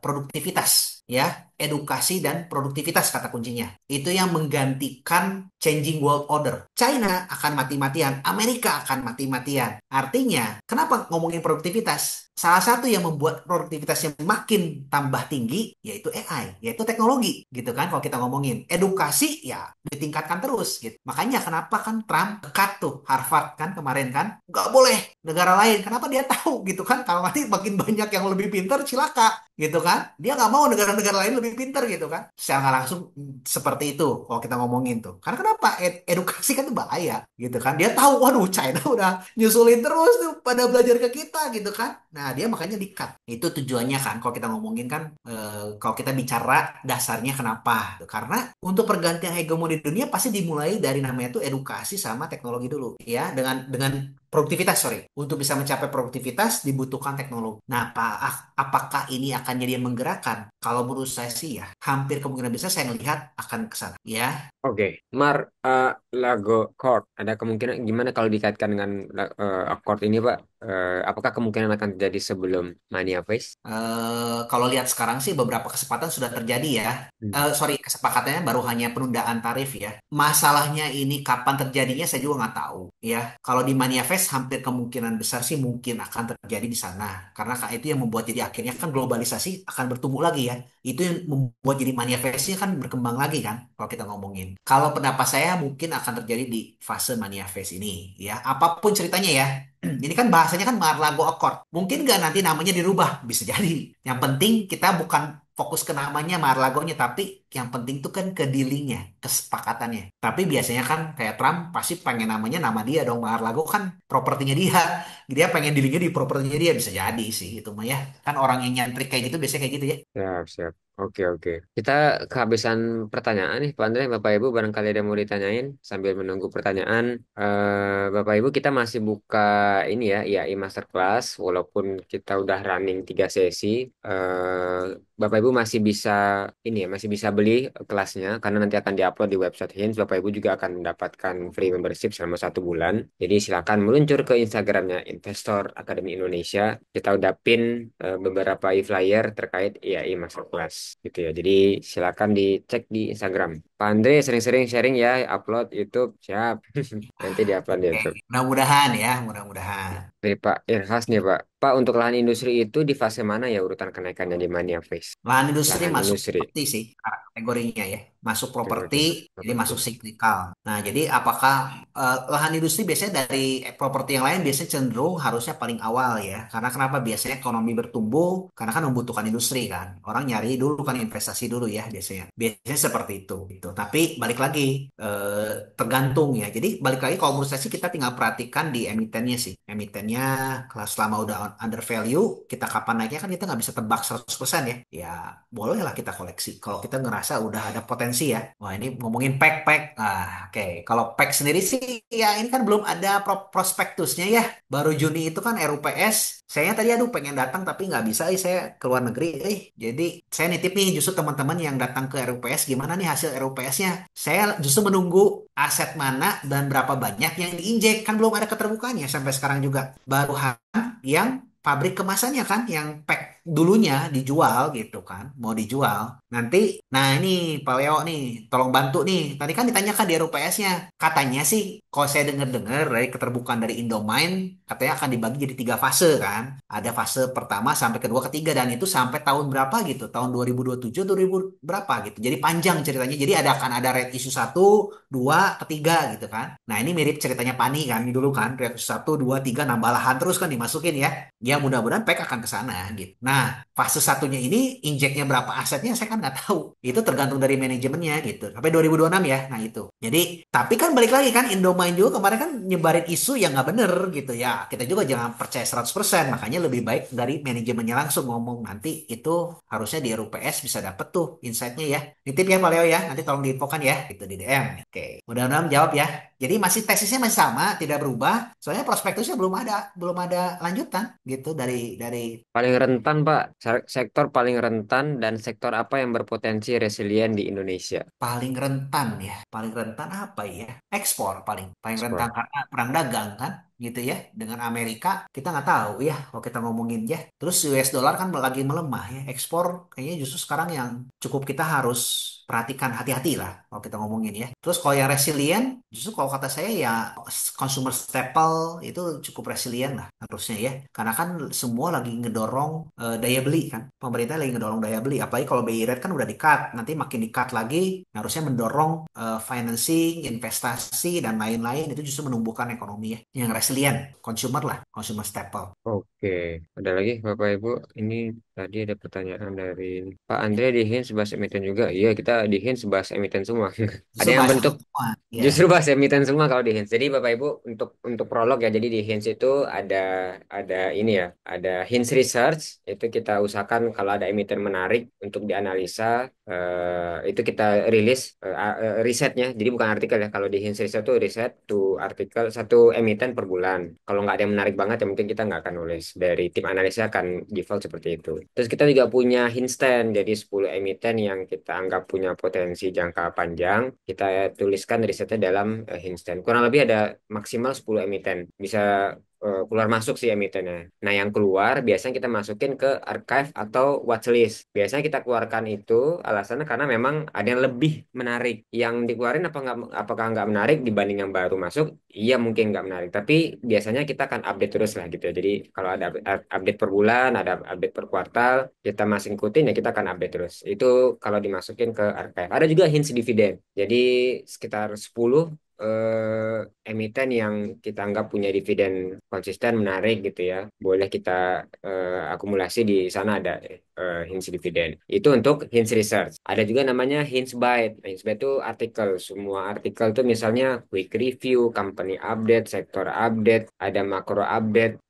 produktivitas. Ya, edukasi dan produktivitas kata kuncinya. Itu yang menggantikan changing world order. China akan mati-matian, Amerika akan mati-matian. Artinya, kenapa ngomongin produktivitas? Salah satu yang membuat produktivitasnya makin tambah tinggi yaitu AI, yaitu teknologi, gitu kan? Kalau kita ngomongin edukasi ya ditingkatkan terus, gitu. Makanya kenapa kan Trump dekat tuh Harvard kan kemarin kan? Nggak boleh negara lain. Kenapa dia tahu gitu kan? Kalau nanti makin banyak yang lebih pintar, cilaka gitu kan, dia nggak mau negara-negara lain lebih pintar gitu kan, secara nggak langsung seperti itu kalau kita ngomongin tuh, karena kenapa edukasi kan tuh bahaya gitu kan, dia tahu waduh China udah nyusulin terus tuh pada belajar ke kita gitu kan, nah dia makanya di-cut itu tujuannya kan kalau kita ngomongin kan, kalau kita bicara dasarnya kenapa tuh, karena untuk pergantian hegemoni dunia pasti dimulai dari namanya tuh edukasi sama teknologi dulu ya, dengan produktivitas, sorry. Untuk bisa mencapai produktivitas dibutuhkan teknologi. Nah, apakah ini akan jadi yang menggerakkan? Kalau menurut saya sih ya, hampir kemungkinan besar saya melihat akan ke sana. Ya, Oke, Lago Court. Ada kemungkinan gimana kalau dikaitkan dengan Accord ini, Pak? Apakah kemungkinan akan terjadi sebelum Mania Face? Kalau lihat sekarang sih beberapa kesempatan sudah terjadi ya. Hmm. Sorry, kesepakatannya baru hanya penundaan tarif ya. Masalahnya ini kapan terjadinya saya juga nggak tahu ya. Kalau di Manifest hampir kemungkinan besar sih mungkin akan terjadi di sana. Karena itu yang membuat jadi akhirnya kan globalisasi akan bertumbuh lagi ya. Itu yang membuat jadi Manifestnya kan berkembang lagi kan kalau kita ngomongin. Kalau pendapat saya mungkin akan terjadi di fase Manifest ini ya. Apapun ceritanya ya. Ini kan bahasanya kan Mar-Lago Accord. Mungkin nggak nanti namanya dirubah? Bisa jadi. Yang penting kita bukan fokus ke namanya Mar-Lagonya, tapi yang penting tuh kan ke dealingnya, kesepakatannya. Tapi biasanya kan kayak Trump pasti pengen namanya nama dia dong. Mar-Lago kan propertinya dia. Dia pengen dealingnya di propertinya dia. Bisa jadi sih itu mah ya. Kan orang yang nyentrik kayak gitu biasanya kayak gitu ya. Siap, siap. Oke, oke. Kita kehabisan pertanyaan nih, Pak Andre. Bapak Ibu, barangkali ada yang mau ditanyain sambil menunggu pertanyaan. Bapak Ibu, kita masih buka ini ya, IAI Masterclass. Walaupun kita udah running 3 sesi, Bapak Ibu masih bisa ini ya, masih bisa beli kelasnya karena nanti akan diupload di website Hinge. Bapak Ibu juga akan mendapatkan free membership selama 1 bulan. Jadi silakan meluncur ke Instagramnya Investor Academy Indonesia. Kita udah pin beberapa e-flyer terkait IAI Masterclass gitu ya. Jadi silakan dicek di Instagram. Pak Andre sering-sering sharing ya, upload YouTube, siap. Nanti diupload di Oke, YouTube. mudah-mudahan ya, mudah-mudahan. Dari Pak Irhas nih Pak. Pak untuk lahan industri itu di fase mana ya urutan kenaikannya di Mania Phase? Lahan industri Lahan masuk industri. properti sih kategorinya ya. Masuk properti, Oke, jadi properti. masuk siklikal. Nah, jadi apakah lahan industri biasanya dari properti yang lain biasanya cenderung harusnya paling awal ya. Karena kenapa? Biasanya ekonomi bertumbuh karena kan membutuhkan industri kan. Orang nyari dulu kan investasi dulu ya biasanya. Biasanya seperti itu gitu. Tapi balik lagi tergantung ya. Jadi balik lagi kalau menurut saya sih kita tinggal perhatikan di emitennya sih. Emitennya kalau selama udah under value, kita kapan naiknya kan kita nggak bisa tebak 100% ya. Ya bolehlah kita koleksi. Kalau kita ngerasa udah ada potensi ya. Wah ini ngomongin pack-pack. Oke. Kalau pack sendiri sih ya ini kan belum ada prospektusnya ya. Baru Juni itu kan RUPS. Saya tadi aduh pengen datang tapi nggak bisa. Saya ke luar negeri. Jadi saya nitip nih justru teman-teman yang datang ke RUPS. Gimana nih hasil RUPS-nya? Saya justru menunggu aset mana dan berapa banyak yang diinjek. Kan belum ada keterbukaannya sampai sekarang juga. Baru yang pabrik kemasannya kan yang pack dulunya dijual gitu kan, mau dijual. Nanti, nah ini Pak Leo nih, tolong bantu nih. Tadi kan ditanyakan di RUPS-nya, katanya sih, kalau saya dengar-dengar dari keterbukaan dari Indomain, katanya akan dibagi jadi 3 fase kan. Ada fase pertama sampai kedua, ketiga, dan itu sampai tahun berapa gitu, tahun 2027, 2000 berapa gitu. Jadi panjang ceritanya. Jadi akan ada red issue 1, 2, ketiga gitu kan. Nah ini mirip ceritanya Pani kan, dulu kan, red issue 1, 2, 3 nambah lahan terus kan dimasukin ya. Ya mudah-mudahan PEC akan ke sana gitu. Nah, fase satunya ini injeknya berapa asetnya saya kan nggak tahu. Itu tergantung dari manajemennya gitu. Sampai 2026 ya. Nah itu. Jadi, tapi kan balik lagi kan Indomain juga kemarin kan nyebarin isu yang nggak bener gitu ya. Kita juga jangan percaya 100%. Makanya lebih baik dari manajemennya langsung ngomong. Nanti itu harusnya di RUPS bisa dapet tuh insight-nya ya. Nitip ya Pak Leo ya. Nanti tolong diinfokan ya. Itu di DM. Oke. Mudah-mudahan jawab ya. Jadi masih tesisnya masih sama, tidak berubah. Soalnya prospektusnya belum ada lanjutan gitu dari Paling rentan, Pak, sektor paling rentan dan sektor apa yang berpotensi resilient di Indonesia? paling rentan ya. Paling rentan apa ya? Ekspor paling rentan Ekspor. karena perang dagang kan gitu ya. Dengan Amerika kita nggak tahu ya kalau kita ngomongin ya. Terus US dollar kan lagi melemah ya. Ekspor kayaknya justru sekarang yang cukup kita harus perhatikan hati-hati lah kalau kita ngomongin ya. Terus kalau yang resilient justru kalau kata saya ya consumer staple itu cukup resilient lah harusnya ya. Karena kan semua lagi ngedorong daya beli kan. Pemerintah lagi ngedorong daya beli. Apalagi kalau BI rate kan udah di-cut. Nanti makin di-cut lagi, harusnya mendorong financing, investasi, dan lain-lain. Itu justru menumbuhkan ekonomi ya. Yang resilient, consumer lah, consumer staple. Oke, ada lagi Bapak Ibu. Ini tadi ada pertanyaan dari Pak Andre di Hins bahas emiten juga. Iya, kita di Hins bahas emiten semua. Ada Justru yang bahasa bentuk semua. justru Ya, bahas emiten semua kalau di Hins. Jadi Bapak Ibu untuk prolog ya. Jadi di Hins itu ada ini ya, ada Hins Research. Itu kita usahakan kalau ada emiten menarik untuk dianalisa, itu kita rilis risetnya. Jadi bukan artikel ya. Kalau di Hins Research itu riset tuh artikel satu emiten per bulan. Kalau nggak ada yang menarik banget ya mungkin kita nggak akan nulis. Dari tim analisa akan default seperti itu. Terus kita juga punya hint stand, jadi 10 emiten yang kita anggap punya potensi jangka panjang. Kita tuliskan risetnya dalam hint stand. Kurang lebih ada maksimal 10 emiten. Bisa keluar masuk sih emitennya. Nah, yang keluar biasanya kita masukin ke archive atau watchlist. Biasanya kita keluarkan itu alasannya karena memang ada yang lebih menarik. Yang dikeluarin apakah nggak menarik dibanding yang baru masuk? Iya mungkin nggak menarik. Tapi biasanya kita akan update terus lah gitu ya. Jadi kalau ada update per bulan, ada update per kuartal, kita masih ngikutin ya kita akan update terus. Itu kalau dimasukin ke archive. Ada juga hints dividen. Jadi sekitar 10 emiten yang kita anggap punya dividen konsisten menarik gitu ya. Boleh kita akumulasi di sana ada hints dividen. Itu untuk hints research. Ada juga namanya hints bite. Nah, hints bite itu artikel. Semua artikel tuh misalnya quick review, company update, sektor update, ada makro update,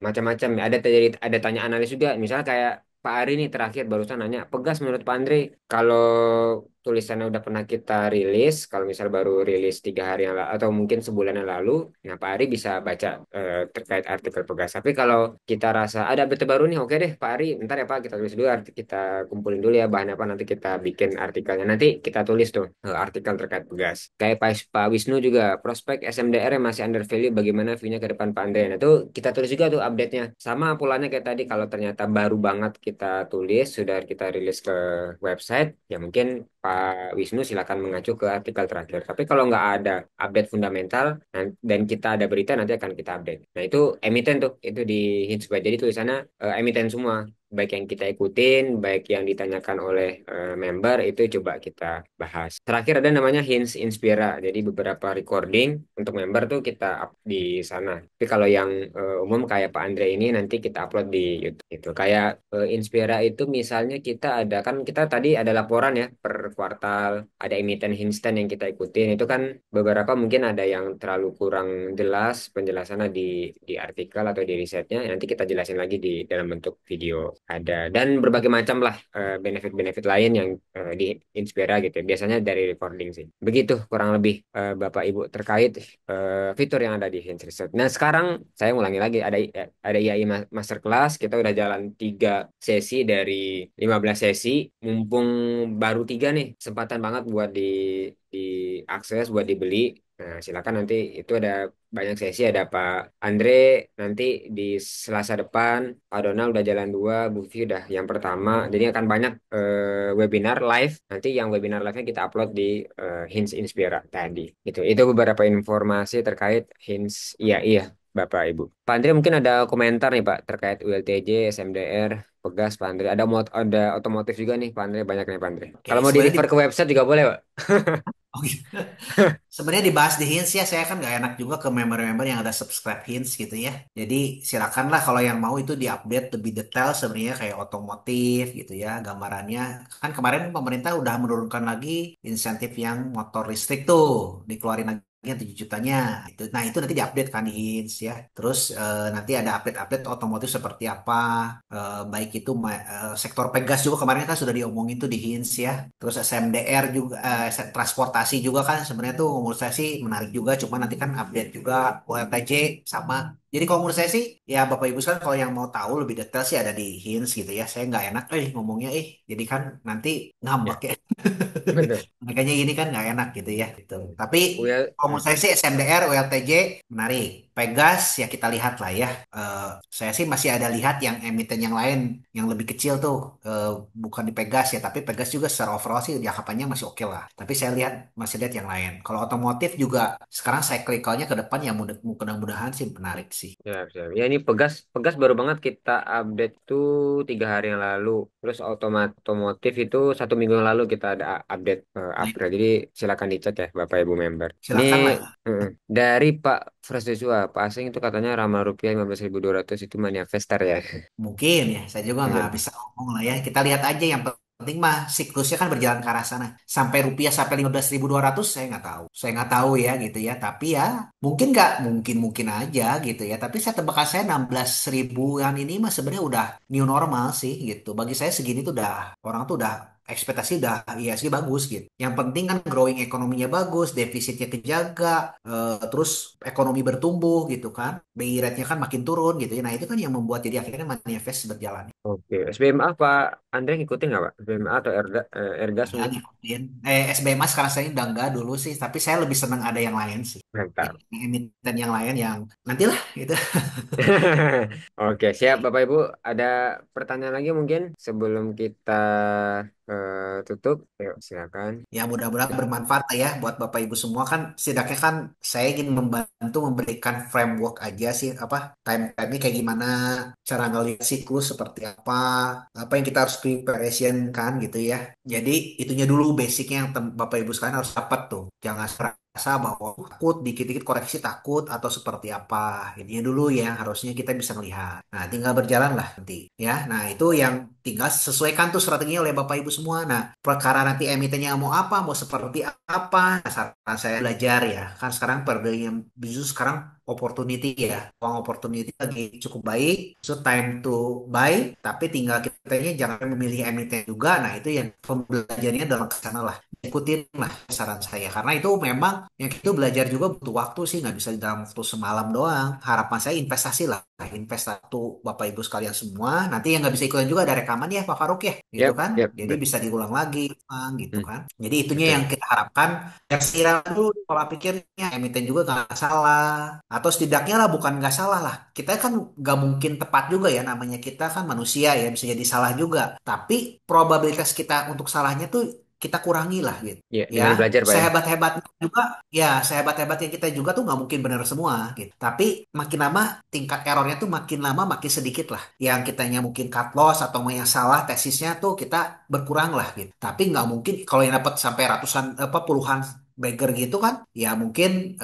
macam-macam. Ada tanya analis juga. Misalnya kayak Pak Ari nih terakhir barusan nanya, Pegas menurut Pak Andre, kalau tulisannya udah pernah kita rilis, kalau misal baru rilis 3 hari yang lalu atau mungkin sebulan yang lalu, nah Pak Ari bisa baca terkait artikel Pegas. Tapi kalau kita rasa ada update terbaru nih, oke deh Pak Ari, bentar ya Pak, kita tulis dulu, kita kumpulin dulu ya bahan apa nanti kita bikin artikelnya. Nanti kita tulis tuh artikel terkait Pegas. Kayak Pak Wisnu juga, prospek SMDR yang masih under value, bagaimana view-nya ke depan Pak Andre. Nah itu kita tulis juga tuh update-nya. Sama pulanya kayak tadi, kalau ternyata baru banget kita tulis, sudah kita rilis ke website, ya mungkin Pak Wisnu silakan mengacu ke artikel terakhir. Tapi kalau nggak ada update fundamental dan kita ada berita nanti akan kita update. Nah itu emiten tuh, itu di Hitsbait. Jadi tulisannya emiten semua. Baik yang kita ikutin, baik yang ditanyakan oleh member, itu coba kita bahas. Terakhir ada namanya Hints Inspira. Jadi beberapa recording untuk member tuh kita up di sana. Tapi kalau yang umum kayak Pak Andre ini nanti kita upload di YouTube. Itu kayak Inspira itu misalnya kita ada kan kita tadi ada laporan ya per kuartal, ada emiten Hinstan yang kita ikutin. Itu kan beberapa mungkin ada yang terlalu kurang jelas penjelasannya di artikel atau di risetnya. Nanti kita jelasin lagi di dalam bentuk video. Ada dan berbagai macam lah benefit-benefit lain yang di Inspira gitu ya. Biasanya dari recording sih. Begitu kurang lebih Bapak Ibu terkait fitur yang ada di Hinge Research. Nah, sekarang saya ulangi lagi ada IAI Masterclass. Kita udah jalan 3 sesi dari 15 sesi. Mumpung baru 3 nih, kesempatan banget buat diakses, buat dibeli. Nah, silakan nanti itu ada banyak sesi, ada Pak Andre nanti di Selasa depan, Pak Donald udah jalan dua, Bu Vivi udah yang pertama. Jadi akan banyak webinar live. Nanti yang webinar live-nya kita upload di Hints Inspira tadi. Itu beberapa informasi terkait Hints. Iya, iya, Bapak Ibu. Pak Andre mungkin ada komentar nih Pak terkait ULTJ, SMDR, Pegas Pak Andre. Ada otomotif juga nih Pak Andre, banyak nih Pak Andre. Kalau Oke, mau di sebenarnya refer ke website juga boleh Pak. oh, gitu. Sebenarnya dibahas di Hinge ya, saya kan nggak enak juga ke member-member yang ada subscribe Hinge gitu ya. Jadi silakanlah kalau yang mau itu diupdate lebih detail sebenarnya kayak otomotif gitu ya gambarannya. Kan kemarin pemerintah udah menurunkan lagi insentif yang motor listrik tuh, dikeluarin lagi yang 7 jutanya. Nah itu nanti diupdate kan di Hinge ya. Terus nanti ada update-update otomotif seperti apa. Baik itu sektor Pegas juga kemarin kan sudah diomongin tuh di Hinge ya. Terus SMDR juga, transportasi juga kan sebenarnya tuh menurut saya sih menarik juga. Cuma nanti kan update juga OLTJ sama. Jadi kalau menurut saya sih, ya Bapak Ibu sekalian kalau yang mau tahu lebih detail sih ada di Hinge gitu ya. Saya nggak enak ngomongnya jadi kan nanti ngambek Ya, ya. betul. Makanya ini kan nggak enak gitu ya. Gitu. Tapi Well, kalau menurut saya sih SMDR, OLTJ menarik. Pegas ya kita lihat lah ya. Eh, saya sih masih ada lihat yang emiten yang lain yang lebih kecil tuh. Eh, bukan di Pegas ya, tapi Pegas juga secara overall sih jangka panjang masih oke lah. Tapi saya masih lihat yang lain. Kalau otomotif juga sekarang cyclicalnya ke depan ya mudah-mudahan sih menarik sih. siap, siap. Ya ini Pegas, Pegas baru banget kita update tuh 3 hari yang lalu. Terus otomotif itu 1 minggu yang lalu kita ada update Nah, April. Jadi silakan dicek ya Bapak Ibu member. Ini silakan lah. dari Pak Fresh Joshua, Pak Asing itu katanya ramah rupiah 15.200 itu manifestar ya. Mungkin ya, saya juga nggak Bener. bisa ngomong lah ya. Kita lihat aja yang penting mah siklusnya kan berjalan ke arah sana. Sampai rupiah sampai 15.200 saya nggak tahu. Saya nggak tahu ya gitu ya. Tapi ya mungkin nggak, mungkin aja gitu ya. Tapi saya tebakan saya 16.000-an ini mah sebenarnya udah new normal sih gitu. Bagi saya segini tuh udah orang tuh udah ekspektasi udah ISG bagus gitu. Yang penting kan growing ekonominya bagus, defisitnya kejaga, terus ekonomi bertumbuh gitu kan. BI rate-nya kan makin turun gitu ya. Nah, itu kan yang membuat jadi akhirnya manifest berjalan. Oke, SBMA Pak Andre ngikutin nggak Pak? SBMA atau Ergas Enggak mungkin? ngikutin. SBMA sekarang saya udah enggak dulu sih, tapi saya lebih senang ada yang lain sih. Mantap. Yang emiten yang lain yang nantilah gitu. Oke, siap Bapak Ibu. Ada pertanyaan lagi mungkin sebelum kita tutup? Yuk, silakan. Ya mudah-mudahan bermanfaat lah ya buat Bapak Ibu semua kan setidaknya kan saya ingin membantu memberikan framework aja sih apa time-nya kayak gimana, cara ngelihat siklus seperti apa yang kita harus preparation kan gitu ya. Jadi itunya dulu basicnya yang Bapak Ibu sekalian harus dapat tuh. Jangan rasa bahwa takut dikit-dikit koreksi takut atau seperti apa. Ininya dulu ya harusnya kita bisa melihat. Nah, tinggal berjalan lah nanti ya. Nah, itu yang tinggal sesuaikan tuh strateginya oleh Bapak Ibu semua. Nah, perkara nanti emitennya mau apa, mau seperti apa. Nah, saran saya belajar ya. Kan sekarang yang bisnis sekarang opportunity ya. Uang opportunity lagi cukup baik. So time to buy. Tapi tinggal kitanya jangan memilih emiten juga. Nah itu yang pembelajarannya dalam kesana lah. Ikutin lah saran saya. Karena itu memang yang itu belajar juga butuh waktu sih. Nggak bisa dalam waktu semalam doang. Harapan saya investasi lah. Invest satu Bapak Ibu sekalian semua. Nanti yang nggak bisa ikutan juga ada rekaman ya Pak Faruk ya. Gitu Yap, kan. yap, Jadi bisa diulang lagi. Gitu Hmm, kan. Jadi itunya yang betul. kita harapkan. Yang viral dulu pola pikirnya. Emiten juga nggak salah. Atau setidaknya lah bukan nggak salah lah. Kita kan nggak mungkin tepat juga ya namanya kita kan manusia ya bisa jadi salah juga. Tapi probabilitas kita untuk salahnya tuh kita kurangi lah gitu. Ya, Ya, dengan belajar Pak ya. sehebat-hebatnya juga ya sehebat-hebatnya kita juga tuh nggak mungkin benar semua gitu. Tapi makin lama tingkat errornya tuh makin lama makin sedikit lah. Yang kitanya mungkin cut loss atau yang salah tesisnya tuh kita berkurang lah gitu. Tapi nggak mungkin kalau yang dapat sampai ratusan apa puluhan bagger gitu kan ya mungkin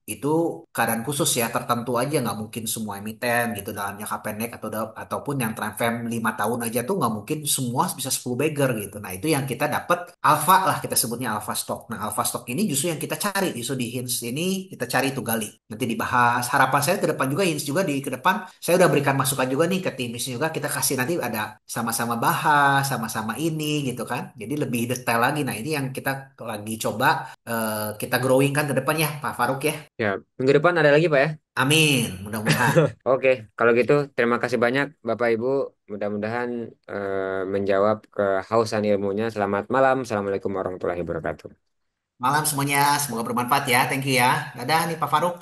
itu keadaan khusus ya tertentu aja nggak mungkin semua emiten gitu dalam jangka pendek ataupun yang time frame 5 tahun aja tuh nggak mungkin semua bisa 10 bagger gitu nah itu yang kita dapat alpha lah kita sebutnya alpha stock nah alpha stock ini justru yang kita cari justru di hints ini kita cari itu gali nanti dibahas harapan saya ke depan juga hints juga di ke depan saya udah berikan masukan juga nih ke tim juga kita kasih nanti ada sama-sama bahas sama-sama ini gitu kan jadi lebih detail lagi nah ini yang kita lagi coba kita growing kan ke depannya Pak Faruk ya. Ya, minggu depan ada lagi Pak ya. Amin, mudah-mudahan. Oke, kalau gitu terima kasih banyak Bapak Ibu. Mudah-mudahan menjawab kehausan ilmunya. Selamat malam. Assalamualaikum warahmatullahi wabarakatuh. Malam semuanya, semoga bermanfaat ya. Thank you ya. Dadah nih Pak Faruk.